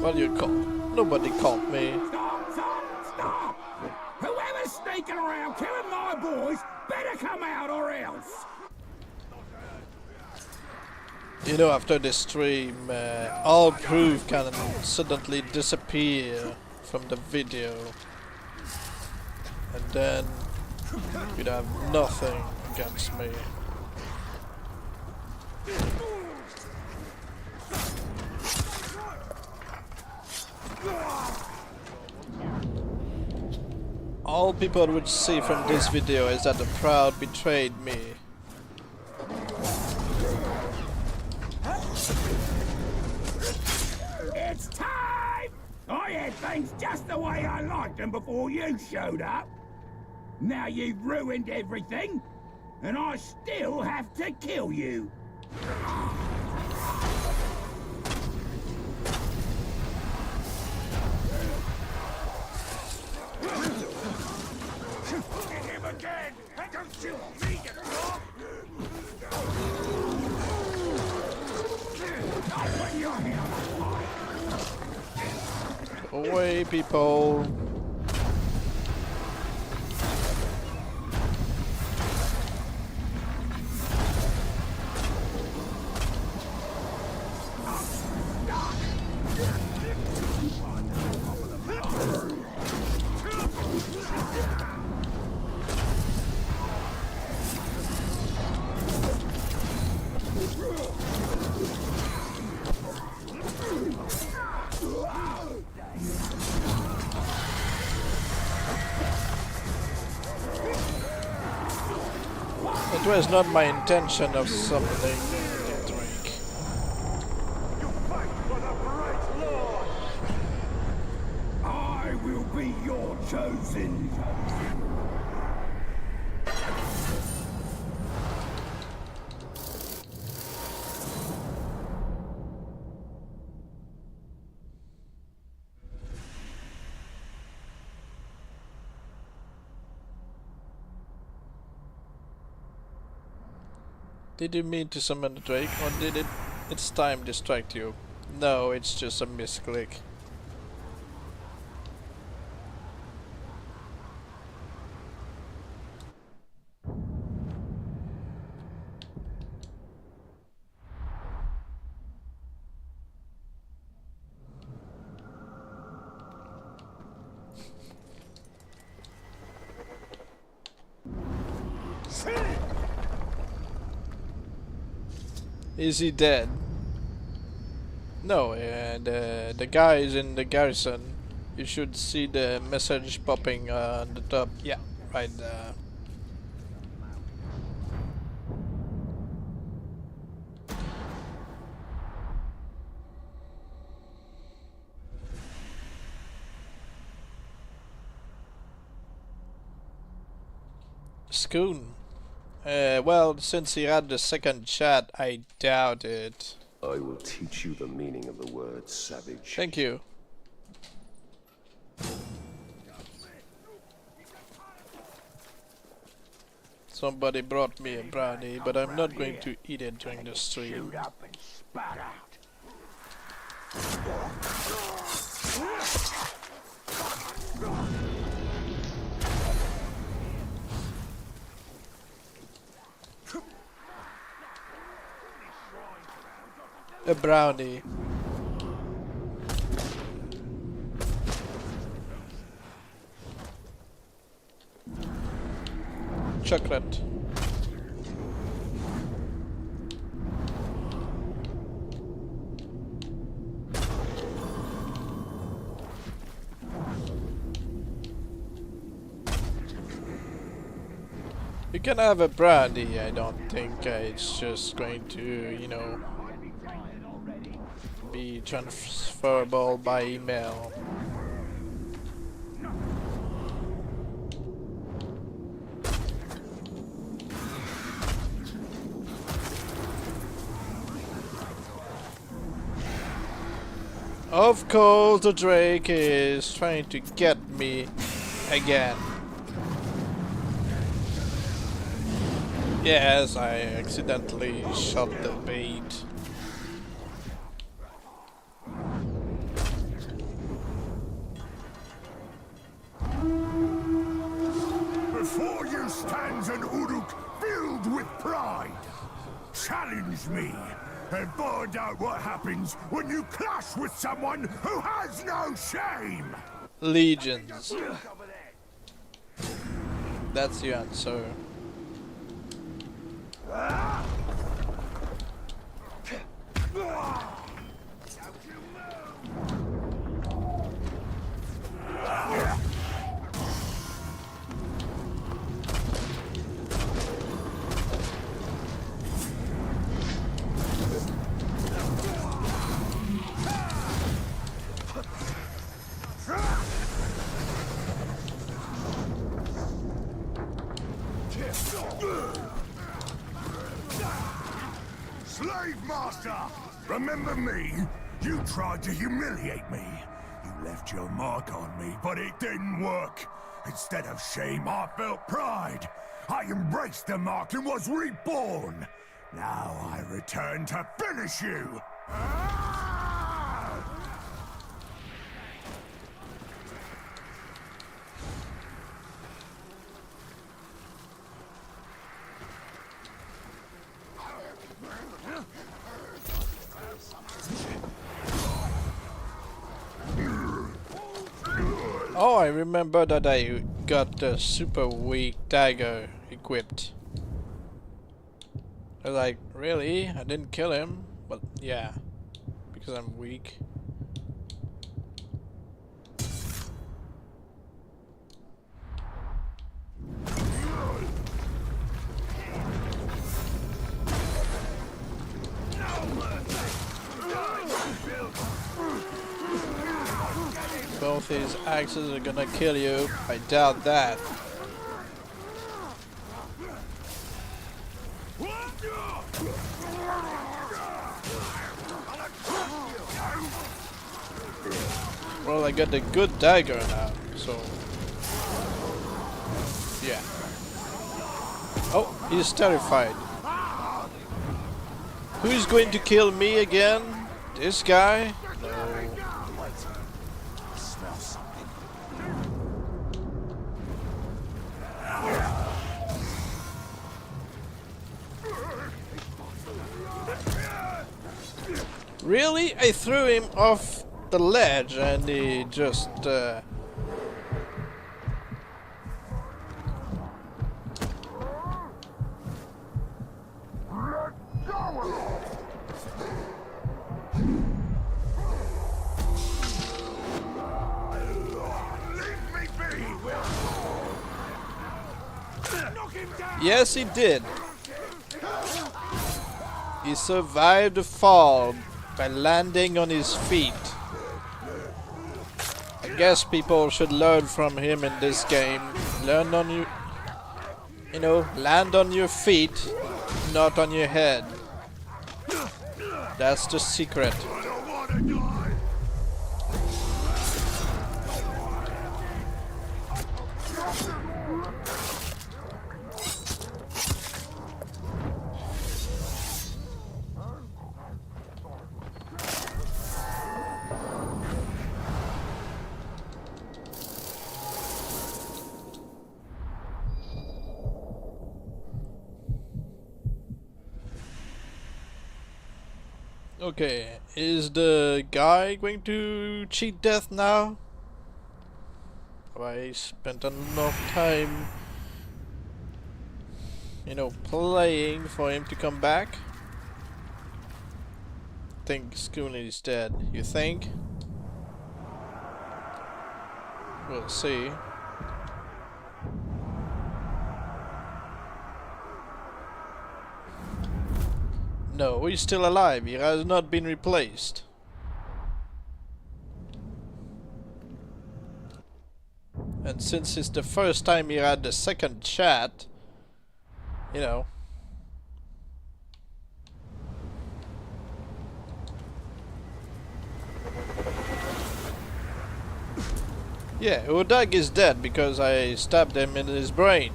Well, you called. Nobody called me. Stop! Stop! Stop! Whoever's sneaking around killing my boys better come out or else! You know, after this stream, all proof can suddenly disappear from the video. And then you'd have nothing against me. All people would see from this video is that the Proud betrayed me. It's time! I had things just the way I liked them before you showed up. Now you've ruined everything, and I still have to kill you. Hit him again! Don't you want me to talk? Away, people. It was not my intention of summoning the Drake. I will be your chosen. Did you mean to summon the Drake, or did its time distract you? No, it's just a misclick. Is he dead? No, and the guy is in the garrison. You should see the message popping on the top. Yeah, right there. Scoon. Well, since he had the second chat, I doubt it. I will teach you the meaning of the word savage. Thank you. Somebody brought me a brownie, but I'm not going to eat it during the stream. Up and spat out. A brownie. Chocolate. You can have a brandy, I don't think it's just going to, you know, be transferable by email. Of course, the Drake is trying to get me again. Yes, I accidentally shot the bait. Before you stands an Uruk filled with pride. Challenge me and find out what happens when you clash with someone who has no shame. Legions. That's the answer. Remember me? You tried to humiliate me. You left your mark on me, but it didn't work. Instead of shame, I felt pride. I embraced the mark and was reborn. Now I return to finish you. Oh, I remember that I got the super weak dagger equipped. I was like, really? I didn't kill him? But yeah, because I'm weak. Both his axes are gonna kill you. I doubt that. Well, I got the good dagger now, so yeah. Oh, he's terrified. Who's going to kill me again? This guy? No. Really? I threw him off the ledge and he just Yes, he did. He survived the fall by landing on his feet. I guess people should learn from him in this game. Learn on you know, land on your feet, not on your head. That's the secret. Okay, is the guy going to cheat death now? Have I spent enough time, you know, playing for him to come back? I think Scooney is dead. You think? We'll see. No, he's still alive. He has not been replaced. And since it's the first time he had the second chat, you know. Yeah, Udag is dead because I stabbed him in his brain.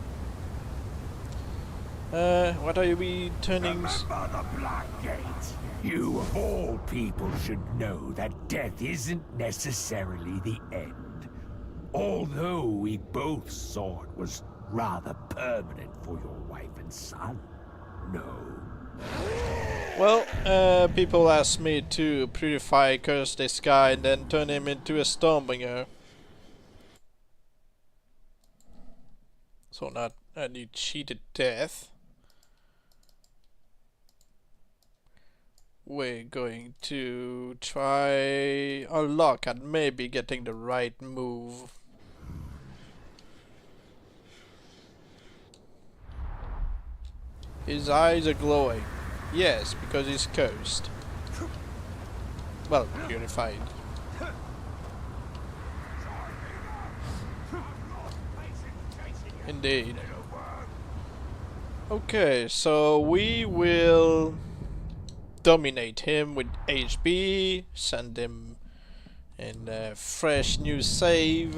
What are we turning? Remember the Black Gate. You of all people should know that death isn't necessarily the end. Although we both saw it was rather permanent for your wife and son. No. Well, people asked me to purify, curse this guy, and then turn him into a Stormbringer. So not any cheated death. We're going to try our luck at maybe getting the right move. His eyes are glowing. Yes, because he's cursed. Well, purified. Indeed. Okay, so we will dominate him with HP, send him in a fresh new save,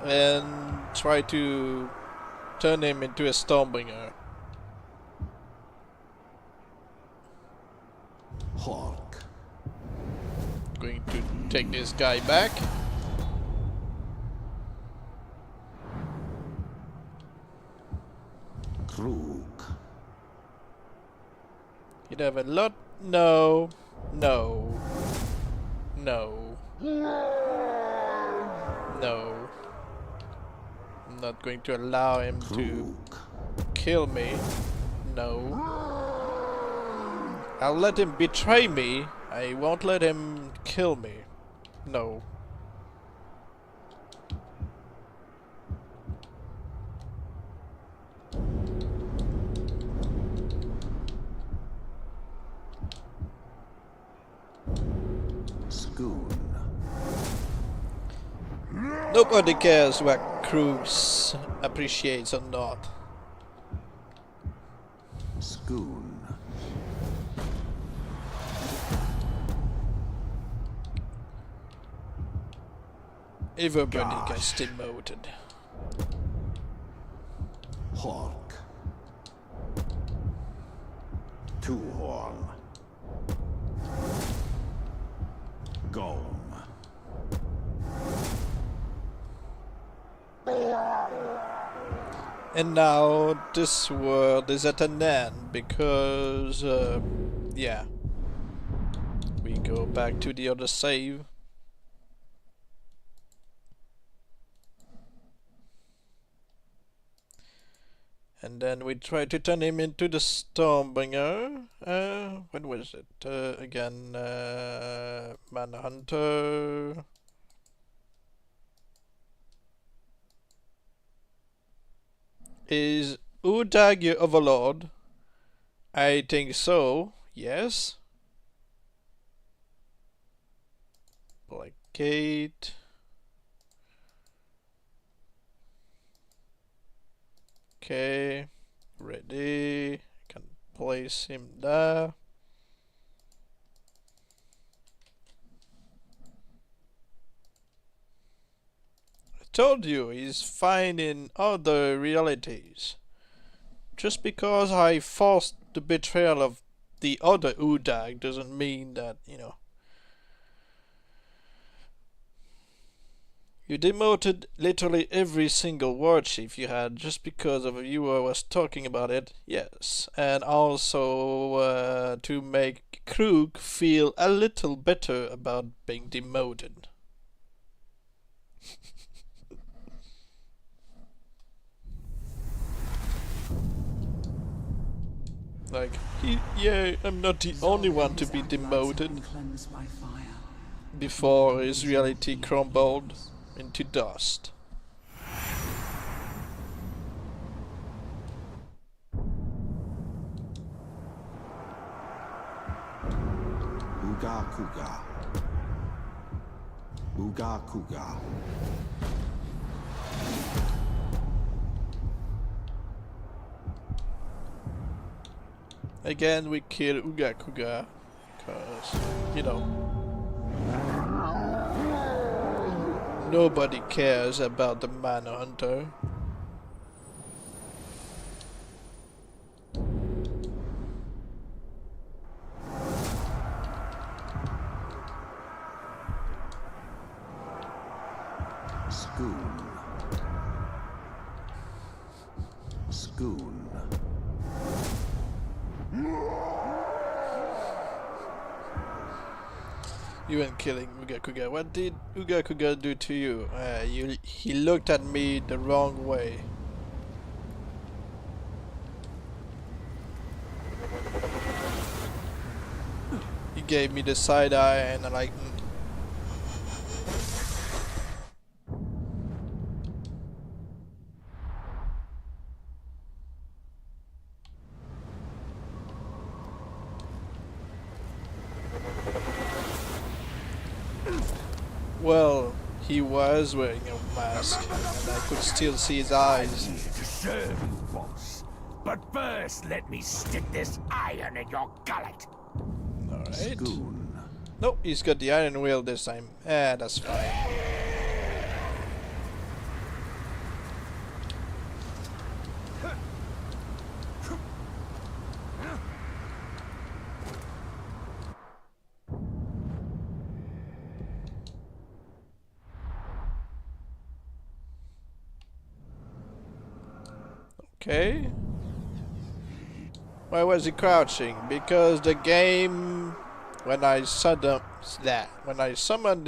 and try to turn him into a Stormbringer. Hawk. Going to take this guy back. Krug. He'd have a lot. No. No. No. No. I'm not going to allow him to kill me. No. I'll let him betray me. I won't let him kill me. No. Schoon. Nobody cares what Cruz appreciates or not. Schoon. Everybody gets demoted. Hawk. Two-horn. Golem. And now this world is at an end because, yeah. We go back to the other save. And then we try to turn him into the Stormbringer. When was it? Again, Manhunter. Is Udag your overlord? I think so, yes. Placate. Okay, ready. Can place him there. I told you he's fine in other realities. Just because I forced the betrayal of the other Udag doesn't mean that, you know. You demoted literally every single war chief you had just because of a viewer was talking about it, yes. And also to make Krug feel a little better about being demoted. Like, yeah, I'm not the only one to be demoted. Before his reality crumbled into dust. Uga Kuga. Uga Kuga. Again, we kill Uga Kuga because, you know, nobody cares about the Manhunter. Schoon. Schoon. You went killing Uga Kuga. What did Uga Kuga do to you? He looked at me the wrong way. He gave me the side eye and I'm like... Well, he was wearing a mask, and I could still see his eyes. I'm here to serve you, boss. But first, let me stick this iron in your gullet. Alright. Schoon. Nope, he's got the iron wheel this time. Ah, that's fine. Okay. Why was he crouching? Because the game, when I summoned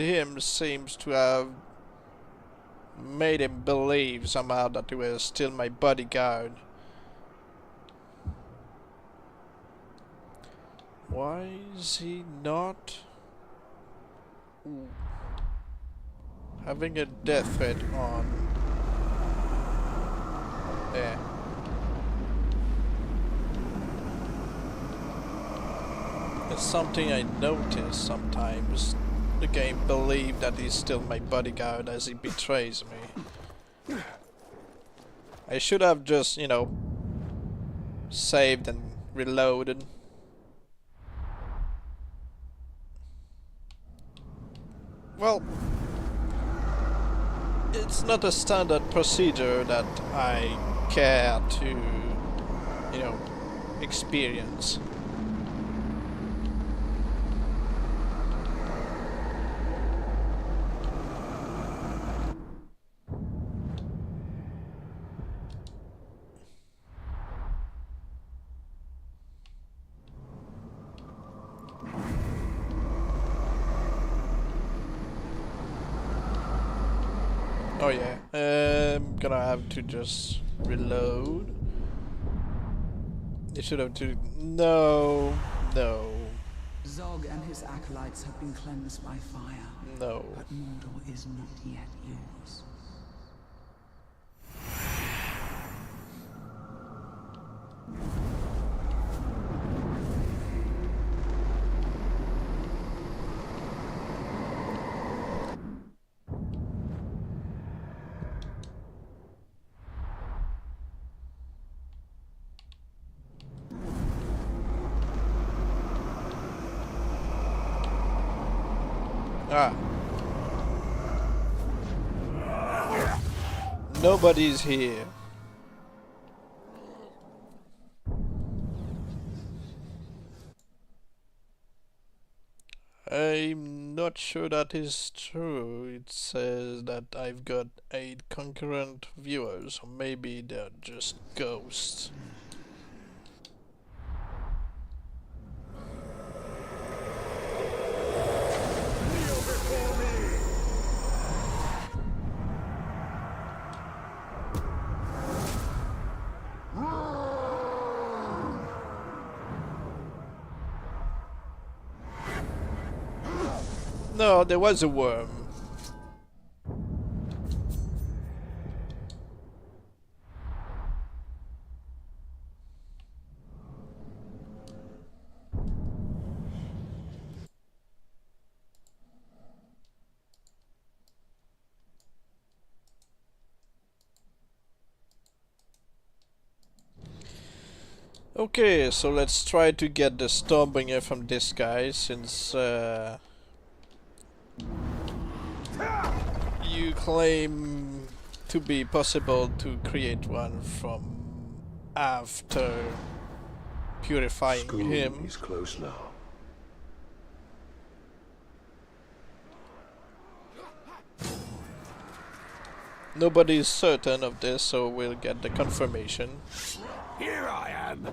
him, seems to have made him believe somehow that he was still my bodyguard. Why is he not having a death threat on? There. It's something I notice sometimes. The game believes that he's still my bodyguard as he betrays me. I should have just, you know, saved and reloaded. Well, it's not a standard procedure that I care to, you know, experience. Oh yeah, I'm gonna have to just reload. You should have to... No. Zog and his acolytes have been cleansed by fire. No. But Mordor is not yet yours. Ah. Nobody's here. I'm not sure that is true. It says that I've got 8 concurrent viewers, or maybe they're just ghosts. No, there was a worm. Okay, so let's try to get the Stormbringer from this guy, since you claim to be possible to create one from after purifying Schoon him. is close now. Nobody is certain of this, so we'll get the confirmation. Here I am.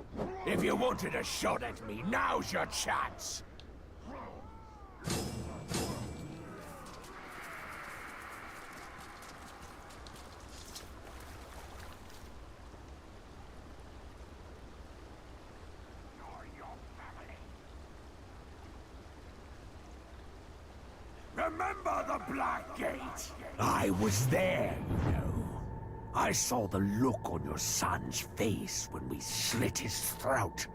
If you wanted a shot at me, now's your chance. Remember the Black Gate? I was there, you know. I saw the look on your son's face when we slit his throat.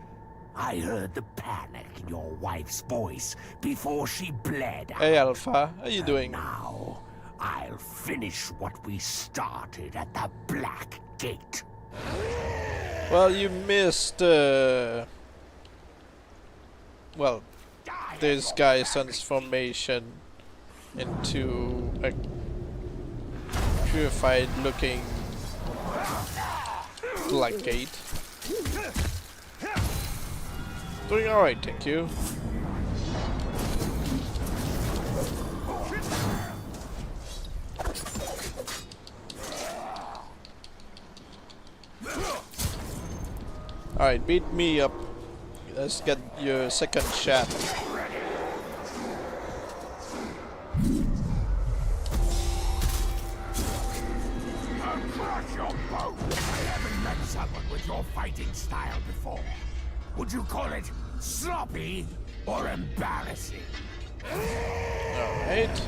I heard the panic in your wife's voice before she bled out. Hey Alpha, how you doing? Now, I'll finish what we started at the Black Gate. Well, you missed, well, this guy's transformation into a purified looking blackgate. Doing alright, thank you. Alright, beat me up. Let's get your second shot. Across your boat! I haven't met someone with your fighting style before. Would you call it sloppy or embarrassing? Alright.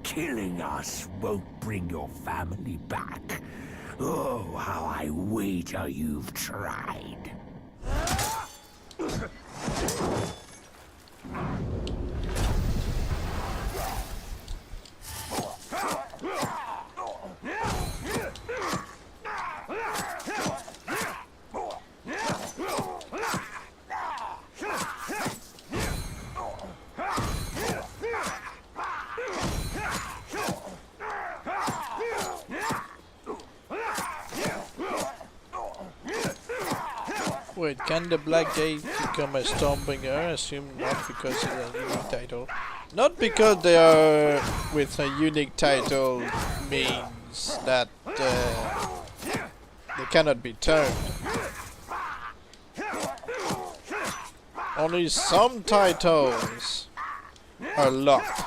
Killing us won't bring your family back. Oh, how I wager you've tried. Wait, can the Blackgate become a Stormbringer? I assume not, because it's a unique title. Not because they are with a unique title means that they cannot be turned. Only some titles are locked.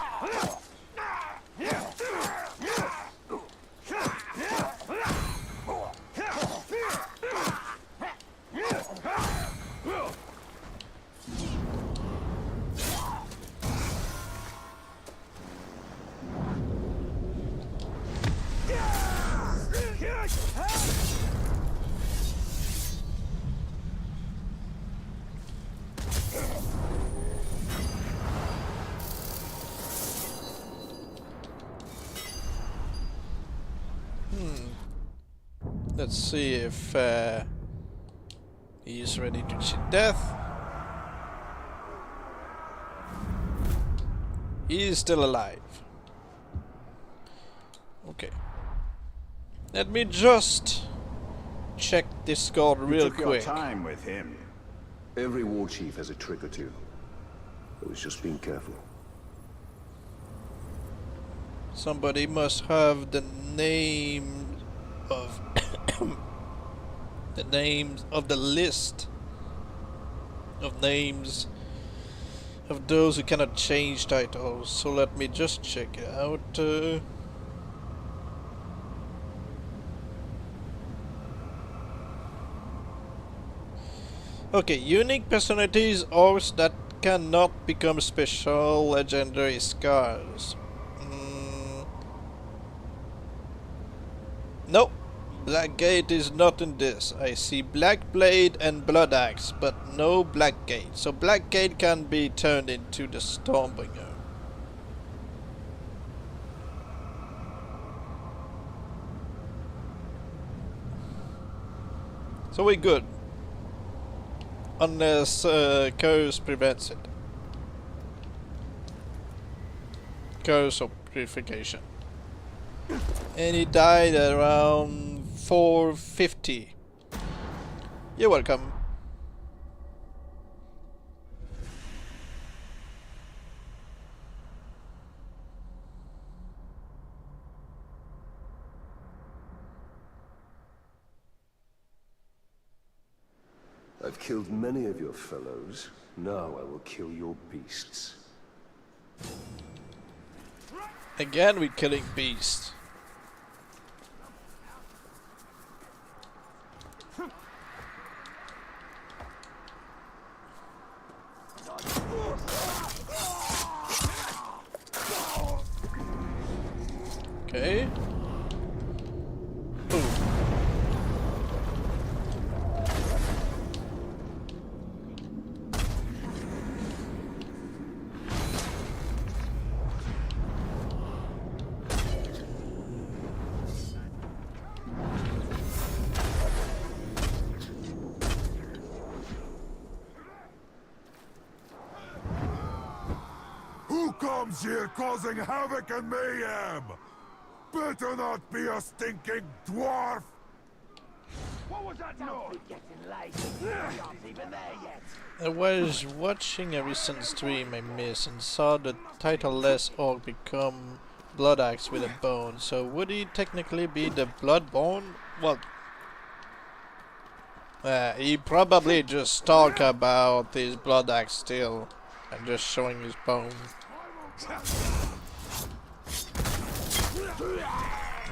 Let's see if he's ready to cheat death. He is still alive. Okay. Let me just check Discord real Took quick. your time with him. Every war chief has a trick or two. I was just being careful. Somebody must have the name of the names of the list of names of those who cannot change titles. So let me just check it out. Okay, unique personalities or that cannot become special legendary scars. Nope, Blackgate is not in this. I see Blackblade and Blood Axe, but no Blackgate. So Blackgate can be turned into the Stormbringer. So we're good. Unless Curse prevents it. Curse or purification. And he died around 450. You're welcome. I've killed many of your fellows. Now I will kill your beasts. Again, we're killing beasts. Okay. Boom. Who comes here causing havoc and mayhem? Better not be a stinking dwarf! What was that noise? Getting late. We aren't even there yet. I was watching a recent stream I missed and saw the titleless orc become Blood Axe with a bone. So would he technically be the Bloodborne? Well, he probably just talk about his Blood Axe still and just showing his bone.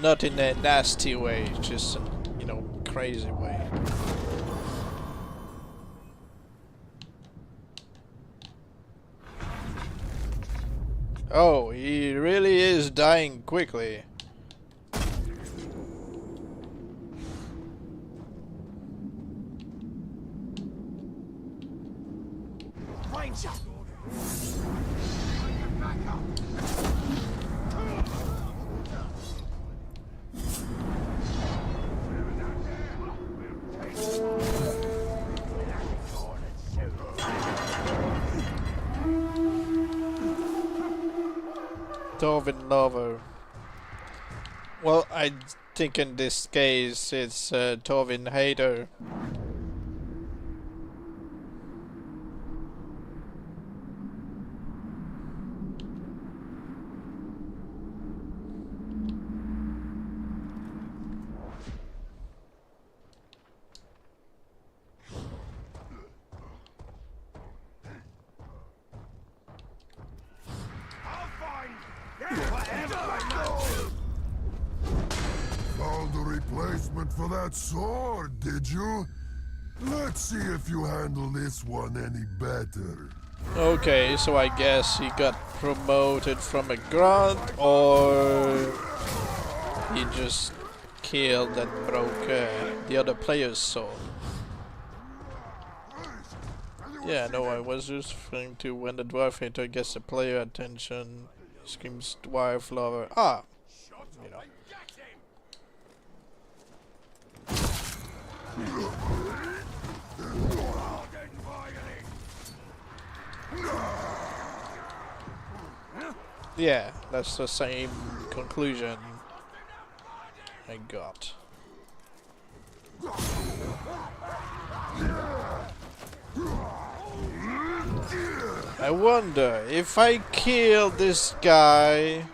Not in a nasty way, just in, you know, crazy way. Oh, he really is dying quickly. Ranger! Torvin lover. Well, I think in this case it's Torvin hater. Found a replacement for that sword, did you? Let's see if you handle this one any better. Okay, so I guess he got promoted from a grunt, or he just killed and broke the other player's sword. Yeah, no, I was just referring to when the dwarf hater gets the player attention, screams dwarf lover. Ah, you know. Yeah, that's the same conclusion I got. I wonder, if I kill this guy,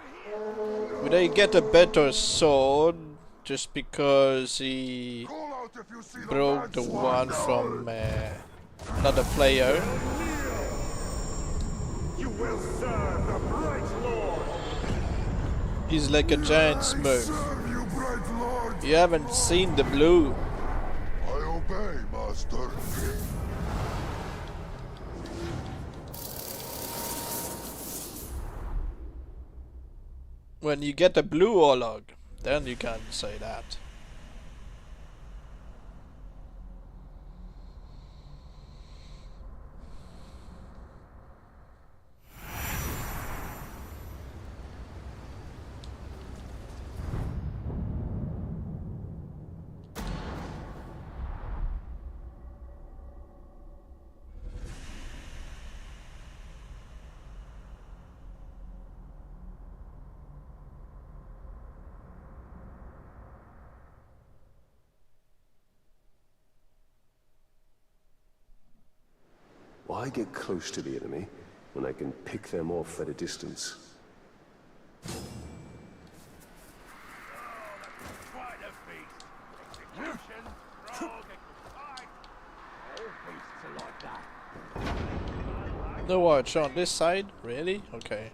would I get a better sword just because he broke the one from another player? You will serve the Bright Lord! He's like a giant smurf. Serve you, Bright Lord! You haven't seen the blue. I obey, Master. When you get a blue Orlog, then you can say that. Why get close to the enemy when I can pick them off at a distance? Quite a feast. Execution, frog, fight. All No watch on this side? Really? Okay.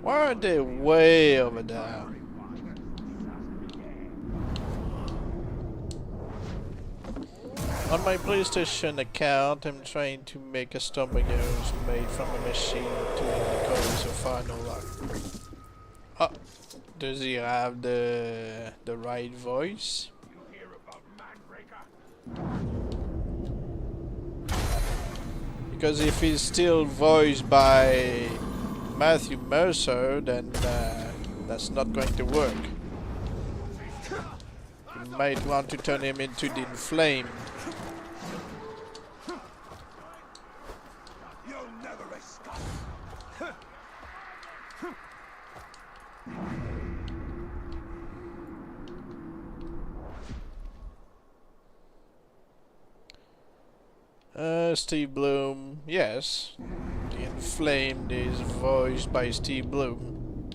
Why are they way over there? On my PlayStation account, I'm trying to make a stomping arrows made from a machine to the so far no luck. Oh, does he have the right voice? Because if he's still voiced by Matthew Mercer, then that's not going to work. You might want to turn him into the Inflamed. Steve Bloom, yes. The Inflamed is voiced by Steve Bloom.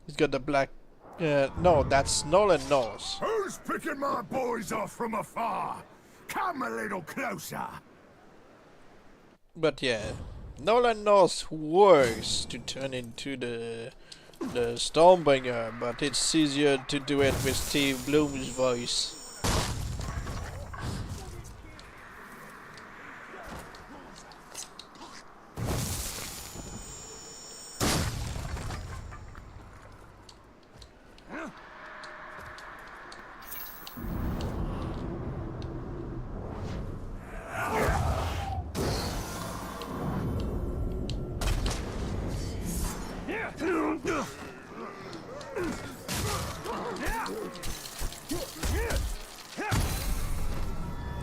He's got the black... no, that's Nolan North. Who's picking my boys off from afar? Come a little closer. But yeah, Nolan North works to turn into the Stormbringer, but it's easier to do it with Steve Bloom's voice.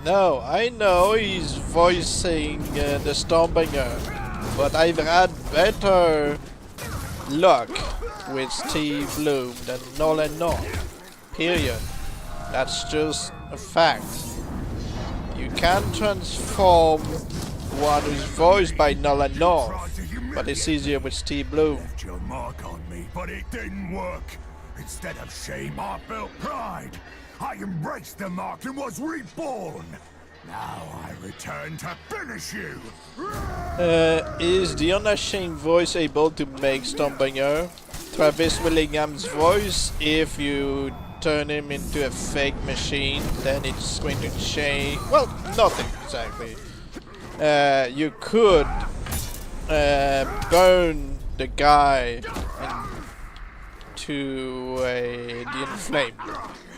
No, I know he's voicing the Stormbringer, but I've had better luck with Steve Bloom than Nolan North. Period. That's just a fact. You can transform one who's voiced by Nolan North, but it's easier with Steve Bloom. Left your mark on me, but it didn't work. Instead of shame, I felt pride. I embraced the mark and was reborn. Now I return to finish you. Is the unashamed voice able to make Stormbringer Travis Willingham's voice? If you turn him into a fake machine, then it's going to change. Well, nothing exactly. You could burn the guy into the Inflamed.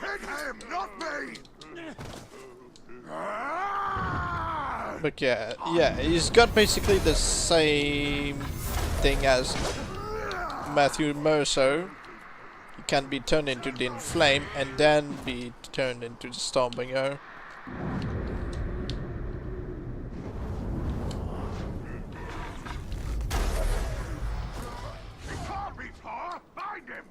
Hit him, not me. But yeah, he's got basically the same thing as Matthew Mercer. He can be turned into the Inflamed and then be turned into the Stormbringer. Find him.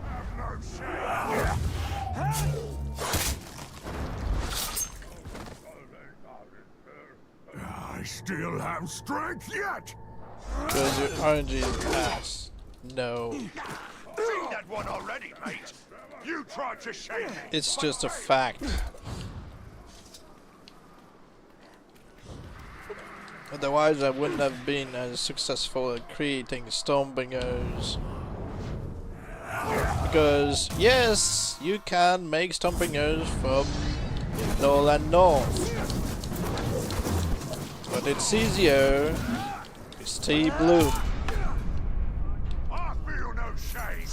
Have no shame. I still have strength yet. Because your RNG is ass. No. Seen that one already, mate. You tried to shame me. It's just a fact. Otherwise I wouldn't have been as successful at creating Stormbringers. Because yes, you can make Stormbringers from Nolan North. But it's easier with Steve Bloom. I feel no shame.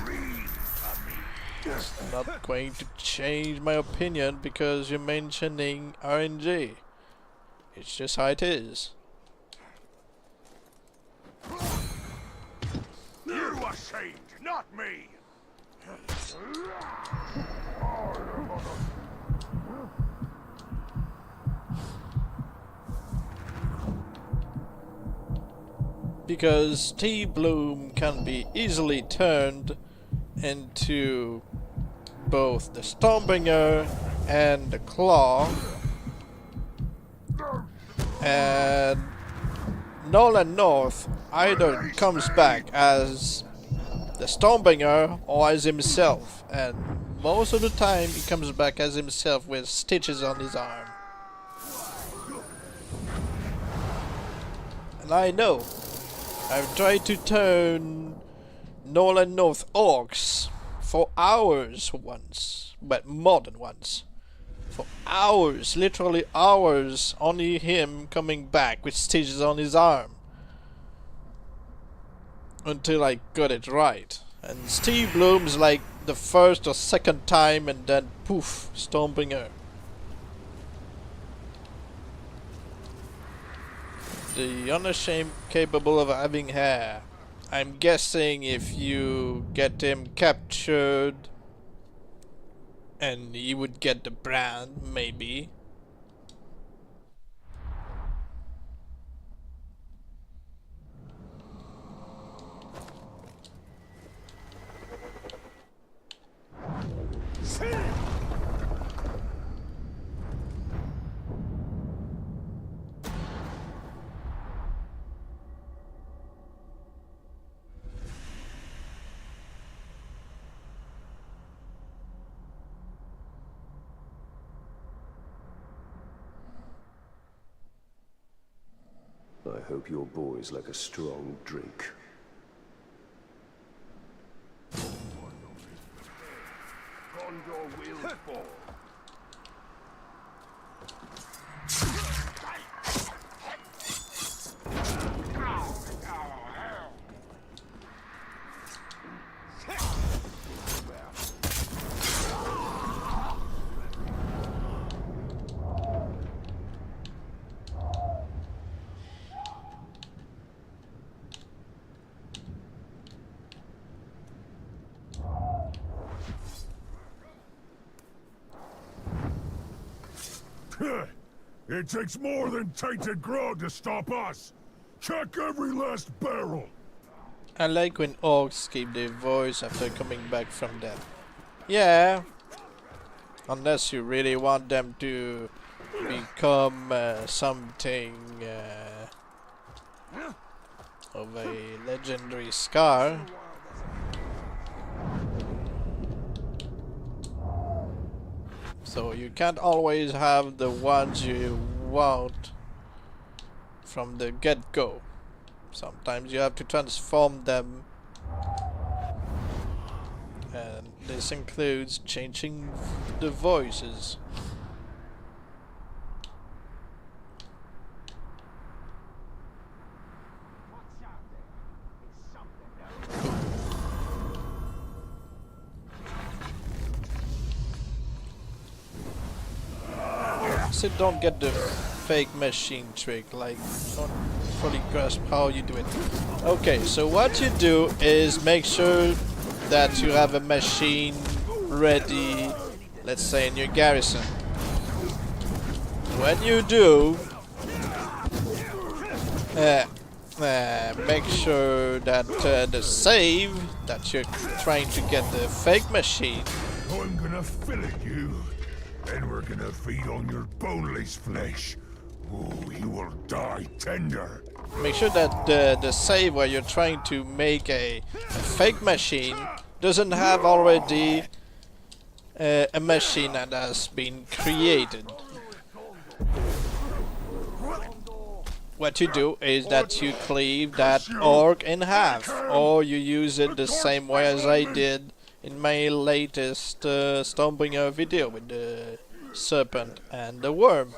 Read from me. I'm not going to change my opinion because you're mentioning RNG. It's just how it is. You ashamed, not me. because Steve Bloom can be easily turned into both the Stormbringer and the Claw, and Nolan North either comes back as the Stormbringer or as himself, and most of the time he comes back as himself with stitches on his arm. And I know I've tried to turn Nolan North orcs for hours once, but more than once. For hours, literally hours, only him coming back with stitches on his arm. Until I got it right. And Steve Bloom's like the first or second time, and then poof, Stormbringer. The unashamed capable of having hair. I'm guessing if you get him captured and he would get the brand, maybe. I hope your boys like a strong drink. Gondor will fall. It takes more than tainted grog to stop us. Check every last barrel. I like when orcs keep their voice after coming back from death. Yeah. Unless you really want them to become something of a legendary scar. So you can't always have the ones you want from the get-go. Sometimes you have to transform them, and this includes changing the voices. So don't get the fake machine trick, like don't fully grasp how you do it. Okay, so what you do is make sure that you have a machine ready, let's say in your garrison. When you do, make sure that the save that you're trying to get the fake machine. I'm gonna fillet you, and we're gonna feed on your boneless flesh. Oh, you will die tender. Make sure that the save where you're trying to make a fake machine doesn't have already a machine that has been created. What you do is that you cleave that orc in half, or you use it the same way as I did in my latest Stormbringer video with the serpent and the worm.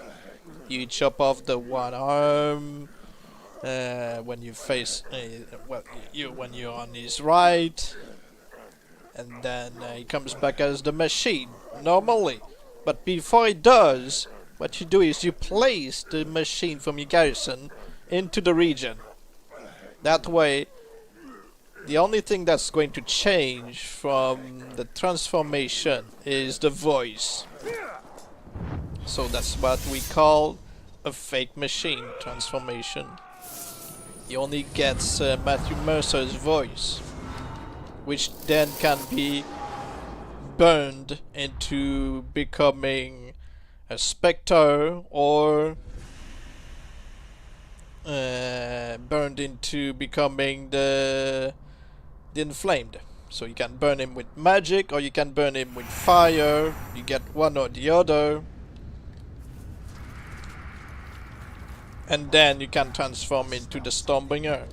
You chop off the one arm when you face when you're on his right, and then he comes back as the machine normally. But before he does, what you do is you place the machine from your garrison into the region. That way, the only thing that's going to change from the transformation is the voice. So that's what we call a fake machine transformation. he only gets Matthew Mercer's voice, which then can be burned into becoming a spectre or burned into becoming the inflamed. So you can burn him with magic or you can burn him with fire. You get one or the other. And then you can transform into the Stormbringer.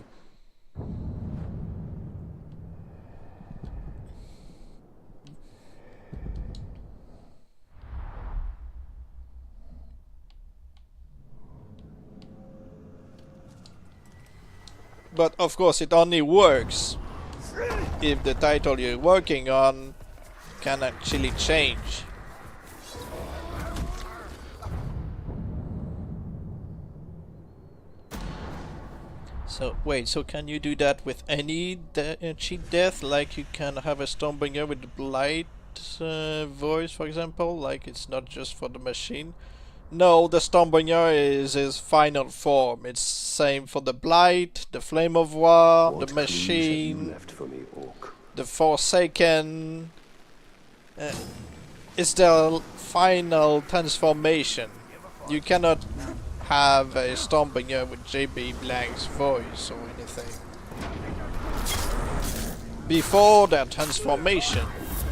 But of course it only works if the title you're working on can actually change. So wait, so can you do that with any cheat death? Like you can have a Stormbringer with the Blight voice, for example? Like it's not just for the machine? No, the Stormbringer is his final form. It's same for the Blight, the Flame of War, What the clues have you machine, left for me, Orc? the Forsaken. It's the final transformation. You cannot have a Stormbringer with JB Blank's voice or anything. Before that transformation,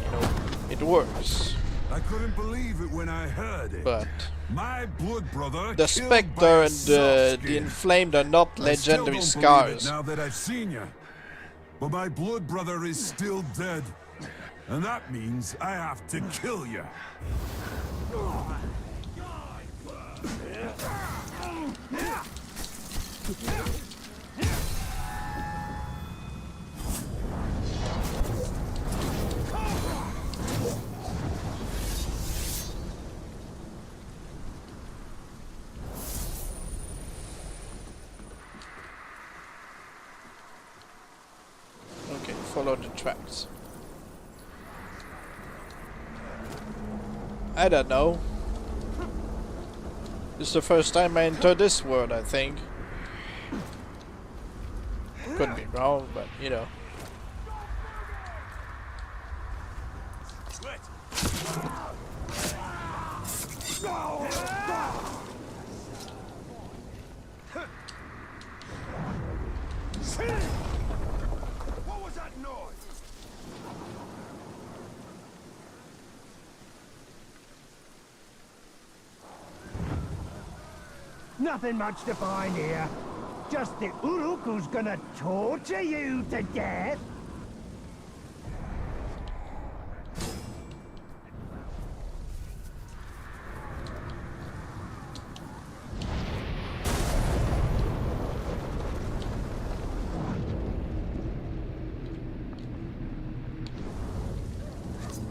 you know, it works. I couldn't believe it when I heard it. But My blood brother the killed by Spectre a and the self-skin. Inflamed are not I still legendary don't believe it scars. now that I've seen you. But my blood brother is still dead. And that means I have to kill you. Okay, follow the tracks. I don't know. This is the first time I enter this world, I think. Could be wrong, but you know. What was that noise? Nothing much to find here. Just the Uruk who's gonna torture you to death.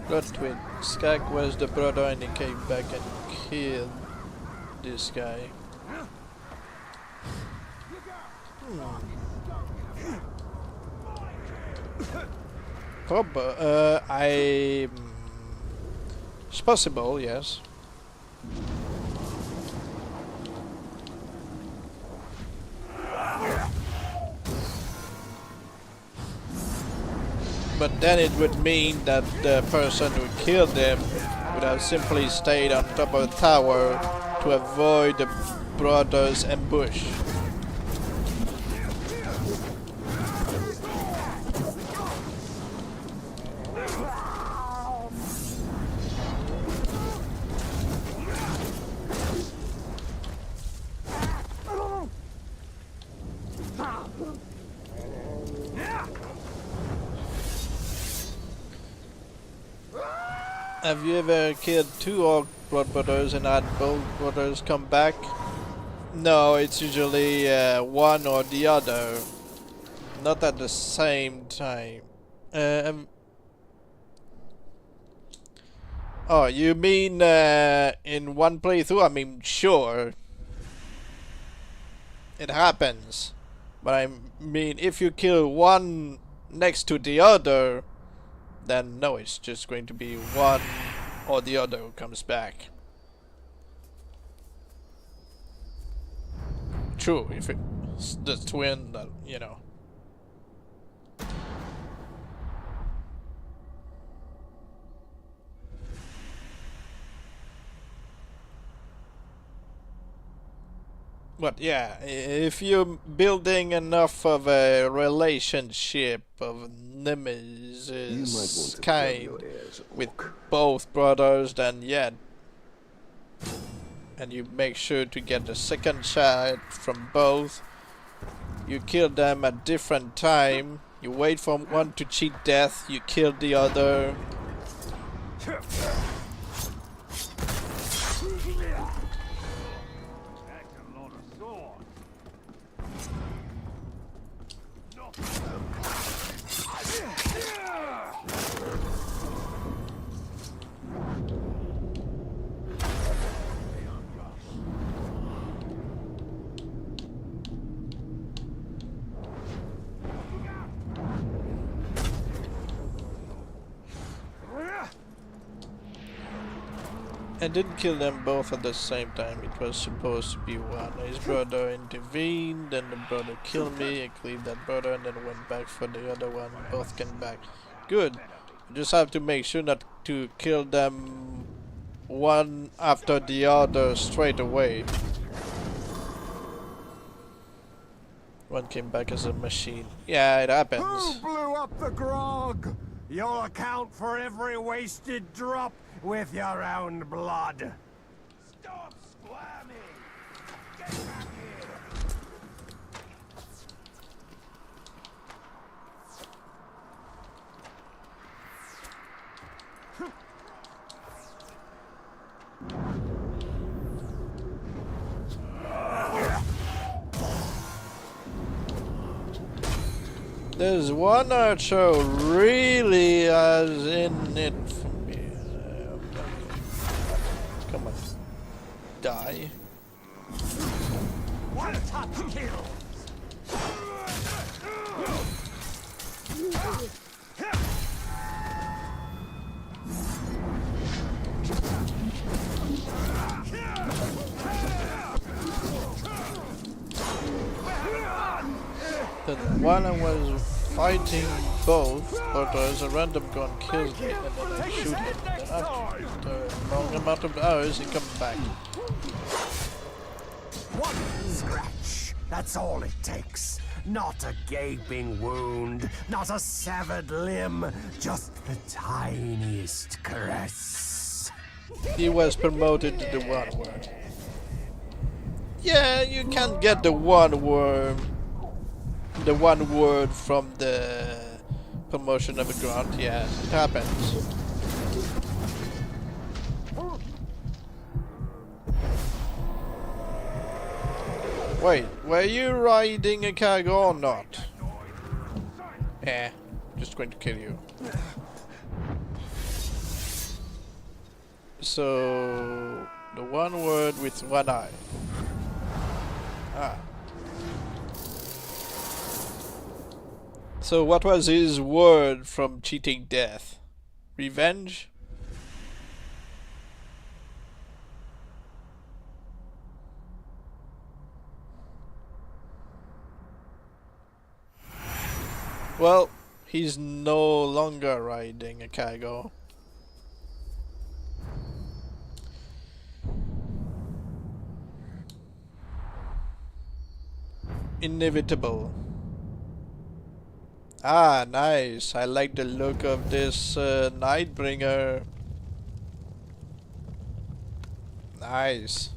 Plot twist. Skag was the brother and he came back and killed this guy. It's possible, yes. But then it would mean that the person who killed him would have simply stayed on top of the tower to avoid the brothers' ambush. Have you ever killed two orc blood brothers and had both brothers come back? No, it's usually one or the other. Not at the same time. Oh, you mean in one playthrough? I mean, sure. It happens. But I mean, if you kill one next to the other, then no, it's just going to be one or the other who comes back. True, if it the twin that, you know. But yeah, if you're building enough of a relationship of Nemesis kind with both brothers, then yeah. And you make sure to get the second shot from both. You kill them at different time. You wait for one to cheat death, you kill the other. I didn't kill them both at the same time. It was supposed to be one. His brother intervened, then the brother killed me. I cleared that brother and then went back for the other one. Both came back. Good. I just have to make sure not to kill them one after the other straight away. One came back as a machine. Yeah, it happens. Who blew up the grog? You'll account for every wasted drop with your own blood. Stop squirming! Get back here! There's one archer really is in it for me. Come on. Die. One touch kill. Then while I was fighting both, but as a random gun kills me, and then I shoot him. Then after a long amount of hours, he comes back. One scratch. That's all it takes. Not a gaping wound, not a severed limb, just the tiniest caress. He was promoted to the one word. Yeah, you can get the one word from the promotion of a grunt. Yeah, it happens. Wait, were you riding a cargo or not? Eh, just going to kill you. So, the one word with one eye. Ah. So what was his word from cheating death? Revenge? Well, he's no longer riding a cargo. Inevitable. Ah, nice. I like the look of this Nightbringer. Nice.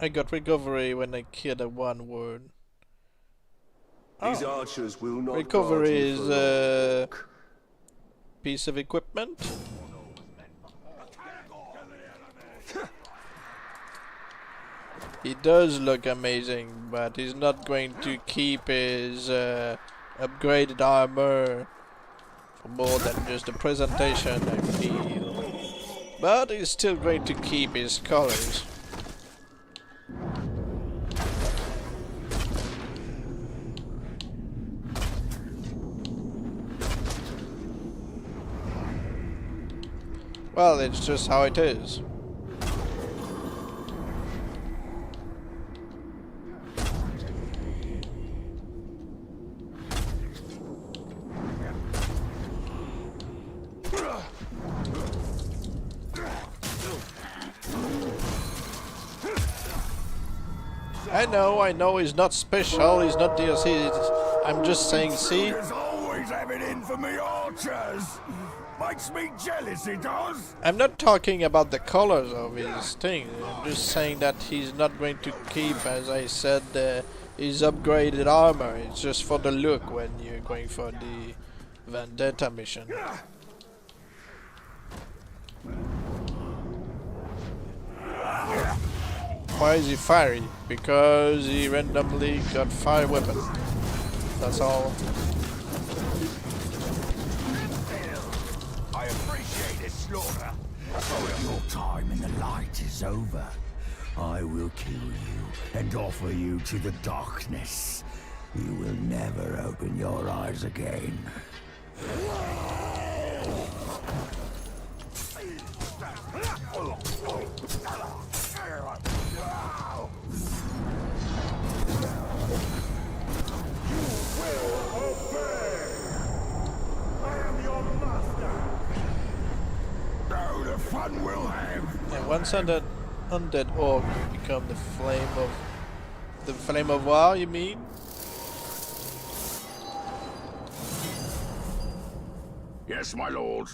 I got recovery when I killed a one word. These archers will not Recovery is guard you for long. piece of equipment. He does look amazing, but he's not going to keep his upgraded armor for more than just the presentation, I feel. But he's still going to keep his colors. Well, it's just how it is. I know, he's not special, he's not DLC, I'm just saying, see? There's always having in for me archers. Makes me jealous, it does. I'm not talking about the colors of his thing, I'm just saying that he's not going to keep, as I said, his upgraded armor. It's just for the look when you're going for the Vendetta mission. Why is he fiery? Because he randomly got fire weapon. That's all. I appreciate this slaughter. When your time in the light is over, I will kill you and offer you to the darkness. You will never open your eyes again. Fun we'll have. And once undead orc become the flame of war, you mean? Yes, my lord.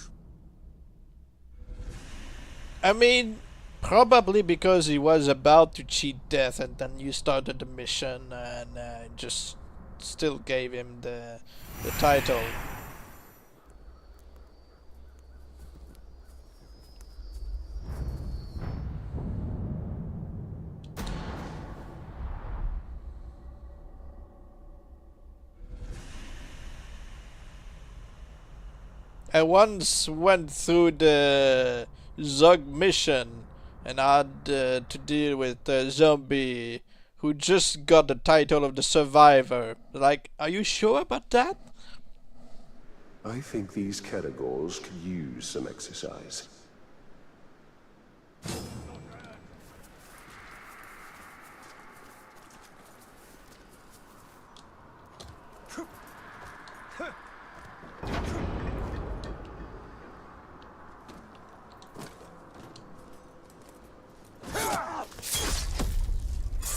I mean, probably because he was about to cheat death, and then you started the mission, and just still gave him the title. I once went through the Zog mission and had to deal with a zombie who just got the title of the survivor. Like, are you sure about that? I think these Keragors could use some exercise.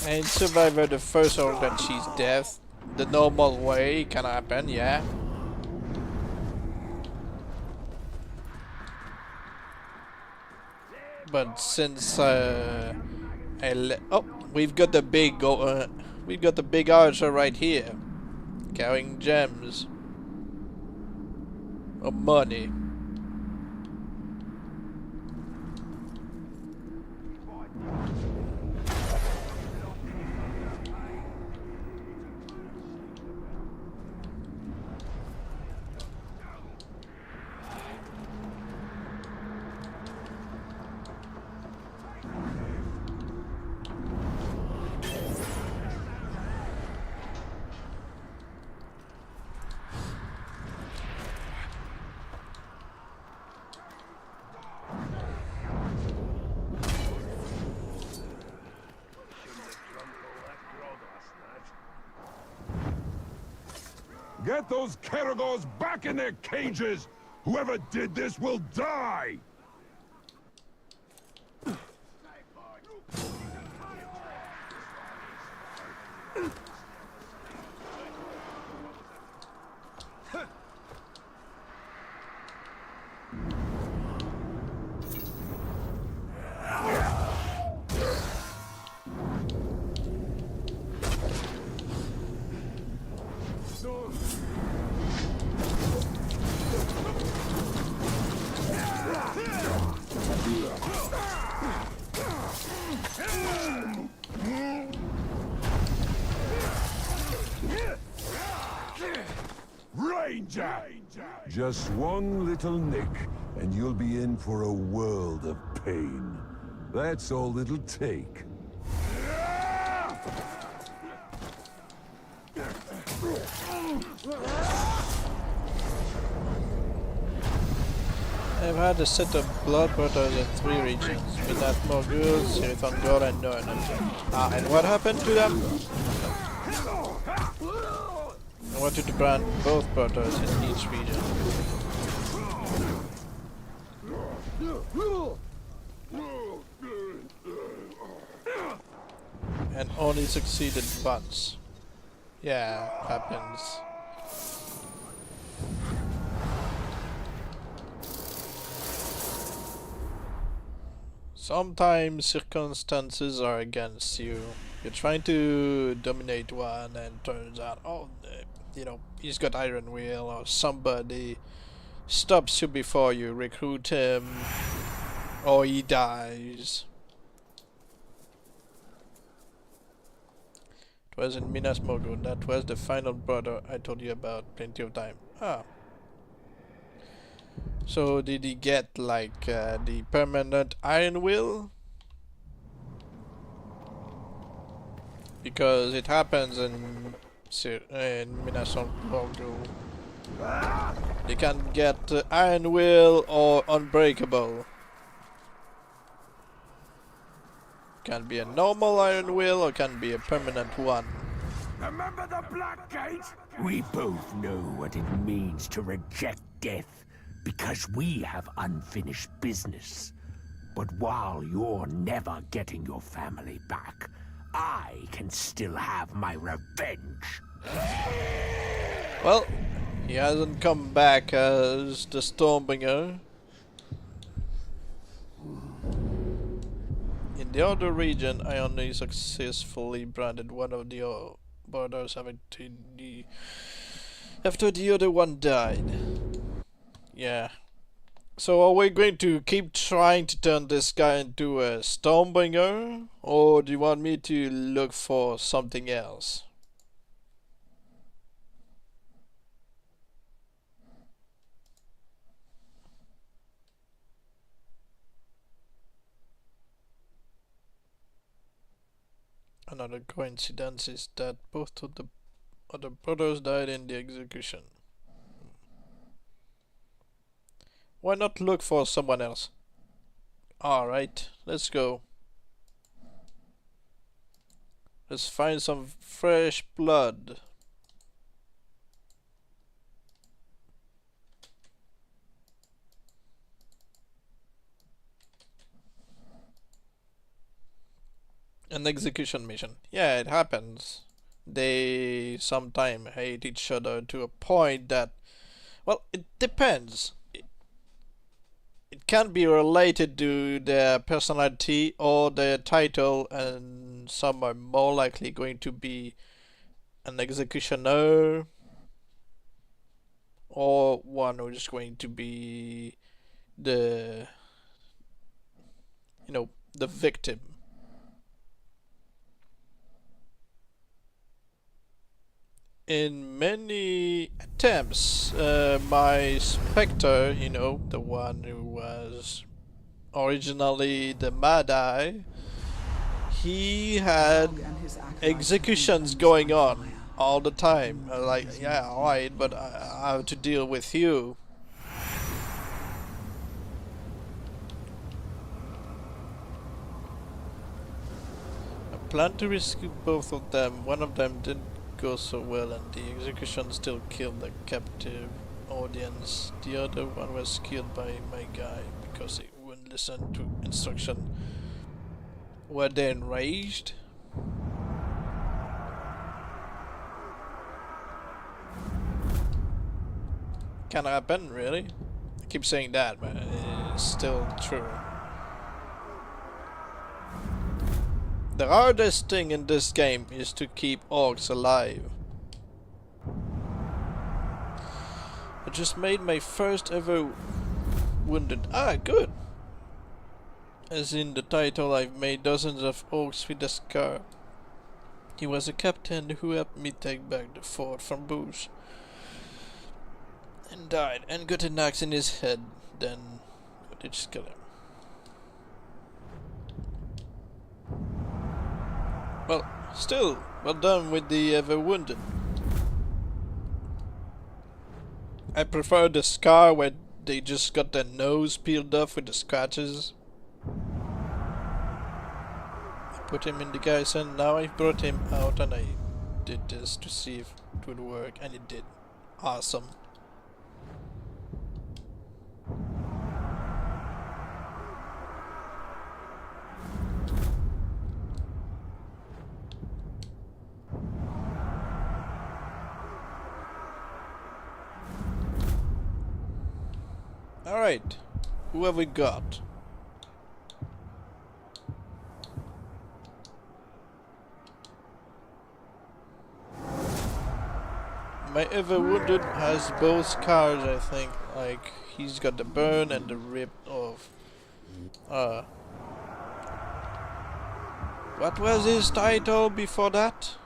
And Survivor, the first orc that cheats death, the normal way can happen, yeah. But since we've got the big archer right here, carrying gems or money. Get those Keragors back in their cages! Whoever did this will die! Ranger! Just one little nick, and you'll be in for a world of pain. That's all it'll take. I've had a set of blood portals in 3 regions. Midnight Morgul, Sirithangor, and Norn. Ah, and what happened to them? I wanted to brand both portals in each region. And only succeeded once. Yeah, happens. Sometimes circumstances are against you. You're trying to dominate one and turns out, oh, you know, he's got Iron Will or somebody stops you before you recruit him or he dies. It was in Minas Morgul. That was the final brother I told you about plenty of time. Ah. So did he get like the permanent Iron Will? Because it happens in Minas Morgul. They can get Iron Will or Unbreakable. Can be a normal Iron Will or can be a permanent one. Remember the Black Gate? We both know what it means to reject death, because we have unfinished business. But while you're never getting your family back, I can still have my revenge. Well, he hasn't come back as the Stormbringer. In the other region, I only successfully branded one of the borders after the other one died. Yeah. So are we going to keep trying to turn this guy into a Stormbringer? Or do you want me to look for something else? Another coincidence is that both of the other brothers died in the execution. Why not look for someone else? Alright, let's go. Let's find some fresh blood. An execution mission. Yeah, it happens. They sometimes hate each other to a point that, well, it depends. It can be related to their personality or their title, and some are more likely going to be an executioner or one who's going to be the, you know, the victim. In many attempts, my Spectre, you know, the one who was originally the Mad Eye, he had executions going on all the time. Like, yeah, alright, but I have to deal with you. I planned to rescue both of them. One of them didn't go so well and the execution still killed the captive audience. The other one was killed by my guy because he wouldn't listen to instruction. Were they enraged? Can happen, really. I keep saying that, but it's still true. The hardest thing in this game is to keep orcs alive. I just made my first ever wounded. Ah, good! As in the title, I've made dozens of orcs with a scar. He was a captain who helped me take back the fort from Booze. And died, and got an axe in his head. Then They just kill him. Well, still, well done with the wounded. I prefer the scar where they just got their nose peeled off with the scratches. I put him in the garrison, now I brought him out and I did this to see if it would work, and it did. Awesome. Alright, who have we got? My ever wounded has both scars, I think. Like, he's got the burn and the rip off. What was his title before that?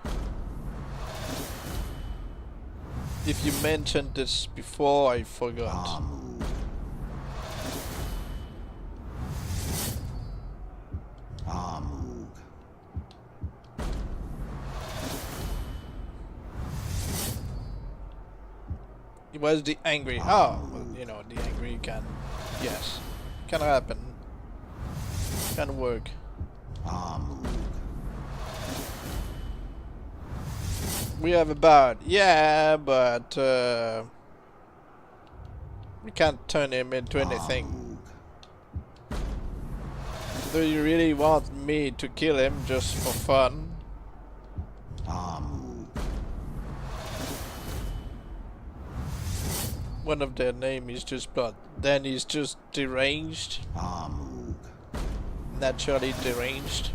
If you mentioned this before, I forgot. It was the angry. Oh, well, you know, the angry can. Yes. Can happen. Can work. We have a bard. Yeah, but. We can't turn him into anything. Do you really want me to kill him just for fun? One of their name is just blood. Then he's just deranged. Naturally deranged.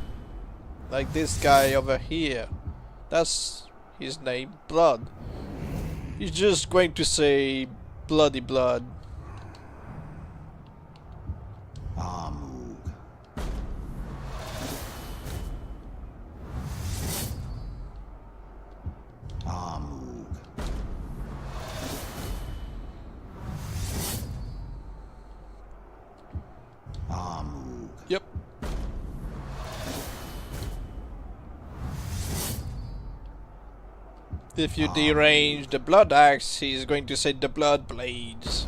Like this guy over here. That's his name, Blood. He's just going to say bloody blood. Yep. If you derange the blood axe, he's going to say the blood blades.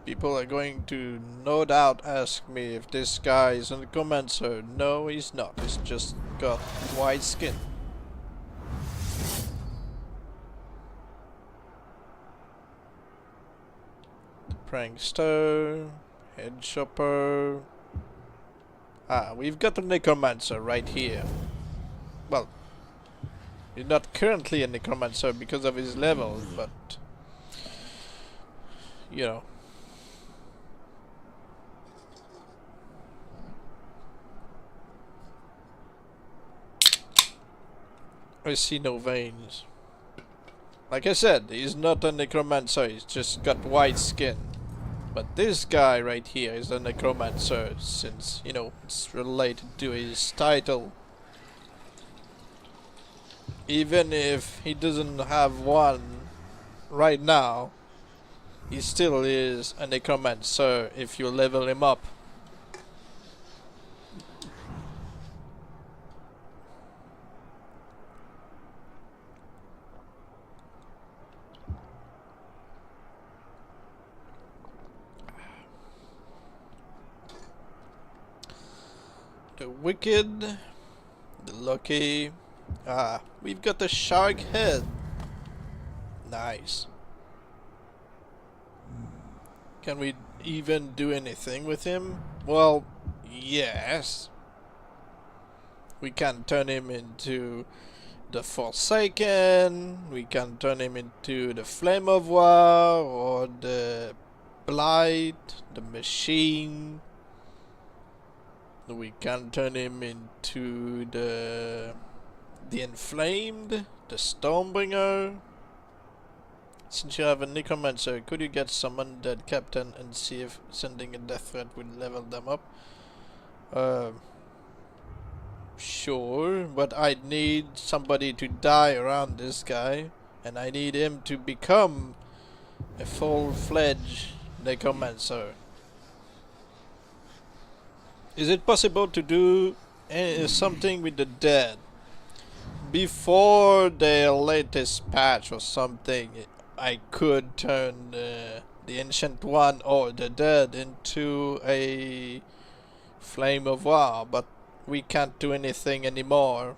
People are going to no doubt ask me if this guy is a necromancer. No, he's not. He's just got white skin. The prankster, head chopper. Ah, we've got a necromancer right here. Well, he's not currently a necromancer because of his level, but you know. I see no veins. Like I said, he's not a necromancer, he's just got white skin. But this guy right here is a necromancer, since, you know, it's related to his title. Even if he doesn't have one right now, he still is a necromancer if you level him up. The wicked, the lucky. Ah, we've got the shark head. Nice. Can we even do anything with him? Well, yes. We can turn him into the Forsaken. We can turn him into the Flame of War or the Blight, the Machine. We can turn him into the Inflamed, the Stormbringer. Since you have a necromancer, could you get some undead captain and see if sending a death threat would level them up? Sure, but I'd need somebody to die around this guy, and I need him to become a full-fledged necromancer. Is it possible to do something with the dead before their latest patch or something? I could turn the Ancient One or the dead into a Flame of War, but we can't do anything anymore.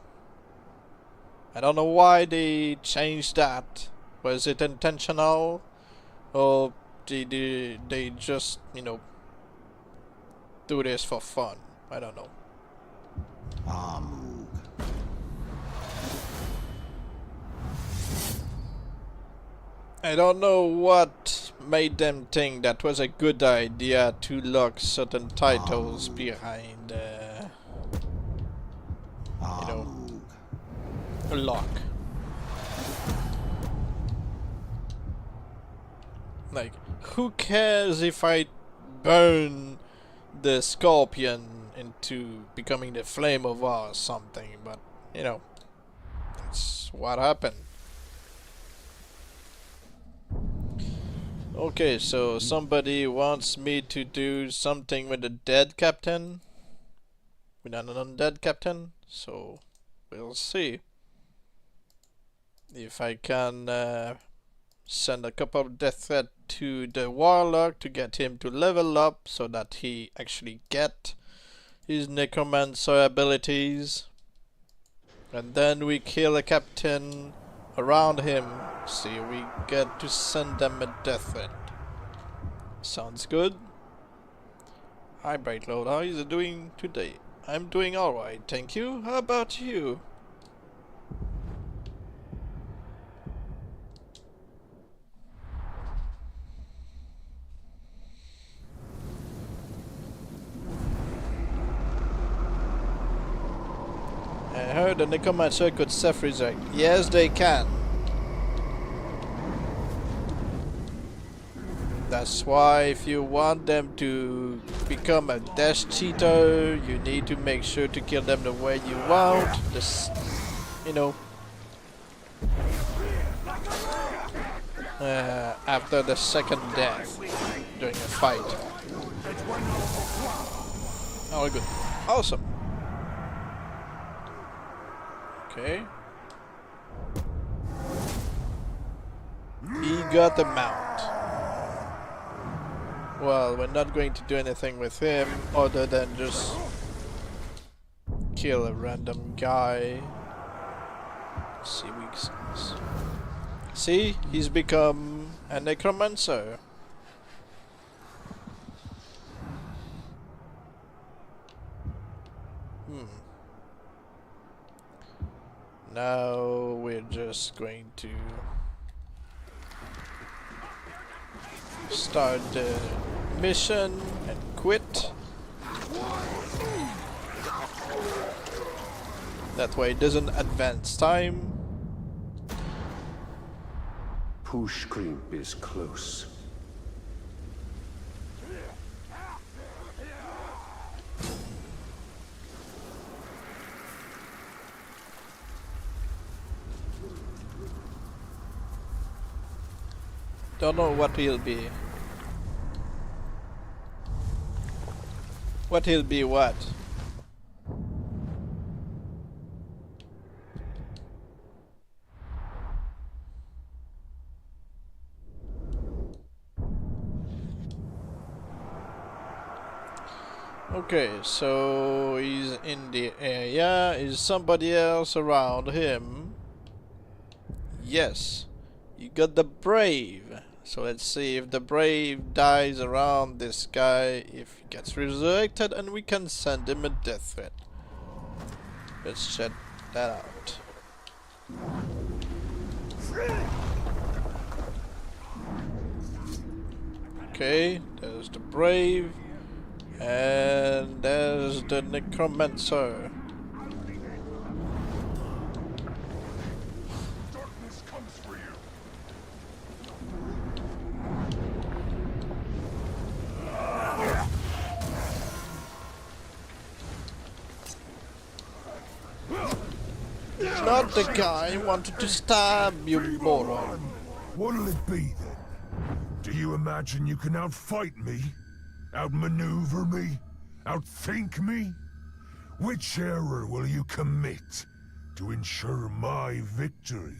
I don't know why they changed that. Was it intentional? Or did they just, you know, do this for fun? I don't know. I don't know what made them think that was a good idea to lock certain titles behind, you know, a lock. Like, who cares if I burn the Scorpion into becoming the Flame of War or something, but, you know, that's what happened. Okay, so somebody wants me to do something with the dead captain? With an undead captain? So, we'll see. If I can send a couple of death threats to the warlock to get him to level up so that he actually get his necromancer abilities. And then we kill a captain around him. See, we get to send them a death threat. Sounds good. Hi Brightlord, how is it doing today? I'm doing alright, thank you. How about you? I heard the necromancer could self-resurrect. Yes, they can. That's why if you want them to become a Death Cheater, you need to make sure to kill them the way you want. This, you know, after the second death during a fight. Oh, good. Awesome. Okay. He got the mount. Well, we're not going to do anything with him other than just kill a random guy. See weakness. See, he's become a necromancer. Now we're just going to start the mission and quit. That way it doesn't advance time. Push creep is close. Don't know what he'll be. What he'll be what? Okay, so he's in the area. Is somebody else around him? Yes. You got the Brave. So let's see if the Brave dies around this guy, if he gets resurrected, and we can send him a death threat. Let's check that out. Okay, there's the Brave, and there's the Necromancer. not the guy who wanted to stab you, moron. What'll it be then? Do you imagine you can outfight me? Outmaneuver me? Outthink me? Which error will you commit to ensure my victory?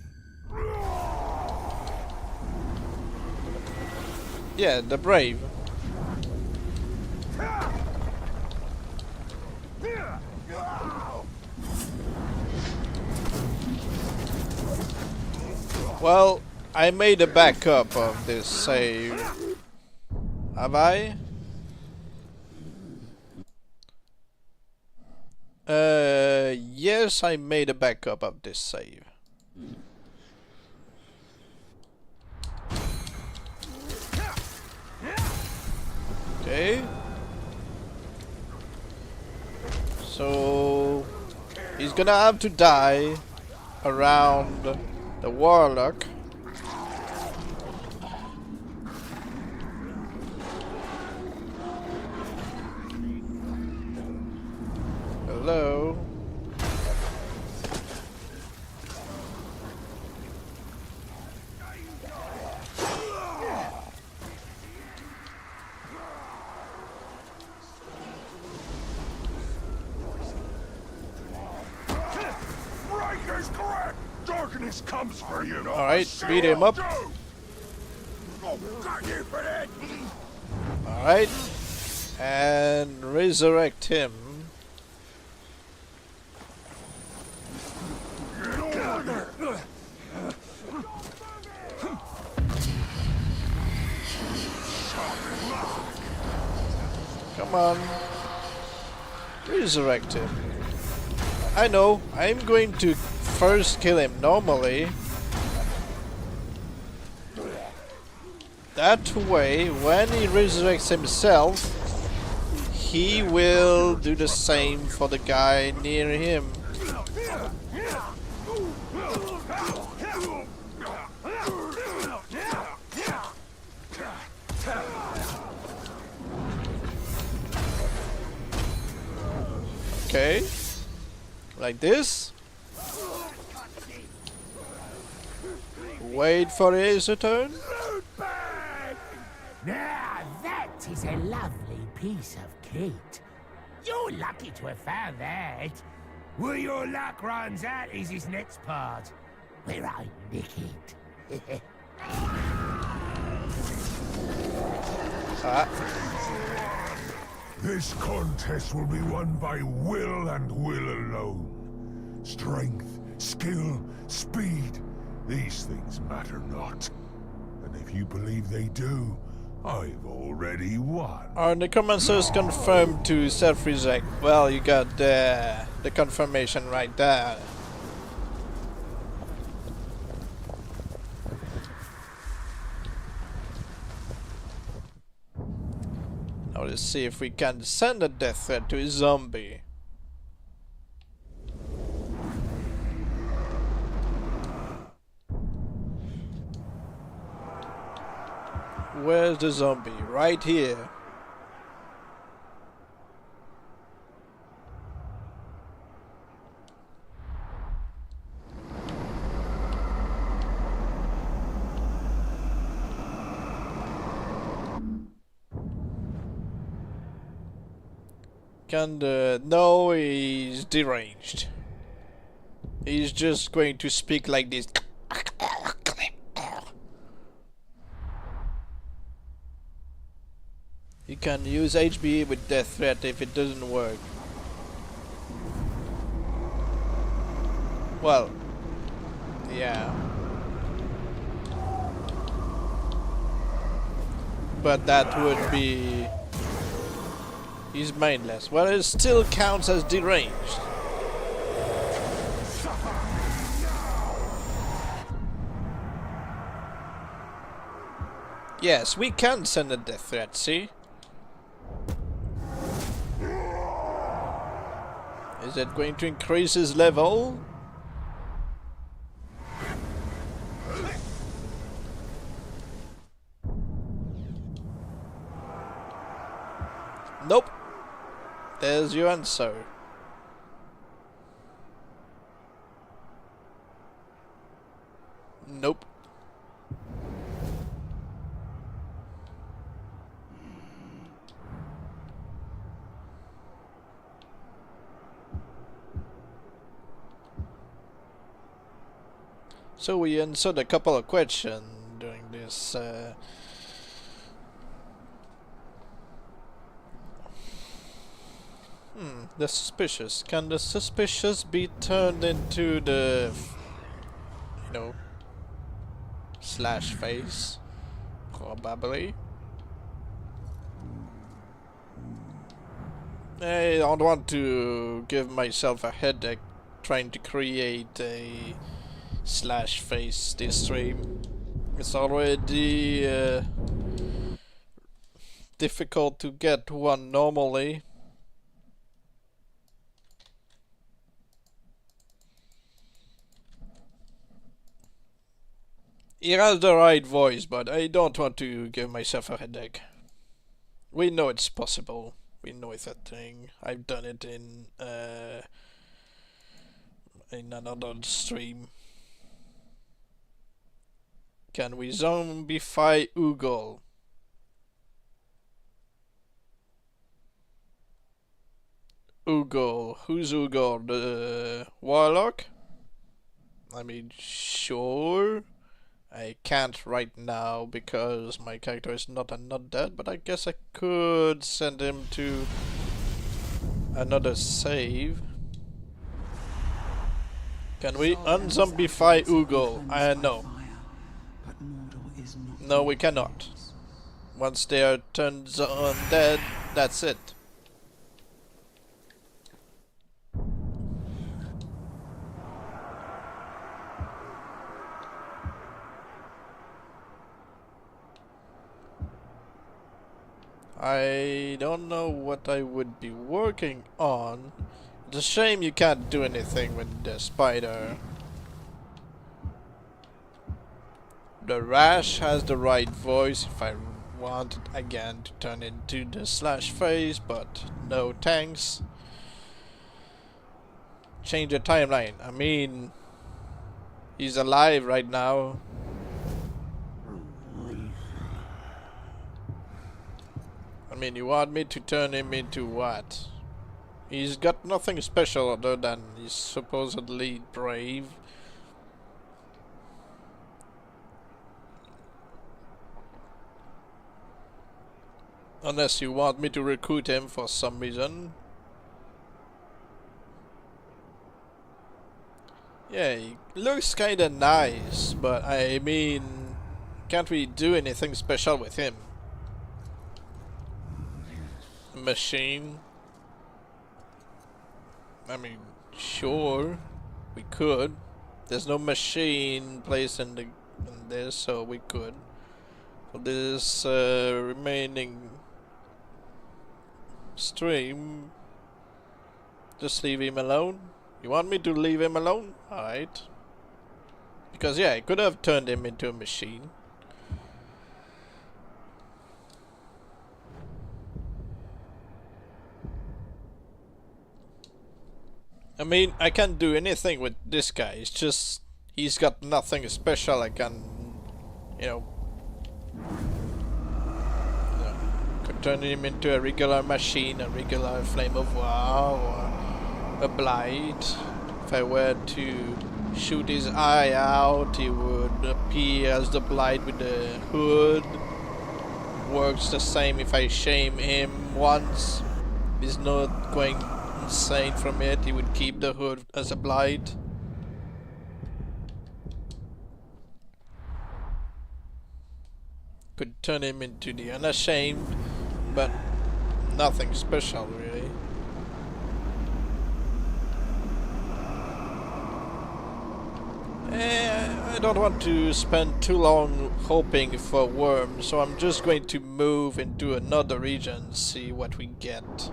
Yeah, the brave. Well, I made a backup of this save. Have I? Yes, I made a backup of this save. Okay. So he's gonna have to die around the warlock. Hello. Breaker's correct! Darkness comes for you! Alright, beat him up. Got you for that! Alright. And resurrect him. Come on. Resurrect him. I know, I'm going to first kill him normally. That way, when he resurrects himself, he will do the same for the guy near him. Okay, like this. Wait for his turn. Now that is a lovely piece of kit. You're lucky to have found that. Where your luck runs out is his next part, where I nick it. This contest will be won by will and will alone. Strength, skill, speed, these things matter not. And if you believe they do, I've already won. Are necromancers confirmed to self-resurrect? Well, you got the confirmation right there. Now let's see if we can send a death threat to a zombie. Where's the zombie? Right here. No, he's deranged. He's just going to speak like this. You can use HB with death threat if it doesn't work. Well, yeah. But that would be... He's mindless. Well, it still counts as deranged. Yes, we can send a death threat, see? Is it going to increase his level? Nope. There's your answer. Nope. So we answered a couple of questions during this the suspicious. Can the suspicious be turned into the, you know, slash face? Probably. I don't want to give myself a headache trying to create a slash face this stream. It's already difficult to get one normally. He has the right voice, but I don't want to give myself a headache. We know it's possible. We know it's a thing. I've done it in another stream. Can we zombify Oogle? Oogle. Who's Oogle? The warlock? I mean, sure. I can't right now because my character is not dead, but I guess I could send him to another save. Can we unzombify Oogle? No. No, we cannot. Once they are turned undead, that's it. I don't know what I would be working on. It's a shame you can't do anything with the spider. The Rash has the right voice if I wanted again to turn into the slash face, but no thanks. Change the timeline. I mean, he's alive right now. I mean, you want me to turn him into what? He's got nothing special other than he's supposedly brave. Unless you want me to recruit him for some reason. Yeah, he looks kinda nice, but I mean, can't we do anything special with him? Machine? I mean, sure, we could. There's no machine placed in this, so we could. For this remaining stream, just leave him alone. You want me to leave him alone? Alright. Because yeah, I could have turned him into a machine. I mean, I can't do anything with this guy. It's just he's got nothing special I can, you know, could turn him into a regular machine, a regular flame of wow, or a blight. If I were to shoot his eye out, he would appear as the blight with the hood. Works the same if I shame him once. He's not going insane from it. He would keep the hood as a blight. Could turn him into the unashamed, but nothing special really. I don't want to spend too long hoping for worms, so I'm just going to move into another region, see what we get.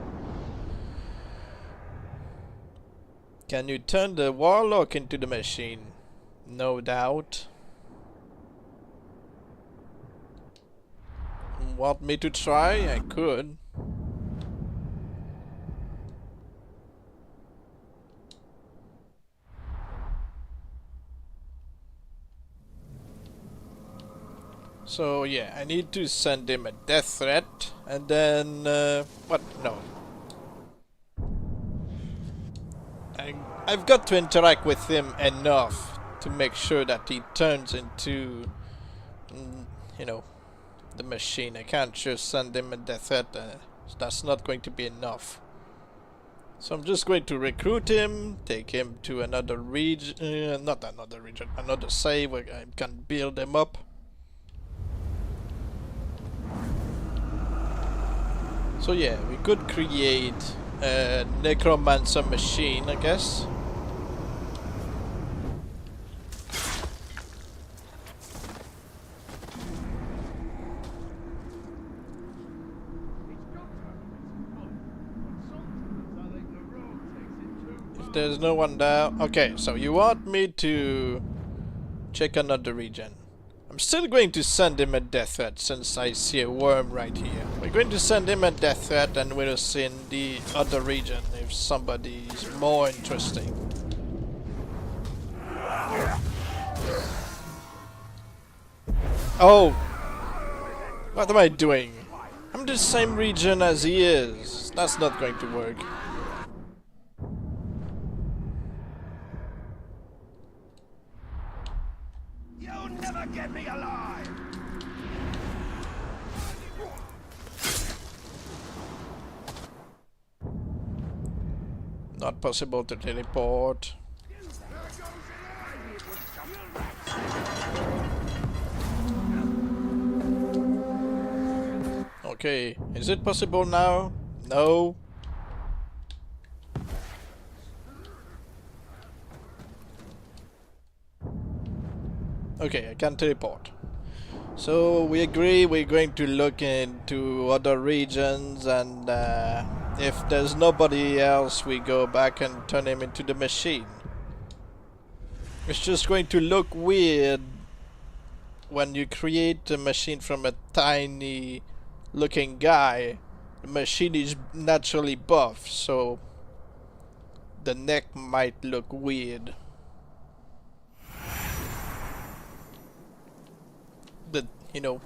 Can you turn the warlock into the machine? No doubt. Want me to try? I could. So yeah, I need to send him a death threat, and then what? No. I've got to interact with him enough to make sure that he turns into, you know, the machine. I can't just send him a death threat. That's not going to be enough. So I'm just going to recruit him, take him to another region, not another region, another save where I can build him up. So yeah, we could create a necromancer machine, I guess. If there's no one there... Okay, so you want me to check another region. I'm still going to send him a death threat since I see a worm right here. We're going to send him a death threat and we'll see in the other region if somebody is more interesting. Oh! What am I doing? I'm the same region as he is. That's not going to work. You'll never get me alive! Not possible to teleport. Okay, is it possible now? No. Okay, I can teleport. So we agree we're going to look into other regions, and if there's nobody else we go back and turn him into the machine. It's just going to look weird when you create a machine from a tiny looking guy. The machine is naturally buff, so the neck might look weird. You know.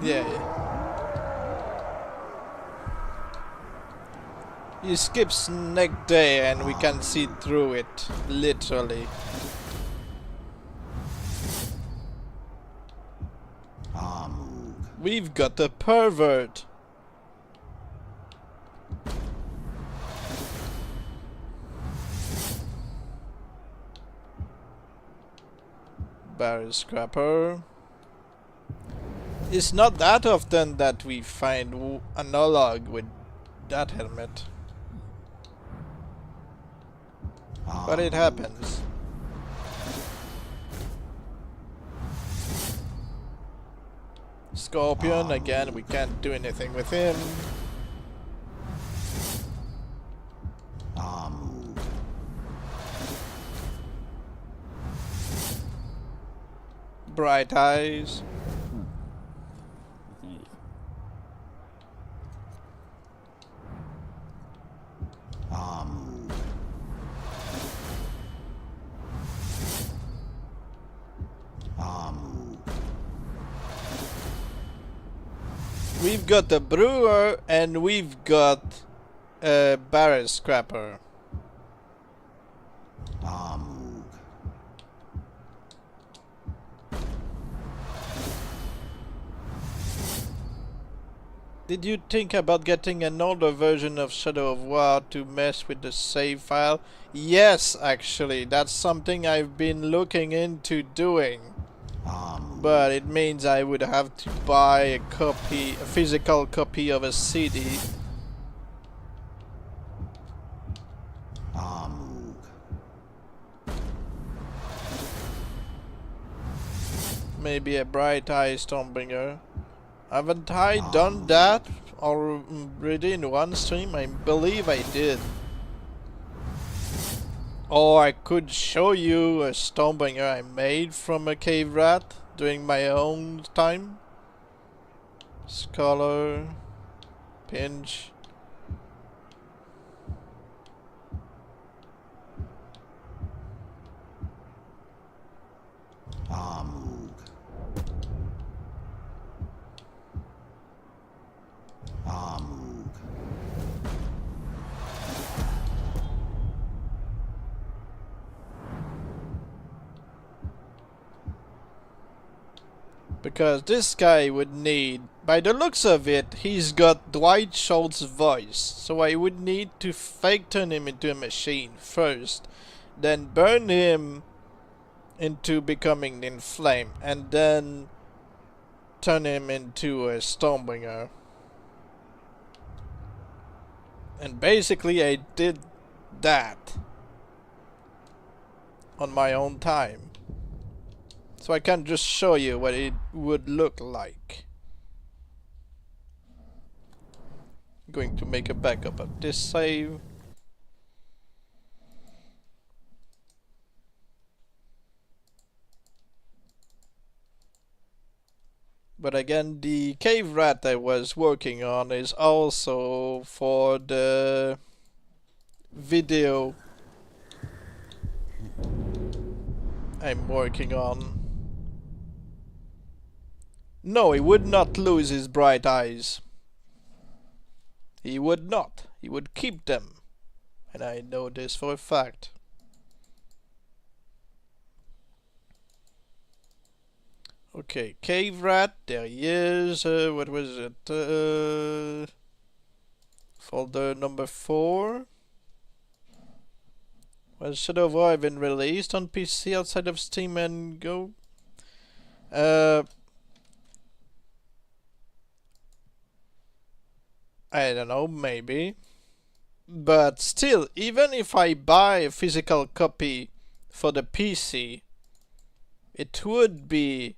Yeah. He skips neck day and we can see through it, literally. We've got a pervert. Barrel scrapper. It's not that often that we find analog with that helmet. But it happens. Scorpion, again, we can't do anything with him. Bright eyes. We've got the brewer and we've got a barrel scrapper. Did you think about getting an older version of Shadow of War to mess with the save file? Yes, actually, that's something I've been looking into doing. But it means I would have to buy a copy, a physical copy of a CD. Maybe a Bright Eye Stormbringer. Haven't I done that already in one stream? I believe I did. Or I could show you a Stormbringer I made from a cave rat. during my own time. Scholar, pinch. Amug. Amug. Because this guy would need, by the looks of it, he's got Dwight Schultz's voice. So I would need to fake turn him into a machine first, then burn him into becoming inflamed, and then turn him into a Stormbringer. And basically I did that on my own time. So I can just show you what it would look like. I'm going to make a backup of this save. But again, the cave rat I was working on is also for the video I'm working on. No, he would not lose his bright eyes. He would not. He would keep them. And I know this for a fact. Okay, cave rat, there he is. What was it? Folder number 4. Was Shadow of War been released on PC outside of Steam and Go? I don't know, maybe. But still, even if I buy a physical copy for the PC, it would be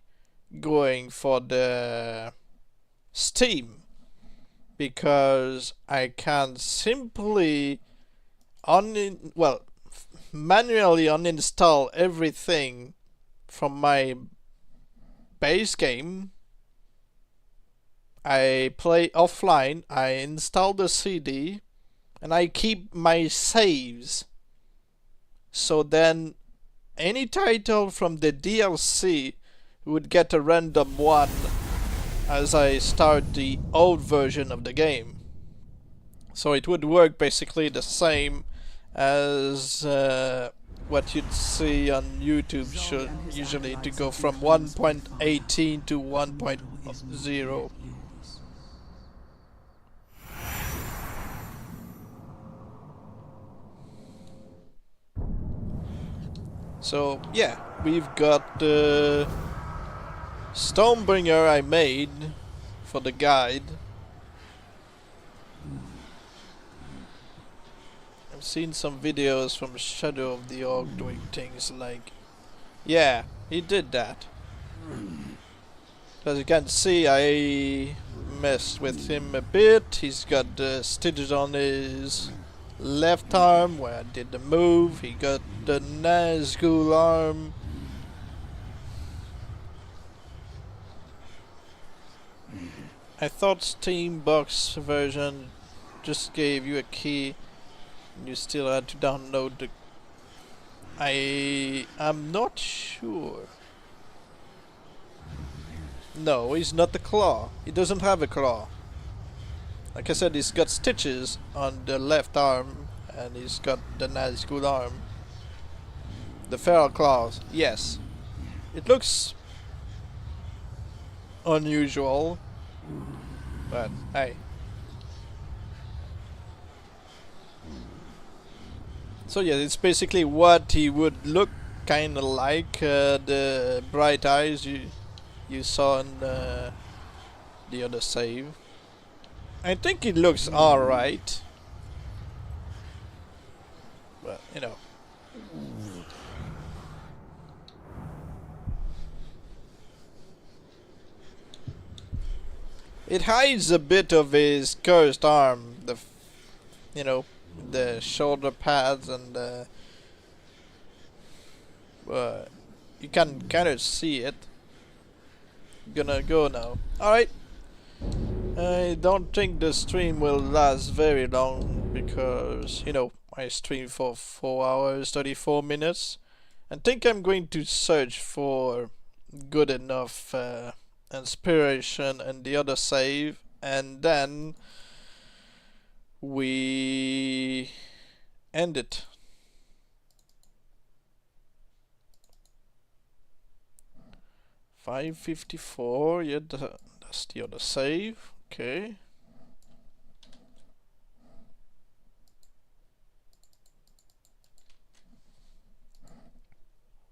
going for the Steam, because I can simply manually uninstall everything from my base game. I play offline, I install the CD, and I keep my saves. So then any title from the DLC would get a random one as I start the old version of the game. So it would work basically the same as what you'd see on YouTube usually, to go from 1.18 to 1.0. So yeah, we've got the Stonebringer I made for the guide. I've seen some videos from Shadow of the Orc doing things like, yeah, he did that. As you can see, I messed with him a bit. He's got the stitches on his left arm where I did the move. He got the Nazgul arm. I thought Steam Box version just gave you a key and you still had to download the... I'm not sure. No, he's not the claw. He doesn't have a claw. Like I said, he's got stitches on the left arm and he's got the Nazgul arm. The feral claws, yes. It looks unusual, but hey. So yeah, it's basically what he would look kinda like, the bright eyes you saw in the other save. I think it looks alright, but you know. It hides a bit of his cursed arm, you know, the shoulder pads and you can kind of see it. gonna go now. Alright. I don't think the stream will last very long because, you know, I stream for 4 hours, 34 minutes. I think I'm going to search for good enough inspiration and the other save, and then we end it. $554, yeah, that's the other save. Okay.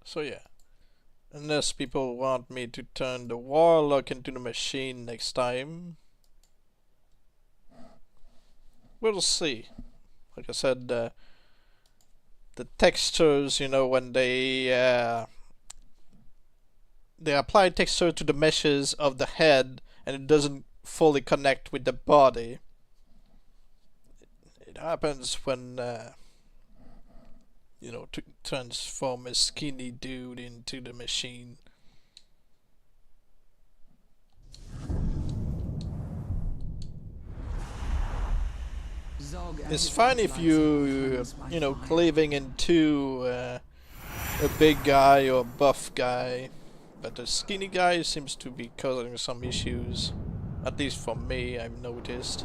So yeah, unless people want me to turn the warlock into the machine next time, we'll see. Like I said, the textures, you know, when they apply texture to the meshes of the head and it doesn't fully connect with the body. It happens when you know, to transform a skinny dude into the machine. It's fine if you know, cleaving into a big guy or buff guy, but the skinny guy seems to be causing some issues. At least for me, I've noticed.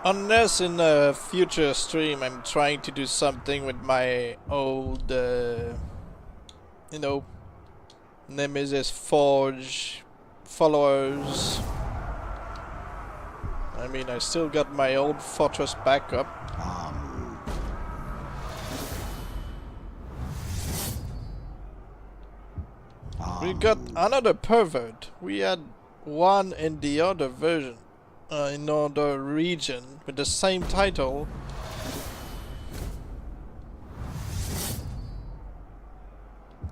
Unless in a future stream I'm trying to do something with my old, you know, Nemesis Forge followers. I mean, I still got my old fortress backup. We got another pervert. We had one in the other version. In another region with the same title.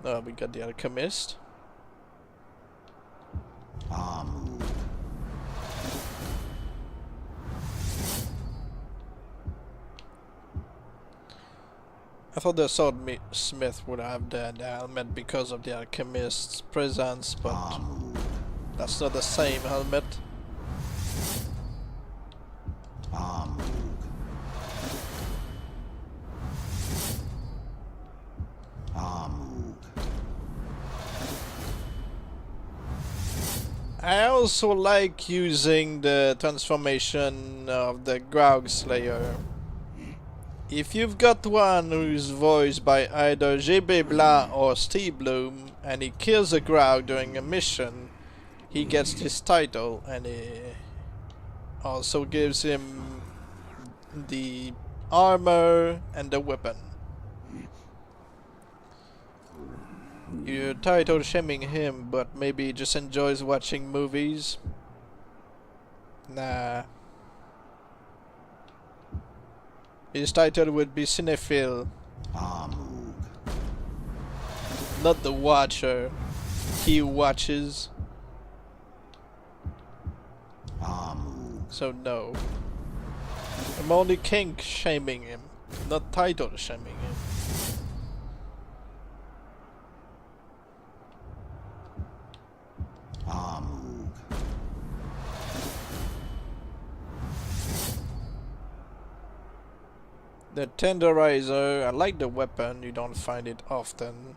We got the Alchemist. I thought the swordsmith would have the helmet because of the Alchemist's presence, but that's not the same helmet. I also like using the transformation of the Graug Slayer. If you've got one who's voiced by either GB Blanc or Steve Bloom and he kills a Graug during a mission, he gets this title, and it also gives him the armor and the weapon. You're title shaming him, but maybe he just enjoys watching movies. Nah. His title would be Cinephile. Not the Watcher. He watches. So no. I'm only kink shaming him, not title shaming him. The Tenderizer, I like the weapon, you don't find it often.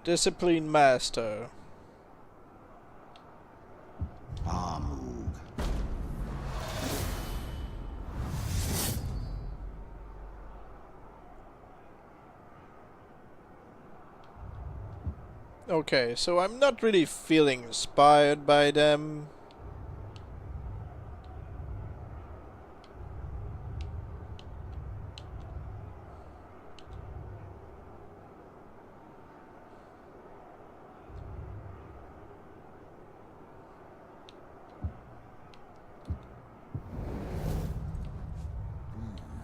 Discipline Master. Okay, so I'm not really feeling inspired by them.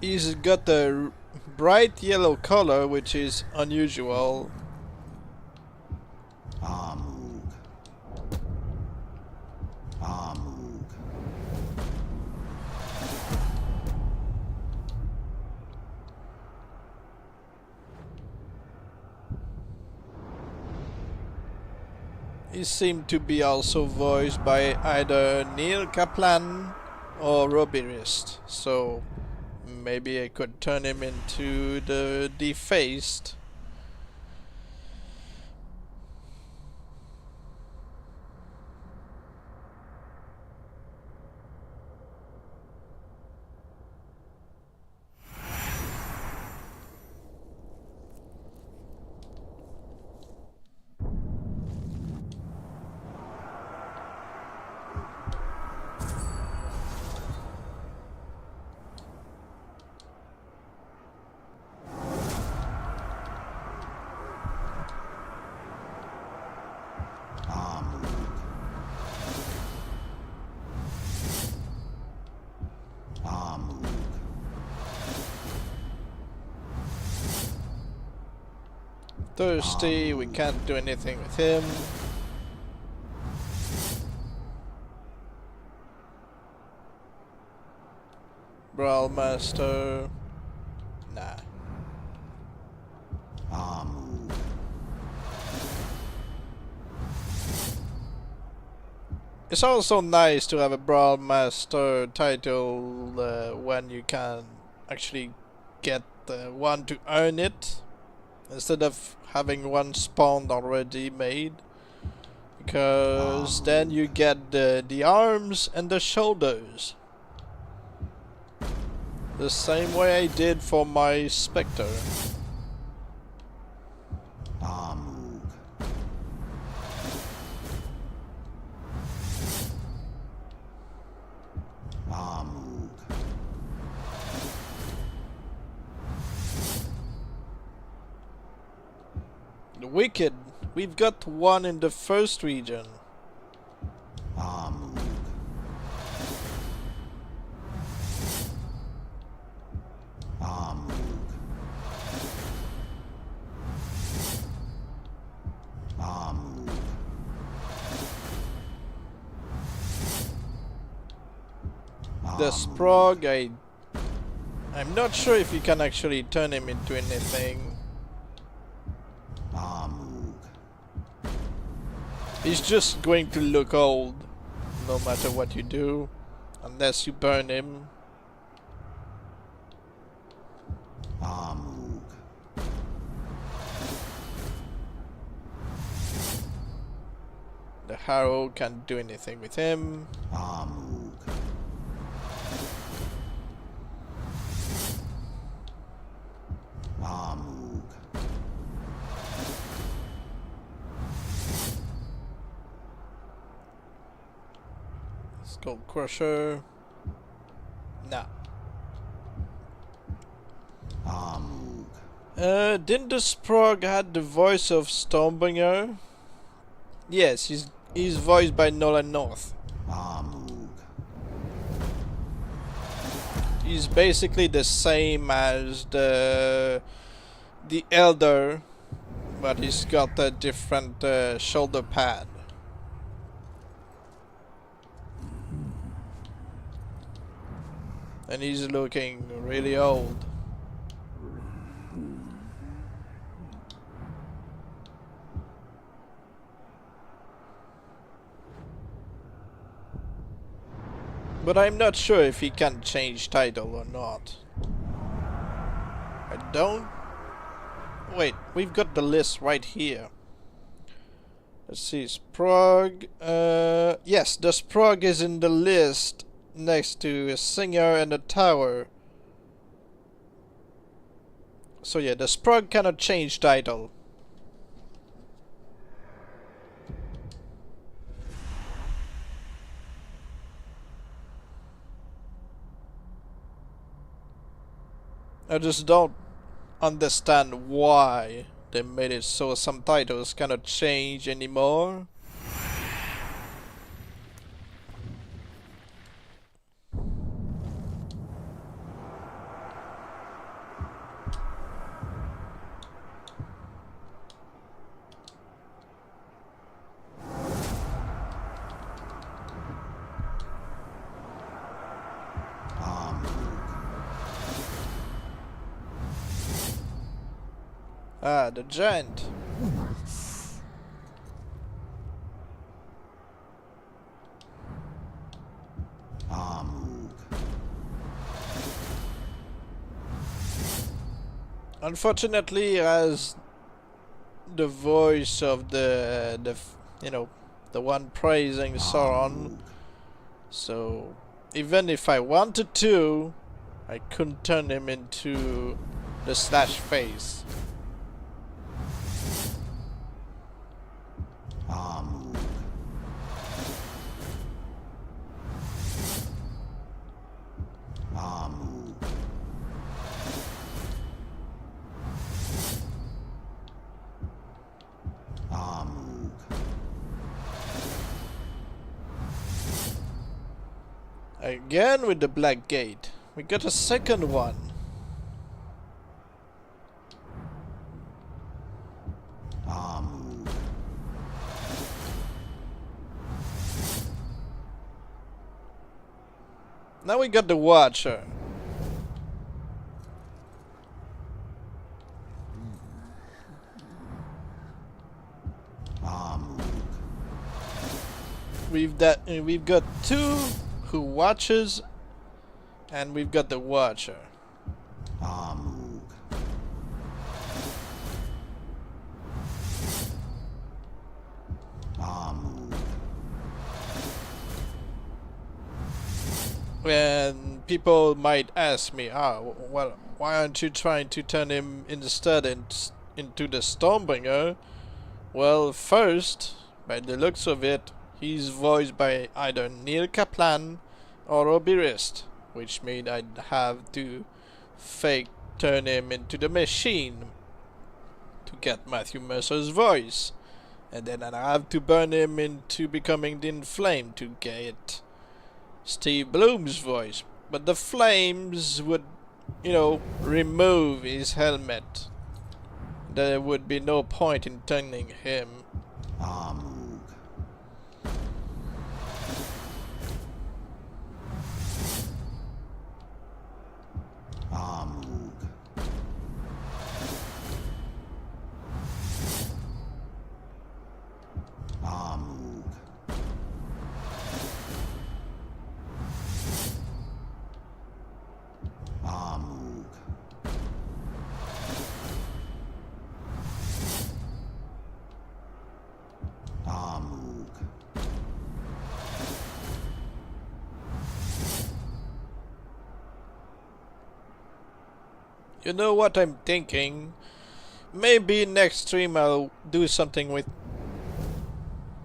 He's got a bright yellow color, which is unusual. Amug. Amug. He seemed to be also voiced by either Neil Kaplan or Robirist, so maybe I could turn him into the Defaced. Thirsty, we can't do anything with him. Brawlmaster. Nah. It's also nice to have a Brawlmaster title when you can actually get one to earn it, instead of having one spawned already made, because then you get the arms and the shoulders the same way I did for my Spectre. The Wicked, we've got one in the first region. The Sprog, I'm not sure if you can actually turn him into anything. He's just going to look old, no matter what you do, unless you burn him. The Harrow can't do anything with him. Skull Crusher. Nah. Didn't the Sprog had the voice of Stormbringer? Yes, he's voiced by Nolan North. He's basically the same as the Elder, but he's got a different shoulder pad. And he's looking really old. But I'm not sure if he can change title or not. I don't... Wait, we've got the list right here. Let's see, Sprog... yes, the Sprog is in the list next to a Singer and a Tower. So yeah, the Sprog cannot change title. I just don't understand why they made it so some titles cannot change anymore. Ah, the giant. Unfortunately, as the voice of you know, the one praising Sauron, so even if I wanted to, I couldn't turn him into the slash face. Again with the Black Gate. We got a second one. Now we got the Watcher. We've got two who watches, and we've got the Watcher. And people might ask me, well, why aren't you trying to turn him instead into the Stormbringer? Well, first, by the looks of it, he's voiced by either Neil Kaplan or Obirist, which means I'd have to fake turn him into the machine to get Matthew Mercer's voice, and then I'd have to burn him into becoming the Inflamed to get Steve Bloom's voice. But the flames would, you know, remove his helmet. There would be no point in turning him. You know what I'm thinking? Maybe next stream I'll do something with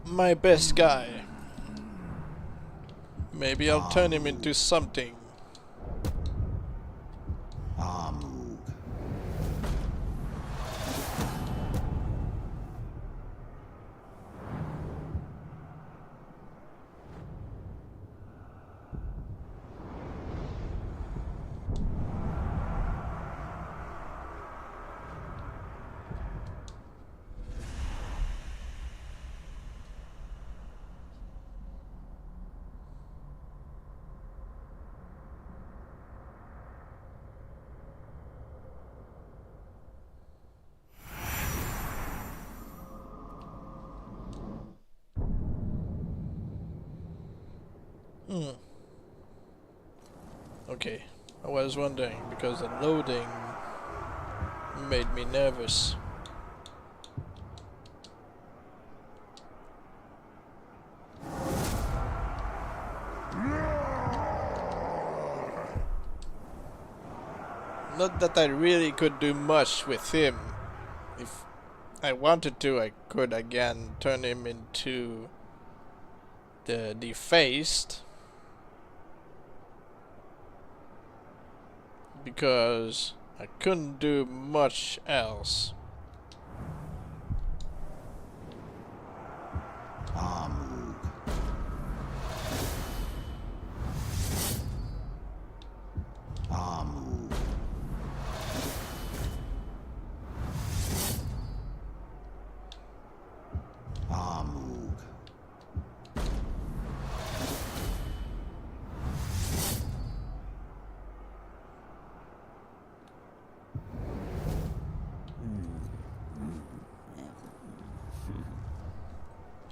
my best guy. Maybe I'll turn him into something. Okay, I was wondering because the loading made me nervous. Not that I really could do much with him. If I wanted to, I could again turn him into the Defaced. Because I couldn't do much else.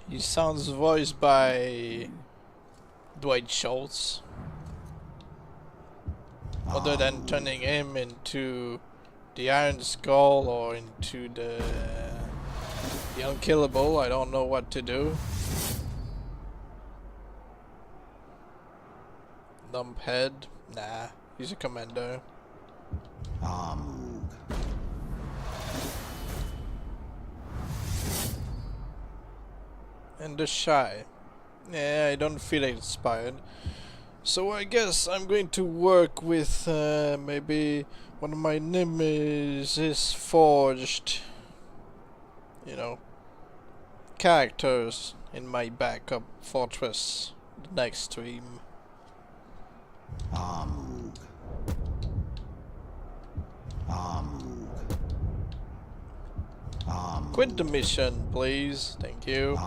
He sounds voiced by Dwight Schultz. Other than turning him into the Iron Skull or into the Unkillable, I don't know what to do. Lumphead? Nah, he's a commander. And the Shy. Yeah, I don't feel inspired. So I guess I'm going to work with maybe one of my Nemesis forged, you know, characters in my backup fortress the next stream. Quit the mission, please. Thank you.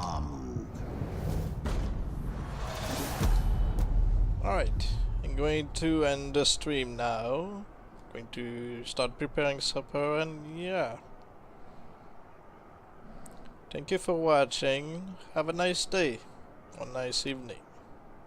Alright, I'm going to end the stream now. Going to start preparing supper, and yeah. Thank you for watching. Have a nice day or nice evening.